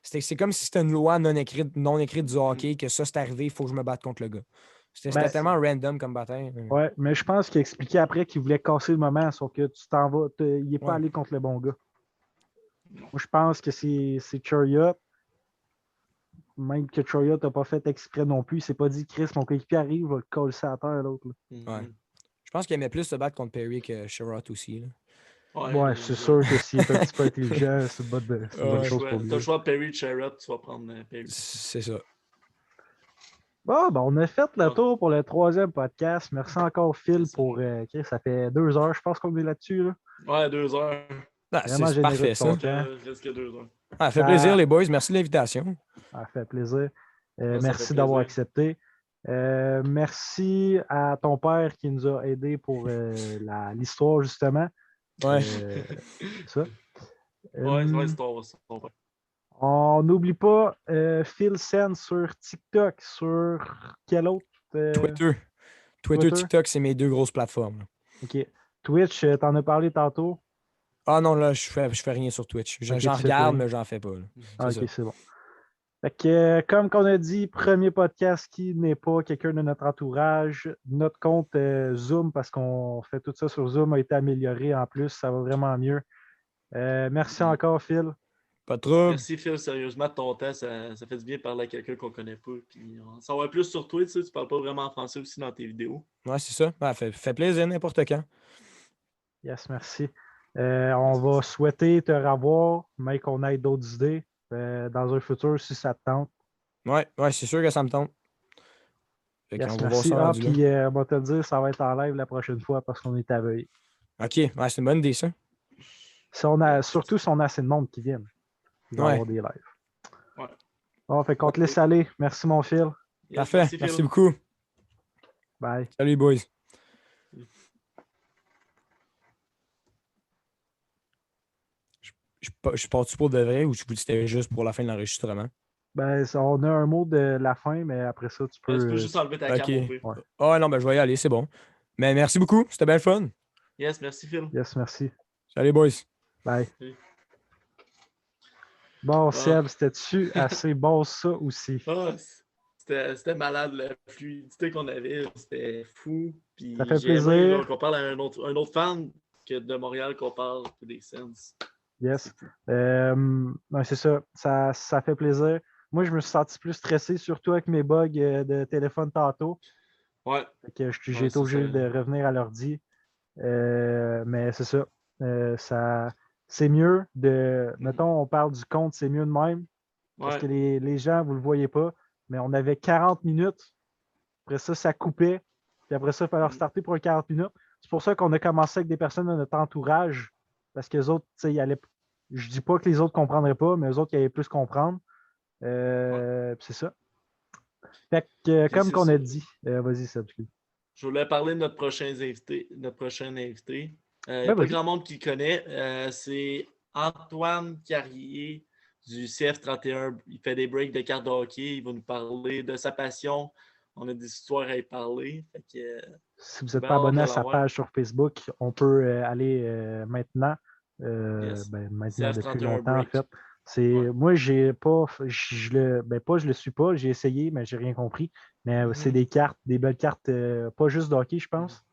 C'est comme si c'était une loi non écrite du hockey que ça c'est arrivé, il faut que je me batte contre le gars. C'était tellement random comme bataille. Ouais, mais je pense qu'il expliquait après qu'il voulait casser le moment, sauf que tu t'en vas, il n'est pas allé contre le bon gars. Moi, je pense que c'est Chariot. Même que Chariot n'a pas fait exprès non plus. Il s'est pas dit Chris, mon coéquipier arrive, va le coller à terre l'autre. Ouais. Je pense qu'il aimait plus se battre contre Perry que Sherrod aussi. Là. Ouais, c'est sûr que s'il est un petit peu intelligent, c'est une bonne chose pour lui. Tu as le choix de Perry Sherrod, tu vas prendre Perry. C'est ça. Bon, ben, on a fait le tour pour le 3e podcast. Merci encore, Phil, pour. Ça fait 2 heures, je pense qu'on est là-dessus. Là. Ouais, 2 heures. C'est parfait, ça. Presque 2 heures. Ça fait plaisir, les boys. Merci de l'invitation. Ça fait plaisir. Merci d'avoir accepté. Merci à ton père qui nous a aidés pour l'histoire, justement. Ouais. Ça. Ouais, c'est ton père. On n'oublie pas Phil Sen sur TikTok, sur quel autre? Twitter, TikTok, c'est mes 2 grosses plateformes. Là. OK. Twitch, t'en as parlé tantôt? Ah non, là, je fais rien sur Twitch. J'en regarde, mais j'en fais pas. OK, c'est bon. Fait que, comme qu'on a dit, premier podcast qui n'est pas quelqu'un de notre entourage. Notre compte Zoom, parce qu'on fait tout ça sur Zoom, a été amélioré en plus. Ça va vraiment mieux. Merci encore, Phil. Pas trop. Merci, Phil. Sérieusement, de ton temps, ça fait du bien de parler à quelqu'un qu'on connaît pas. Puis on s'en va plus sur Twitch. Tu parles pas vraiment en français aussi dans tes vidéos. Ouais, c'est ça. Ouais, fait plaisir n'importe quand. Yes, merci. On va souhaiter te revoir, mais qu'on ait d'autres idées dans un futur si ça te tente. Ouais, c'est sûr que ça me tente. Yes, merci. Puis on va te le dire, ça va être en live la prochaine fois parce qu'on est aveuglé. OK, ouais, c'est une bonne idée, ça. Surtout si on a assez de monde qui viennent. Il va y avoir des lives. Ouais. Bon, fait qu'on te laisse aller. Merci, mon Phil. Yes, parfait. Merci beaucoup. Bye. Salut, boys. Je pars-tu pour de vrai ou c'était juste pour la fin de l'enregistrement? Ben, on a un mot de la fin, mais après ça, tu peux... Tu peux juste enlever ta cam. Ouais. Non, ben je vais y aller, c'est bon. Mais merci beaucoup, c'était bien le fun. Yes, merci Phil. Yes, merci. Salut, boys. Bye. Salut. Bon, Seb, c'était-tu assez bon ça aussi? C'était malade, la fluidité qu'on avait, c'était fou. Puis ça fait plaisir. Qu'on parle à un autre fan que de Montréal qu'on parle des Sens. Yes. C'est ça. Ça fait plaisir. Moi, je me suis senti plus stressé, surtout avec mes bugs de téléphone tantôt. Ouais. J'ai été obligé de revenir à l'ordi. Mais c'est ça. C'est mieux de. Mettons, on parle du compte, c'est mieux de même. Parce que les gens, vous ne le voyez pas, mais on avait 40 minutes. Après ça, ça coupait. Puis après ça, il fallait restarter pour un 40 minutes. C'est pour ça qu'on a commencé avec des personnes de notre entourage. Parce que les autres, tu sais, ils allaient. Je dis pas que les autres ne comprendraient pas, mais les autres, ils allaient plus comprendre. Puis c'est ça. Fait que, Puis comme c'est qu'on ça. a dit, vas-y, Seb. Je voulais parler de notre prochain invité. Il n'y a pas vas-y. grand monde qui le connaît. C'est Antoine Carrier du CF31. Il fait des breaks de cartes de hockey. Il va nous parler de sa passion. On a des histoires à y parler. Fait que, Si vous n'êtes ben, pas abonné hâte à de sa l'avoir. page sur Facebook, on peut aller maintenant. Yes. Maintenant, depuis CF31 longtemps, en break. fait. C'est, Ouais. moi, j'ai pas, je le, pas, je le suis pas. J'ai essayé, mais j'ai rien compris. Mais c'est des cartes, des belles cartes, pas juste de hockey, je pense.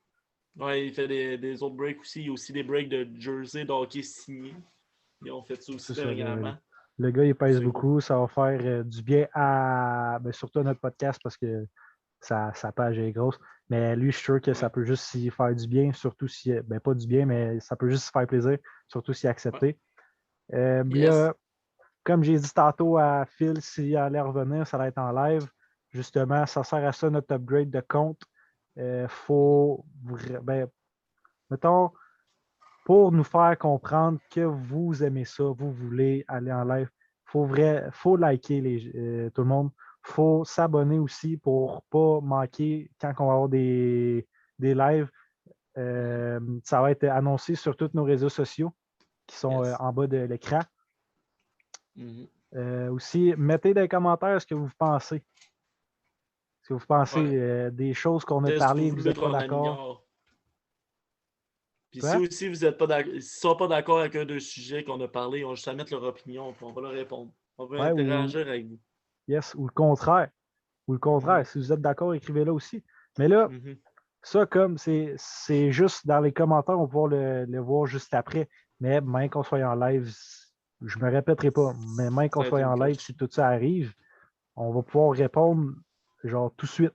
Ouais, il fait des autres breaks aussi. Il y a aussi des breaks de jersey de hockey signés. Ils ont fait ça aussi C'est ça, dernièrement. le gars, il pèse C'est beaucoup. Ça va faire du bien à, surtout à notre podcast parce que sa page est grosse. Mais lui, je suis sûr que ça peut juste s'y faire du bien, surtout si, pas du bien, mais ça peut juste se faire plaisir, surtout s'y accepter. Yes. Là, comme j'ai dit tantôt à Phil, s'il allait revenir, ça va être en live. Justement, ça sert à ça notre upgrade de compte. Mettons, pour nous faire comprendre que vous aimez ça, vous voulez aller en live, faut liker tout le monde. Il faut s'abonner aussi pour ne pas manquer quand on va avoir des lives. Ça va être annoncé sur tous nos réseaux sociaux qui sont en bas de l'écran. Aussi, mettez dans les commentaires ce que vous pensez. Si vous pensez des choses qu'on a parlé et que vous n'êtes pas d'accord. Puis si aussi vous n'êtes pas d'accord, s'ils ne sont pas d'accord avec un des sujets qu'on a parlé, on va juste à mettre leur opinion, puis on va leur répondre. On va interagir avec vous. Yes, ou le contraire. Si vous êtes d'accord, écrivez-le aussi. Mais là, ça, comme c'est juste dans les commentaires, on va pouvoir le voir juste après. Mais même qu'on soit en live, je ne me répéterai pas, mais même qu'on soit en live, si tout ça arrive, on va pouvoir répondre genre tout de suite.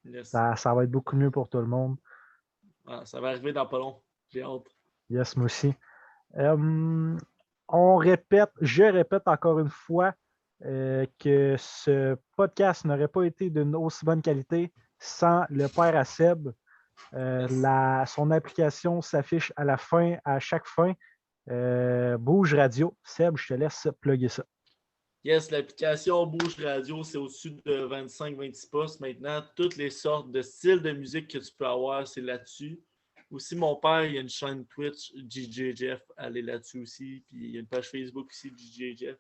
Yes. Ça va être beaucoup mieux pour tout le monde. Ah, ça va arriver dans pas long. J'ai hâte. Yes, moi aussi. Je répète encore une fois que ce podcast n'aurait pas été d'une aussi bonne qualité sans le père à Seb. Son application s'affiche à chaque fin. Bouge Radio. Seb, je te laisse plugger ça. Yes, l'application Bouge Radio, c'est au-dessus de 25-26 postes maintenant. Toutes les sortes de styles de musique que tu peux avoir, c'est là-dessus. Aussi, mon père, il y a une chaîne Twitch, DJ Jeff, allez là-dessus aussi. Puis il y a une page Facebook aussi, DJ Jeff.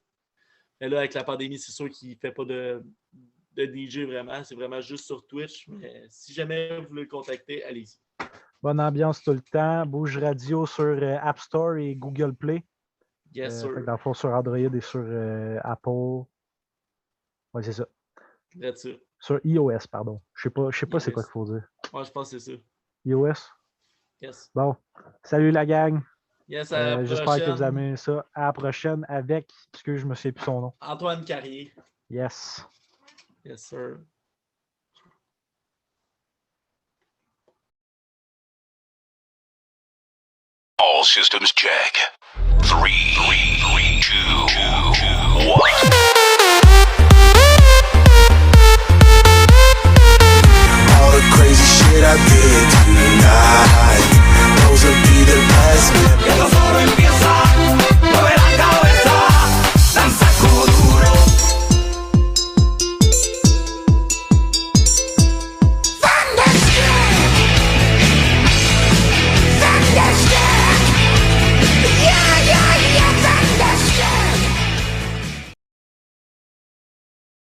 Mais là, avec la pandémie, c'est sûr qu'il ne fait pas de DJ vraiment. C'est vraiment juste sur Twitch. Mais si jamais vous voulez le contacter, allez-y. Bonne ambiance tout le temps. Bouge Radio sur App Store et Google Play. Yes, sir. Dans le fond, sur Android et sur Apple. Oui, c'est ça. Là-dessus. Sur iOS, pardon. Je sais pas c'est quoi qu'il faut dire. Ouais, je pense que c'est ça. iOS? Yes. Bon. Salut la gang. Yes, à la j'espère que vous aimez ça. À la prochaine avec, je me sais plus son nom. Antoine Carrier. Yes. Yes, sir. All systems check. 3, 2, 1.